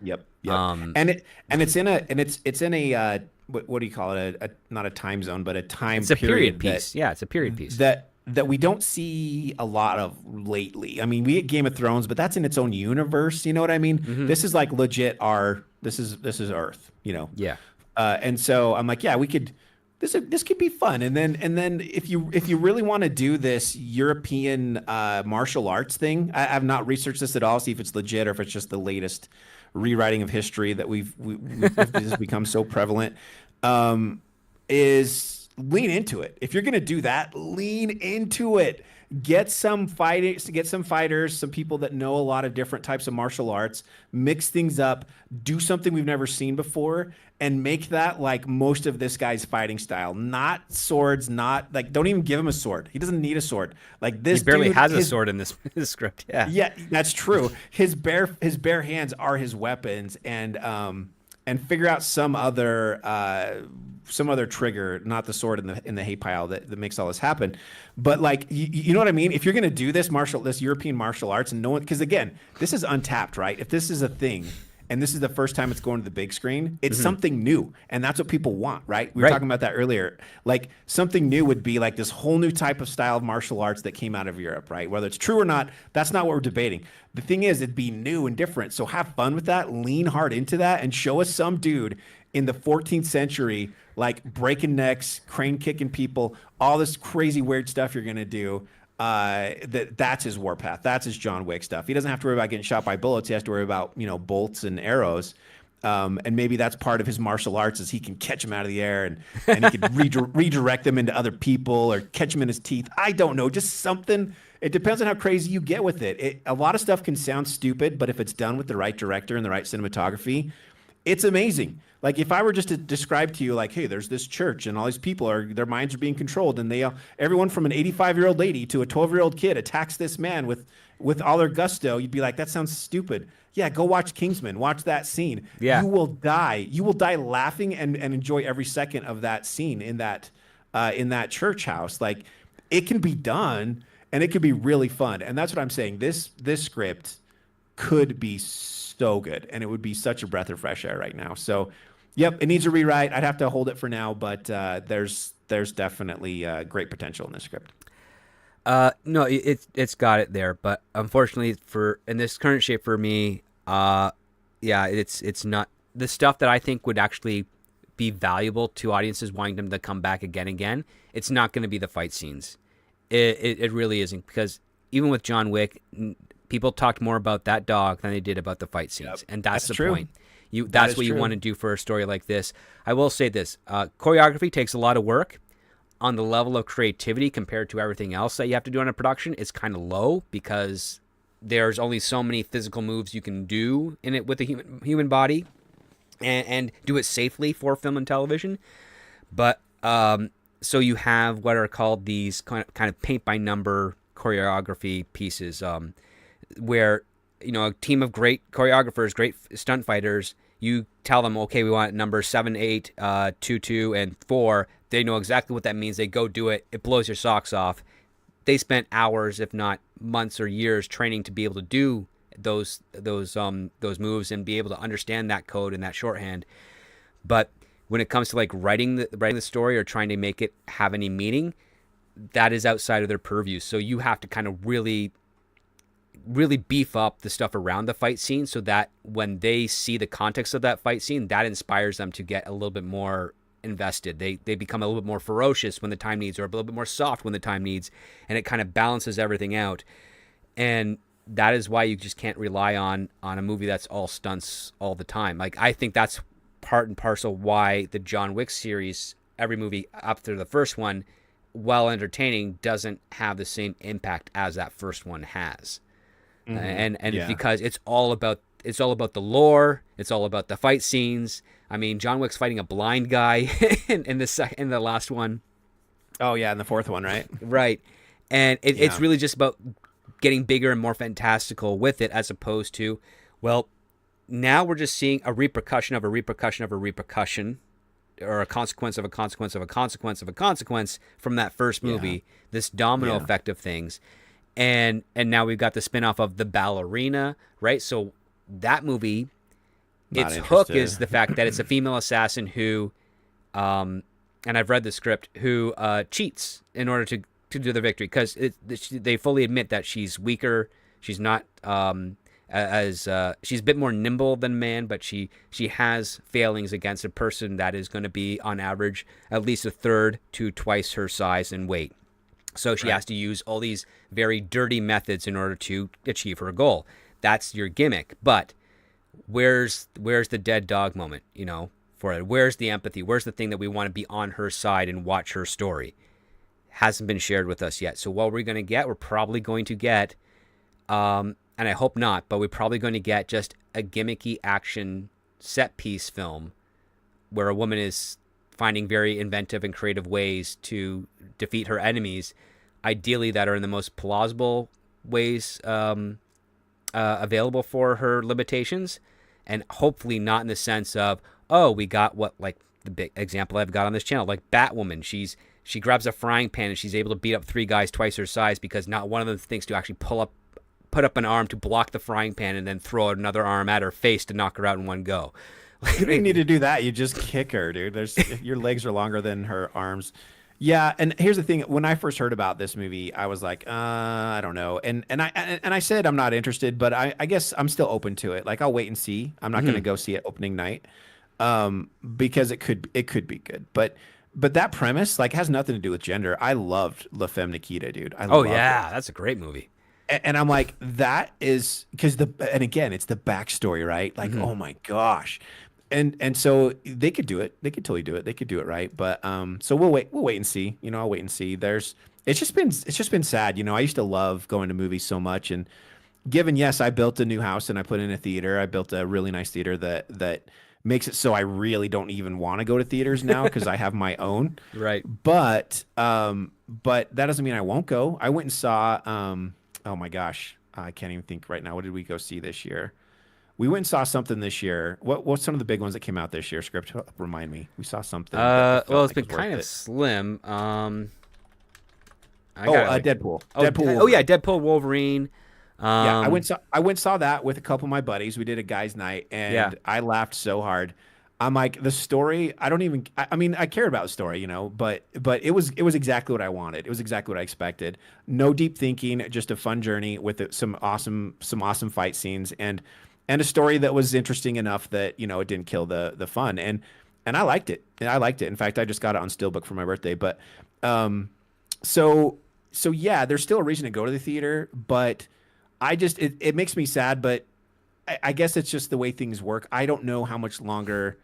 Yep. It's in a what do you call it? Not a time zone, but a time. It's a period piece. It's a period piece that we don't see a lot of lately. I mean, we get Game of Thrones, but that's in its own universe. You know what I mean? This is like legit this is Earth, Yeah. And so I'm like, yeah, we could, this could be fun. And then if you really want to do this European martial arts thing, I've not researched this at all, see if it's legit or if it's just the latest rewriting of history that we've become so prevalent, is lean into it. If you're going to do that, lean into it. Get some fighters, some people that know a lot of different types of martial arts, mix things up, do something we've never seen before, and make that like most of this guy's fighting style. Not swords, not like, don't even give him a sword. He doesn't need a sword. Like this, he barely has a sword in this script. Yeah, that's true. His bare hands are his weapons, and figure out some other trigger, not the sword in the hay pile that makes all this happen. But like, you know what I mean? If you're going to do this European martial arts, and no one, because again, this is untapped, right? If this is a thing and this is the first time it's going to the big screen, it's something new. And that's what people want, right? We were talking about that earlier. Like, something new would be like this whole new type of style of martial arts that came out of Europe, right? Whether it's true or not, that's not what we're debating. The thing is, it'd be new and different. So have fun with that, lean hard into that, and show us some dude in the 14th century, like breaking necks, crane kicking people, all this crazy weird stuff you're going to do. That's his warpath. That's his John Wick stuff. He doesn't have to worry about getting shot by bullets. He has to worry about, bolts and arrows. And maybe that's part of his martial arts, is he can catch them out of the air and he can redirect them into other people or catch them in his teeth. I don't know, just something. It depends on how crazy you get with it. A lot of stuff can sound stupid, but if it's done with the right director and the right cinematography, it's amazing. Like, if I were just to describe to you, like, hey, there's this church and all these people their minds are being controlled, and everyone from an 85-year-old lady to a 12-year-old kid attacks this man with all their gusto, you'd be like, that sounds stupid. Yeah, go watch Kingsman. Watch that scene. Yeah. You will die. You will die laughing and enjoy every second of that scene in that church house. Like, it can be done, and it could be really fun. And that's what I'm saying. This script could be so good, and it would be such a breath of fresh air right now. So, yep, it needs a rewrite. I'd have to hold it for now, but there's definitely great potential in this script. No, it's got it there, but unfortunately, in this current shape for me, it's not the stuff that I think would actually be valuable to audiences wanting them to come back again and again. It's not going to be the fight scenes. It really isn't, because even with John Wick, people talked more about that dog than they did about the fight scenes, and that's the true. point. That's what you want to do for a story like this. I will say this: choreography takes a lot of work. On the level of creativity compared to everything else that you have to do in a production, it's kind of low, because there's only so many physical moves you can do in it with the human body. and do it safely for film and television. But so you have what are called these kind of paint by number choreography pieces, where a team of great choreographers, great stunt fighters. You tell them, okay, we want number 7, 8, 2, 2, and 4. They know exactly what that means. They go do it. It blows your socks off. They spent hours, if not months or years, training to be able to do those moves and be able to understand that code and that shorthand. But when it comes to like writing the story or trying to make it have any meaning, that is outside of their purview. So you have to kind of really beef up the stuff around the fight scene so that when they see the context of that fight scene, that inspires them to get a little bit more invested. They become a little bit more ferocious when the time needs, or a little bit more soft when the time needs, and it kind of balances everything out. And that is why you just can't rely on a movie that's all stunts all the time. Like, I think that's part and parcel why the John Wick series, every movie after the first one, while entertaining, doesn't have the same impact as that first one has. And yeah. Because it's all about the lore, it's all about the fight scenes. I mean, John Wick's fighting a blind guy in the last one. Oh yeah, in the fourth one, right? Right. And it's really just about getting bigger and more fantastical with it, as opposed to, well, now we're just seeing a repercussion of a repercussion of a repercussion, or a consequence of a consequence of a consequence of a consequence from that first movie. This domino effect of things. And now we've got the spinoff of The Ballerina, right? So that movie, its hook is the fact that it's a female assassin who, and I've read the script, who cheats in order to do the victory, because they fully admit that she's weaker. She's not she's a bit more nimble than man, but she has failings against a person that is going to be on average at least a third to twice her size and weight. So she has to use all these very dirty methods in order to achieve her goal. That's your gimmick. But where's the dead dog moment, for it? Where's the empathy? Where's the thing that we want to be on her side and watch her story? Hasn't been shared with us yet. So what we're probably going to get, and I hope not, but we're probably going to get just a gimmicky action set piece film where a woman is finding very inventive and creative ways to defeat her enemies, ideally that are in the most plausible ways available for her limitations, and hopefully not in the sense of, oh, we got what, like the big example I've got on this channel, like Batwoman. She grabs a frying pan and she's able to beat up 3 guys twice her size because not one of them thinks to actually put up an arm to block the frying pan and then throw another arm at her face to knock her out in one go. You don't need to do that. You just kick her, dude. Your legs are longer than her arms. Yeah, and here's the thing. When I first heard about this movie, I was like, I don't know. And I said I'm not interested, but I guess I'm still open to it. Like, I'll wait and see. I'm not going to go see it opening night, because it could be good. But that premise, like, has nothing to do with gender. I loved La Femme Nikita, dude. That's a great movie. And I'm like, that is because and again, it's the backstory, right? Like, oh my gosh. And so they could do it. They could totally do it. They could do it, right? But so we'll wait and see. I'll wait and see. It's just been sad. I used to love going to movies so much, and given, yes, I built a new house and I put in a theater. I built a really nice theater that makes it so I really don't even want to go to theaters now because I have my own. Right. But that doesn't mean I won't go. I went and saw oh my gosh, I can't even think right now. What did we go see this year? We went and saw something this year. What's some of the big ones that came out this year? Script, remind me. We saw something. Well, it's been kind of slim. Deadpool. Deadpool. Oh yeah, Deadpool, Wolverine. Yeah, I went and saw that with a couple of my buddies. We did a guys' night, and I laughed so hard. I'm like, the story, I mean, I cared about the story, but it was exactly what I wanted. It was exactly what I expected. No deep thinking, just a fun journey with some awesome fight scenes, and a story that was interesting enough that, it didn't kill the fun. And I liked it. In fact, I just got it on Steelbook for my birthday. But so yeah, there's still a reason to go to the theater, but it makes me sad, but I guess it's just the way things work. I don't know how much longer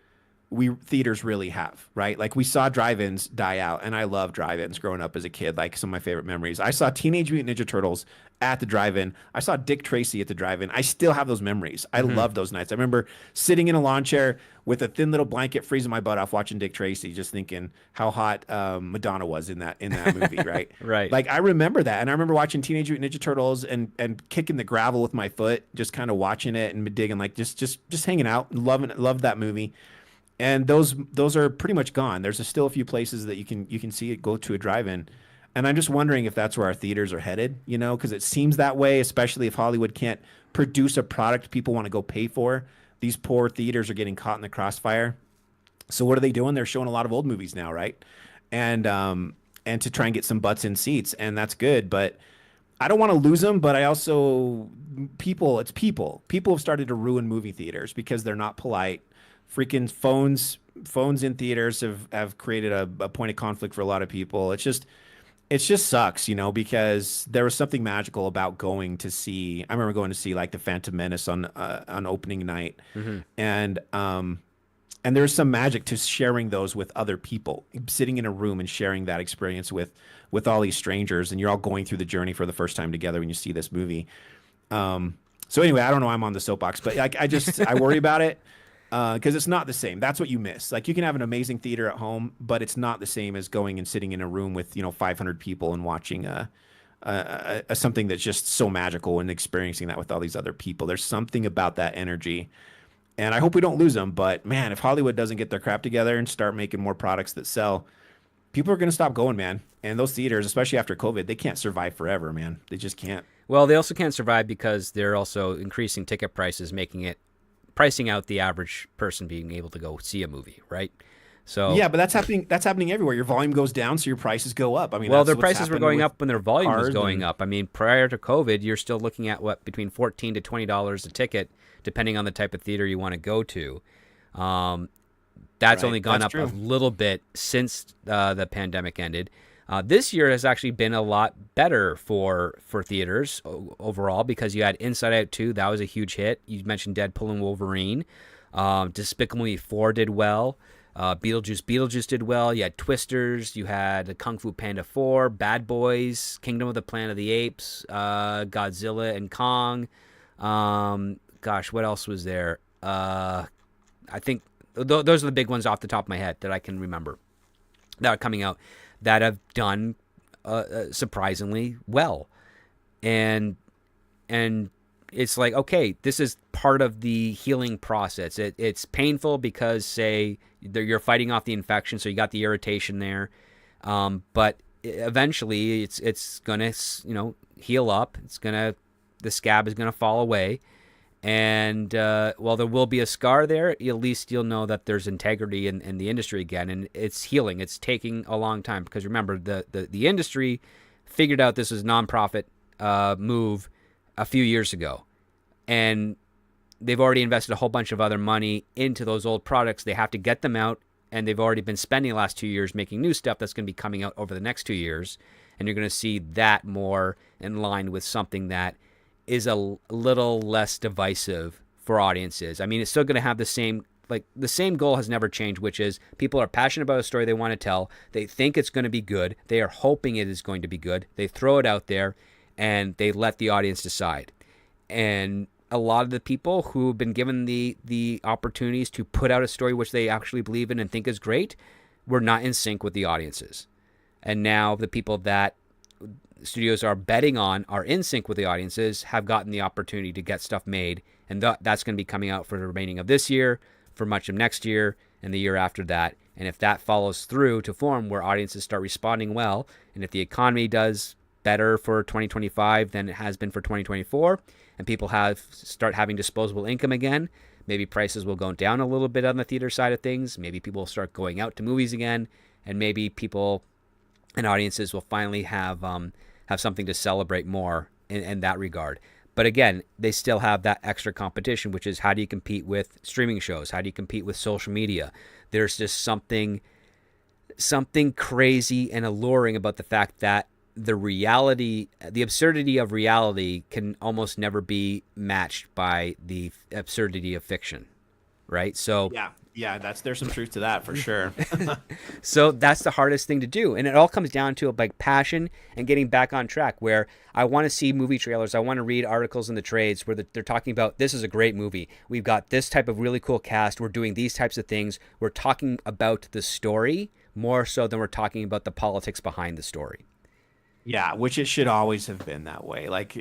theaters really have, right? Like we saw drive-ins die out, and I love drive-ins growing up as a kid. Like some of my favorite memories. I saw Teenage Mutant Ninja Turtles at the drive-in. I saw Dick Tracy at the drive-in. I still have those memories. I Hmm. love those nights. I remember sitting in a lawn chair with a thin little blanket, freezing my butt off, watching Dick Tracy, just thinking how hot Madonna was in that movie, right? Right. Like I remember that, and I remember watching Teenage Mutant Ninja Turtles and kicking the gravel with my foot, just kind of watching it and digging, like just hanging out, loved that movie. And those are pretty much gone. There's still a few places that you can see it go to a drive-in, and I'm just wondering if that's where our theaters are headed. Because it seems that way, especially if Hollywood can't produce a product people want to go pay for. These poor theaters are getting caught in the crossfire. So what are they doing? They're showing a lot of old movies now, right? And to try and get some butts in seats, and that's good. But I don't want to lose them. But I also it's people. People have started to ruin movie theaters because they're not polite. Freaking phones in theaters have created a point of conflict for a lot of people. It just sucks, because there was something magical about going to see. I remember going to see like the Phantom Menace on opening night, Hmm. and there's some magic to sharing those with other people, sitting in a room and sharing that experience with all these strangers, and you're all going through the journey for the first time together when you see this movie. So anyway, I don't know. I'm on the soapbox, but I worry about it. Because it's not the same. That's what you miss. Like you can have an amazing theater at home, but it's not the same as going and sitting in a room with 500 people and watching something that's just so magical and experiencing that with all these other people. There's something about that energy, and I hope we don't lose them. But man, if Hollywood doesn't get their crap together and start making more products that sell, people are going to stop going, man. And those theaters, especially after COVID, they can't survive forever, man. They just can't. Well, they also can't survive because they're also increasing ticket prices, pricing out the average person being able to go see a movie, right? So Yeah, but that's happening. That's happening everywhere. Your volume goes down, so your prices go up. I mean, well, that's their what's prices were happened going with up when their volume was cars going and up. I mean, prior to COVID, you're still looking at between $14 to $20 a ticket, depending on the type of theater you want to go to. That's right. only gone That's up a true. little bit since the pandemic ended. This year has actually been a lot better for theaters overall because you had Inside Out 2. That was a huge hit. You mentioned Deadpool and Wolverine. Despicable Me 4 did well. Beetlejuice did well. You had Twisters. You had Kung Fu Panda 4, Bad Boys, Kingdom of the Planet of the Apes, Godzilla and Kong. Gosh, what else was there? I think those are the big ones off the top of my head that I can remember that are coming out that have done surprisingly well. And it's like, okay, this is part of the healing process. It's painful because, say, you're fighting off the infection, so you got the irritation there. But eventually, it's gonna heal up. The scab is gonna fall away, and while there will be a scar there, at least you'll know that there's integrity in the industry again, and it's healing. It's taking a long time because remember, the industry figured out this was a nonprofit move a few years ago, and they've already invested a whole bunch of other money into those old products. They have to get them out, and they've already been spending the last 2 years making new stuff that's going to be coming out over the next 2 years, and you're going to see that more in line with something that is a little less divisive for audiences. I mean, it's still going to have the same goal has never changed, which is people are passionate about a story they want to tell. They think it's going to be good. They are hoping it is going to be good. They throw it out there, and they let the audience decide. And a lot of the people who have been given the opportunities to put out a story which they actually believe in and think is great were not in sync with the audiences. And now the people that studios are betting on are in sync with the audiences have gotten the opportunity to get stuff made, and that's going to be coming out for the remaining of this year, for much of next year, and the year after that. And if that follows through to form where audiences start responding well, and if the economy does better for 2025 than it has been for 2024, and people start having disposable income again, maybe prices will go down a little bit on the theater side of things. Maybe people will start going out to movies again, and maybe people and audiences will finally have something to celebrate more in that regard. But again, they still have that extra competition, which is how do you compete with streaming shows? How do you compete with social media? There's just something crazy and alluring about the fact that the absurdity of reality can almost never be matched by the absurdity of fiction, right? So Yeah. Yeah, there's some truth to that for sure. So that's the hardest thing to do. And it all comes down to like passion and getting back on track, where I want to see movie trailers. I want to read articles in the trades where they're talking about, this is a great movie. We've got this type of really cool cast. We're doing these types of things. We're talking about the story more so than we're talking about the politics behind the story. Yeah, which it should always have been that way. Like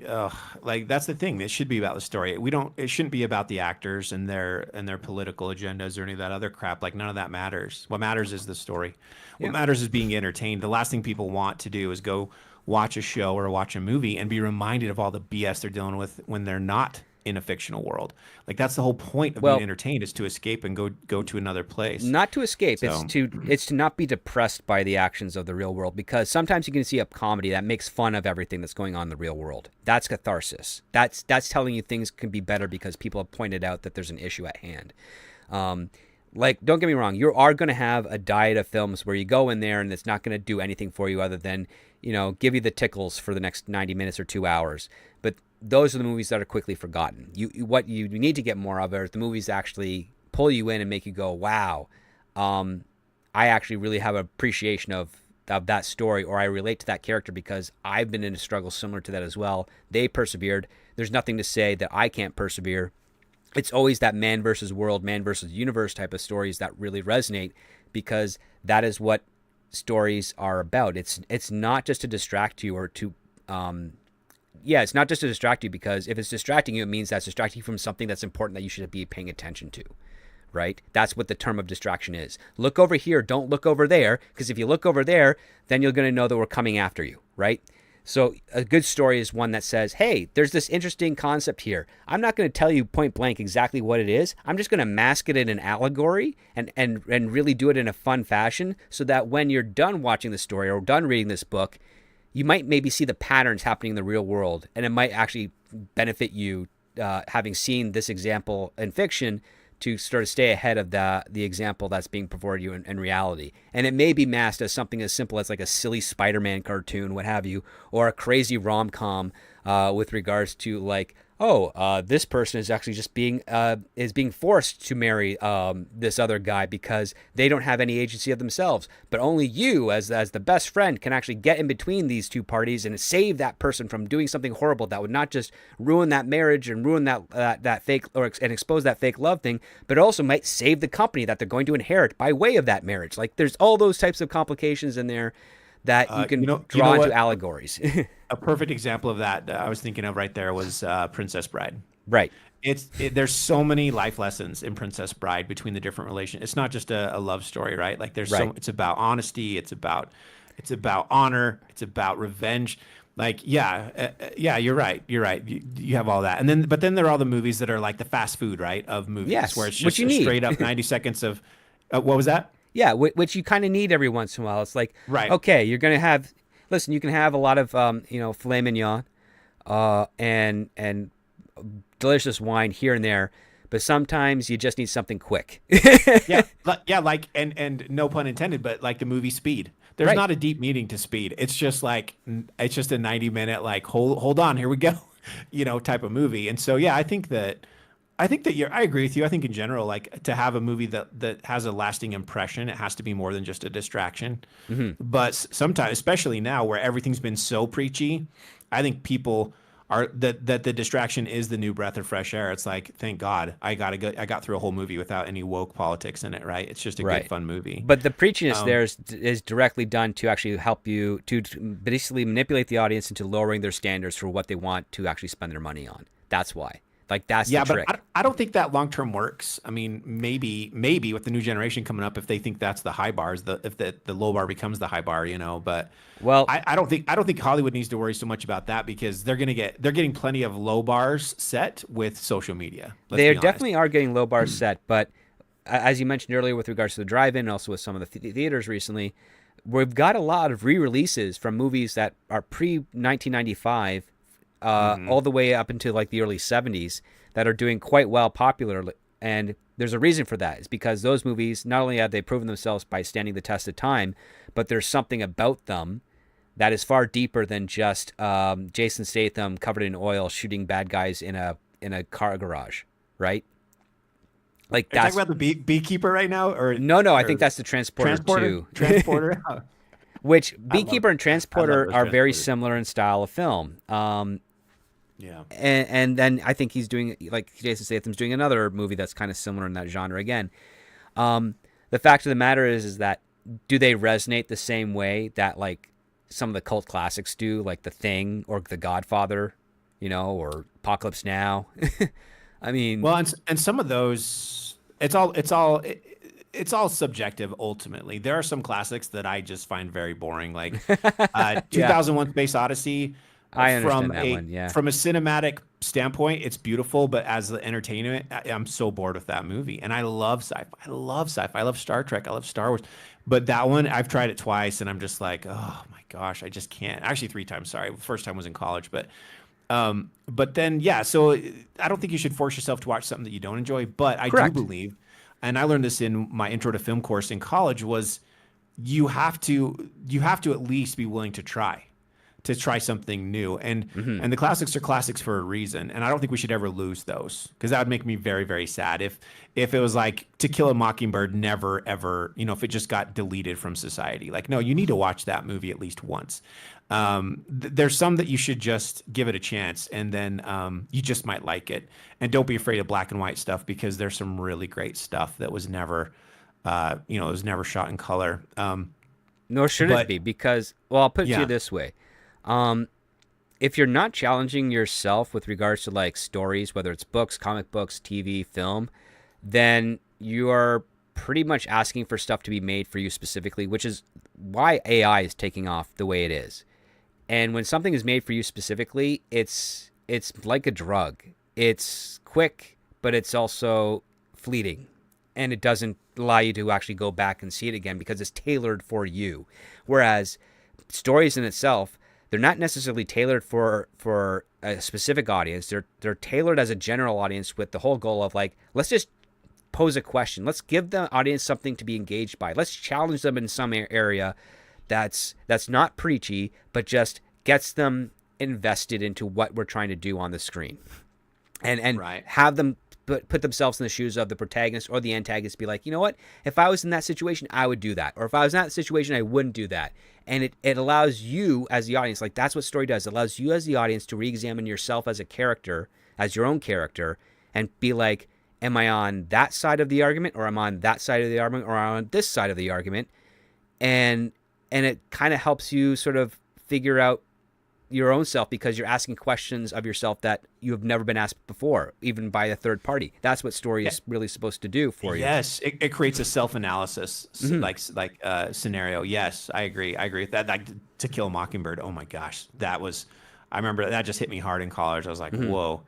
that's the thing. It should be about the story. We don't. It shouldn't be about the actors and their political agendas or any of that other crap. Like none of that matters. What matters is the story. What Yeah. matters is being entertained. The last thing people want to do is go watch a show or watch a movie and be reminded of all the BS they're dealing with when they're not in a fictional world. Like that's the whole point of being Well, entertained, is to escape and go to another place. not to escape, So it's to not be depressed by the actions of the real world, because sometimes you can see a comedy that makes fun of everything that's going on in the real world. That's catharsis. That's telling you things can be better because people have pointed out that there's an issue at hand. Like, don't get me wrong, you are going to have a diet of films where you go in there and it's not going to do anything for you other than, give you the tickles for the next 90 minutes or 2 hours. But those are the movies that are quickly forgotten. What you need to get more of are the movies that actually pull you in and make you go, wow, I actually really have an appreciation of that story, or I relate to that character because I've been in a struggle similar to that as well. They persevered. There's nothing to say that I can't persevere. It's always that man versus world, man versus universe type of stories that really resonate, because that is what stories are about. It's not just to distract you or to it's not just to distract you, because if it's distracting you, it means that's distracting you from something that's important that you should be paying attention to, right? That's what the term of distraction is. Look over here, don't look over there, because if you look over there, then you're going to know that we're coming after you, right? So a good story is one that says, hey, there's this interesting concept here. I'm not going to tell you point blank exactly what it is. I'm just going to mask it in an allegory and really do it in a fun fashion, so that when you're done watching the story or done reading this book, you might maybe see the patterns happening in the real world, and it might actually benefit you, having seen this example in fiction, to sort of stay ahead of the example that's being before you in reality. And it may be masked as something as simple as like a silly Spider-Man cartoon, what have you, or a crazy rom-com with regards to like, this person is actually just being forced to marry this other guy because they don't have any agency of themselves. But only you, as the best friend, can actually get in between these two parties and save that person from doing something horrible that would not just ruin that marriage and ruin that fake and expose that fake love thing, but also might save the company that they're going to inherit by way of that marriage. Like, there's all those types of complications in there that you can draw into allegories. a perfect example of that I was thinking of right there was Princess Bride. Right. There's so many life lessons in Princess Bride between the different relations. It's not just a love story, right? Like Right. it's about honesty, it's about honor, it's about revenge. Like yeah, you're right. You have all that, but then there are all the movies that are like the fast food, right? Of movies Yes, where it's which just you a need. straight up 90 seconds of what was that? Yeah, which you kind of need every once in a while. It's like, Right. okay, you're gonna have. Listen, you can have a lot of filet mignon, and delicious wine here and there, but sometimes you just need something quick. Yeah, like and no pun intended, but like the movie Speed. There's Right. not a deep meaning to Speed. It's just a 90-minute like hold on, here we go, type of movie. And so yeah, I agree with you. I think in general, like to have a movie that has a lasting impression, it has to be more than just a distraction. But sometimes, especially now where everything's been so preachy, I think people are that the distraction is the new breath of fresh air. It's like, thank God I got through a whole movie without any woke politics in it, right? It's just a Right. good fun movie. But the preachiness there is directly done to actually help you to basically manipulate the audience into lowering their standards for what they want to actually spend their money on. That's why. Like, that's Yeah, the but trick. I don't think that long term works. I mean, maybe with the new generation coming up, if they think that's the high bars, if the low bar becomes the high bar, But Well, I don't think Hollywood needs to worry so much about that, because they're getting plenty of low bars set with social media. Let's they be honest. definitely are getting low bars set, but as you mentioned earlier with regards to the drive-in, and also with some of the theaters recently, we've got a lot of re-releases from movies that are pre-1995 all the way up into like the early 70s that are doing quite well popularly. And there's a reason for that. It's because those movies, not only have they proven themselves by standing the test of time, but there's something about them that is far deeper than just Jason Statham covered in oil shooting bad guys in a car garage, right? Like Are you talking that's about the beekeeper right now, no, I think or that's the transporter transporter? too. Transporter. Oh, Which I love Beekeeper and I love Transporter those are very transporters. similar in style of film. Yeah. And then I think he's doing, like Jason Statham's doing another movie that's kind of similar in that genre again. The fact of the matter is that do they resonate the same way that like some of the cult classics do, like The Thing or The Godfather, or Apocalypse Now? I mean, Well, and some of those, it's all subjective. Ultimately, there are some classics that I just find very boring, like yeah, 2001: Space Odyssey. I understand that one. Yeah, From a cinematic standpoint, it's beautiful, but as the entertainment, I'm so bored with that movie. And I love sci-fi. I love sci-fi. I love Star Trek. I love Star Wars. But that one, I've tried it twice, and I'm just like, oh my gosh, I just can't. Actually, three times. Sorry, first time was in college, but then, yeah, so I don't think you should force yourself to watch something that you don't enjoy. But I do correct. believe, and I learned this in my intro to film course in college, was you have to at least be willing to try something new. And the classics are classics for a reason. And I don't think we should ever lose those, because that would make me very, very sad if it was like To Kill a Mockingbird never ever, if it just got deleted from society. Like, no, you need to watch that movie at least once. There's some that you should just give it a chance, and then you just might like it. And don't be afraid of black and white stuff, because there's some really great stuff that was never, it was never shot in color. Nor should it But be, because, well, I'll put it to you yeah, this way. If you're not challenging yourself with regards to like stories, whether it's books, comic books, TV, film, then you are pretty much asking for stuff to be made for you specifically, which is why AI is taking off the way it is. And when something is made for you specifically, it's like a drug. It's quick, but it's also fleeting, and it doesn't allow you to actually go back and see it again because it's tailored for you. Whereas stories in itself, they're not necessarily tailored for a specific audience. They're tailored as a general audience with the whole goal of like, let's just pose a question. Let's give the audience something to be engaged by. Let's challenge them in some area that's not preachy, but just gets them invested into what we're trying to do on the screen, and right. have them put themselves in the shoes of the protagonist or the antagonist. Be like, you know what? If I was in that situation, I would do that, or if I was in that situation, I wouldn't do that. And it allows you as the audience, like that's what story does. It allows you as the audience to re-examine yourself as a character, as your own character, and be like, am I on that side of the argument, or am I on that side of the argument, or am I on this side of the argument? And it kind of helps you sort of figure out your own self, because you're asking questions of yourself that you have never been asked before, even by a third party. That's what story is really supposed to do for you. Yes, it creates a self-analysis scenario. Yes, I agree. I agree with that. Like To Kill a Mockingbird. Oh my gosh, I remember that just hit me hard in college. I was like, whoa.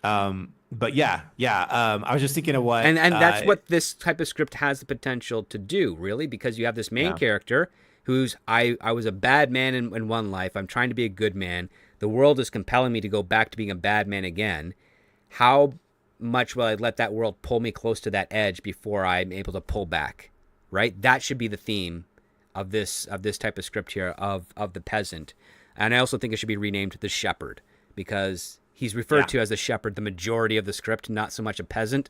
But yeah. I was just thinking of what, And that's what this type of script has the potential to do, really, because you have this main yeah. character who's I was a bad man in one life. I'm trying to be a good man. The world is compelling me to go back to being a bad man again. How much will I let that world pull me close to that edge before I'm able to pull back? Right? That should be the theme of this type of script here of the Peasant. And I also think it should be renamed The Shepherd, because he's referred Yeah. to as the shepherd the majority of the script, not so much a peasant.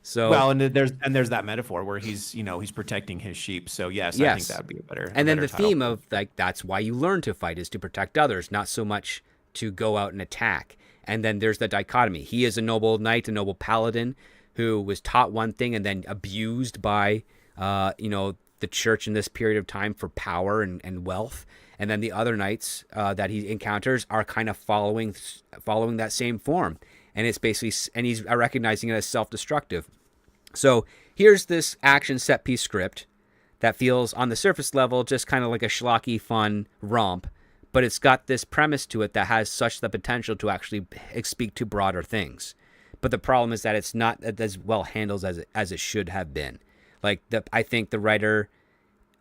So Well, and there's that metaphor where he's protecting his sheep. So yes, I think yes. that would be a better And then better the title. theme of like that's why you learn to fight is to protect others, not so much to go out and attack. And then there's the dichotomy. He is a noble knight, a noble paladin who was taught one thing and then abused by the church in this period of time for power and wealth. And then the other knights that he encounters are kind of following that same form. And it's basically, and he's recognizing it as self-destructive. So here's this action set piece script that feels on the surface level just kind of like a schlocky, fun romp, but it's got this premise to it that has such the potential to actually speak to broader things. But the problem is that it's not as well handled as it should have been. Like I think the writer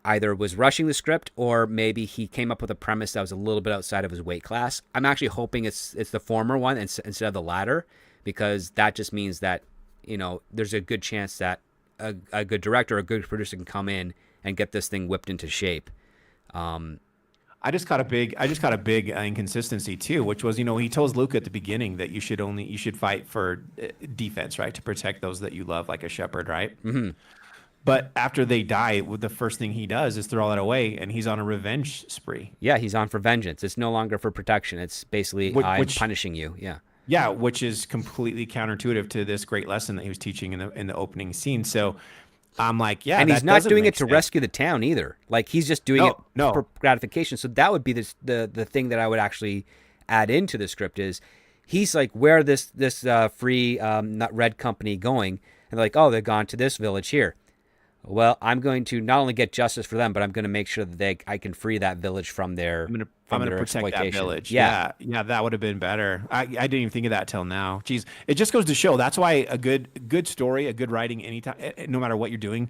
either was rushing the script, or maybe he came up with a premise that was a little bit outside of his weight class. I'm actually hoping it's the former one instead of the latter, because that just means that there's a good chance that a good director or a good producer can come in and get this thing whipped into shape. I just caught a big inconsistency too, which was, he tells Luke at the beginning that you should fight for defense, right, to protect those that you love, like a shepherd, right? Hmm. But after they die, the first thing he does is throw all that away, and he's on a revenge spree. Yeah, he's on for vengeance. It's no longer for protection. It's basically I'm punishing you. Yeah. Yeah, which is completely counterintuitive to this great lesson that he was teaching in the opening scene. So I'm like, yeah, And he's that not doesn't doing it make to sense. rescue the town either. Like he's just doing it No. for gratification. So that would be the thing that I would actually add into the script is he's like, where this free not red company going? And they're like, oh, they're gone to this village here. Well, I'm going to not only get justice for them, but I'm going to make sure that I can free that village from their I'm gonna protect exploitation. that village. Yeah. Yeah, that would have been better. I didn't even think of that till now. Jeez, it just goes to show that's why a good story, a good writing, anytime, no matter what you're doing,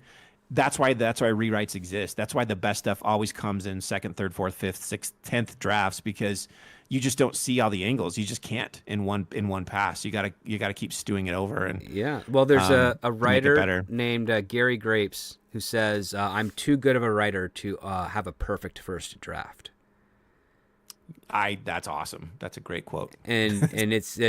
that's why rewrites exist. That's why the best stuff always comes in second, third, fourth, fifth, sixth, 10th drafts, because you just don't see all the angles. You just can't in one pass. You gotta keep stewing it over. And Yeah. Well, there's a to make it writer better. named Gary Grapes who says, I'm too good of a writer to have a perfect first draft. That's awesome. That's a great quote. And it's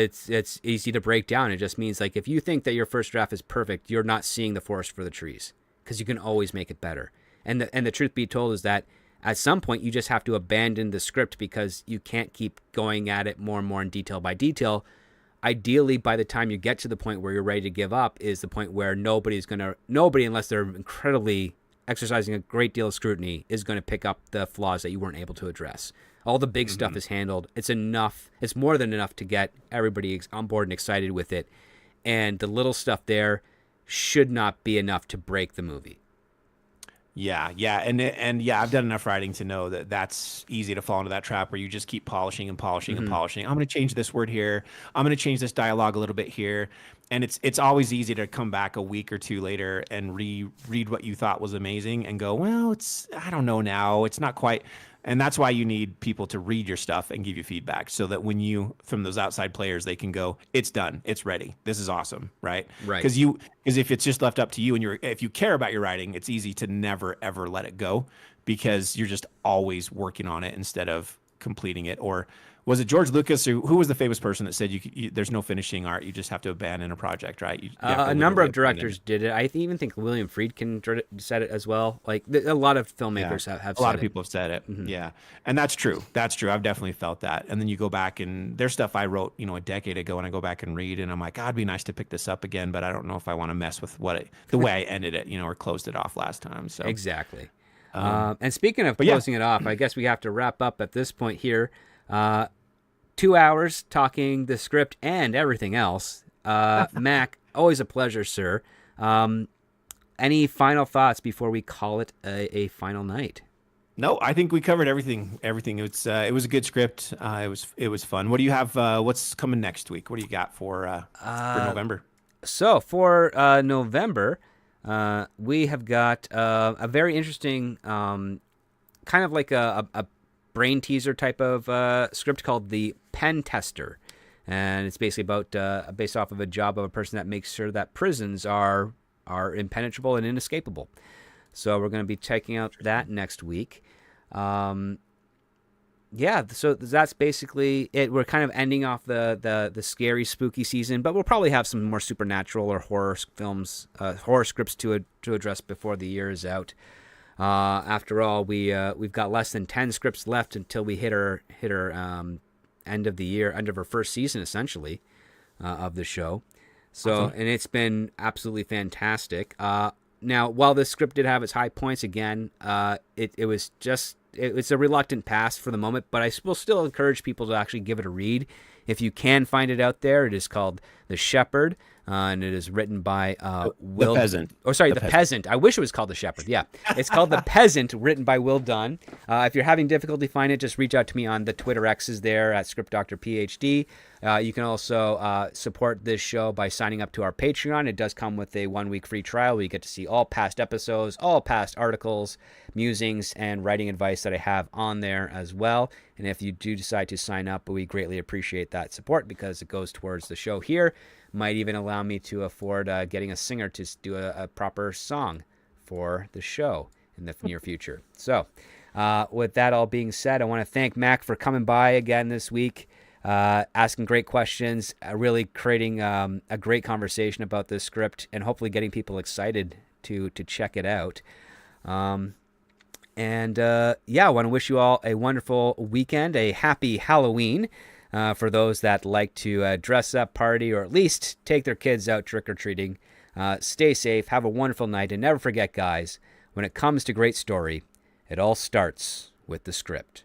easy to break down. It just means like if you think that your first draft is perfect, you're not seeing the forest for the trees because you can always make it better. And the truth be told is that at some point you just have to abandon the script because you can't keep going at it more and more in detail by detail. Ideally, by the time you get to the point where you're ready to give up is the point where nobody, unless they're incredibly exercising a great deal of scrutiny, is going to pick up the flaws that you weren't able to address. All the big stuff is handled. It's enough. It's more than enough to get everybody on board and excited with it. And the little stuff there should not be enough to break the movie. Yeah, and yeah, I've done enough writing to know that that's easy to fall into that trap where you just keep polishing and polishing and polishing. I'm going to change this word here. I'm going to change this dialogue a little bit here, and it's always easy to come back a week or two later and read what you thought was amazing and go, well, I don't know now. It's not quite. And that's why you need people to read your stuff and give you feedback so that when from those outside players, they can go, it's done. It's ready. This is awesome. Right. Right. Because if it's just left up to you and if you care about your writing, it's easy to never, ever let it go because you're just always working on it instead of completing it. Or was it George Lucas or who was the famous person that said there's no finishing art? You just have to abandon a project, right? You have to A number of literally directors did it. I even think William Friedkin said it as well. Like a lot of filmmakers have said it. A lot of people have said it. Yeah. And that's true. That's true. I've definitely felt that. And then you go back and there's stuff I wrote, a decade ago and I go back and read and I'm like, it'd be nice to pick this up again, but I don't know if I want to mess with the way I ended it, or closed it off last time. So Exactly. And speaking of closing it off, I guess we have to wrap up at this point here. 2 hours talking the script and everything else. Mac, always a pleasure, sir. Any final thoughts before we call it a final night? No, I think we covered everything. It was a good script. It was fun. What do you have? What's coming next week? What do you got for November? So for November, we have got a very interesting, kind of like a brain teaser type of script called The Pen Tester. And it's basically about based off of a job of a person that makes sure that prisons are impenetrable and inescapable. So we're going to be checking out that next week. So that's basically it. We're kind of ending off the scary, spooky season, but we'll probably have some more supernatural or horror films, horror scripts to address before the year is out. After all, we've got less than 10 scripts left until we hit our end of the year, end of our first season, essentially, of the show. So, and it's been absolutely fantastic. Now, while this script did have its high points, again, it's a reluctant pass for the moment, but I will still encourage people to actually give it a read. If you can find it out there, it is called The Shepherd, and it is written by Will... The Peasant. Oh, sorry, The Peasant. I wish it was called The Shepherd. Yeah, it's called The Peasant, written by Will Dunn. If you're having difficulty finding it, just reach out to me on the Twitter X's there at ScriptDoctorPhD. You can also support this show by signing up to our Patreon. It does come with a 1-week free trial where you get to see all past episodes, all past articles, musings, and writing advice that I have on there as well. And if you do decide to sign up, we greatly appreciate that support because it goes towards the show here. Might even allow me to afford getting a singer to do a proper song for the show in the near future. So With that all being said, I want to thank Mac for coming by again this week, asking great questions, really creating a great conversation about this script, and hopefully getting people excited to check it out. I want to wish you all a wonderful weekend, a happy Halloween. For those that like to dress up, party, or at least take their kids out trick-or-treating. Stay safe, have a wonderful night, and never forget, guys, when it comes to great story, it all starts with the script.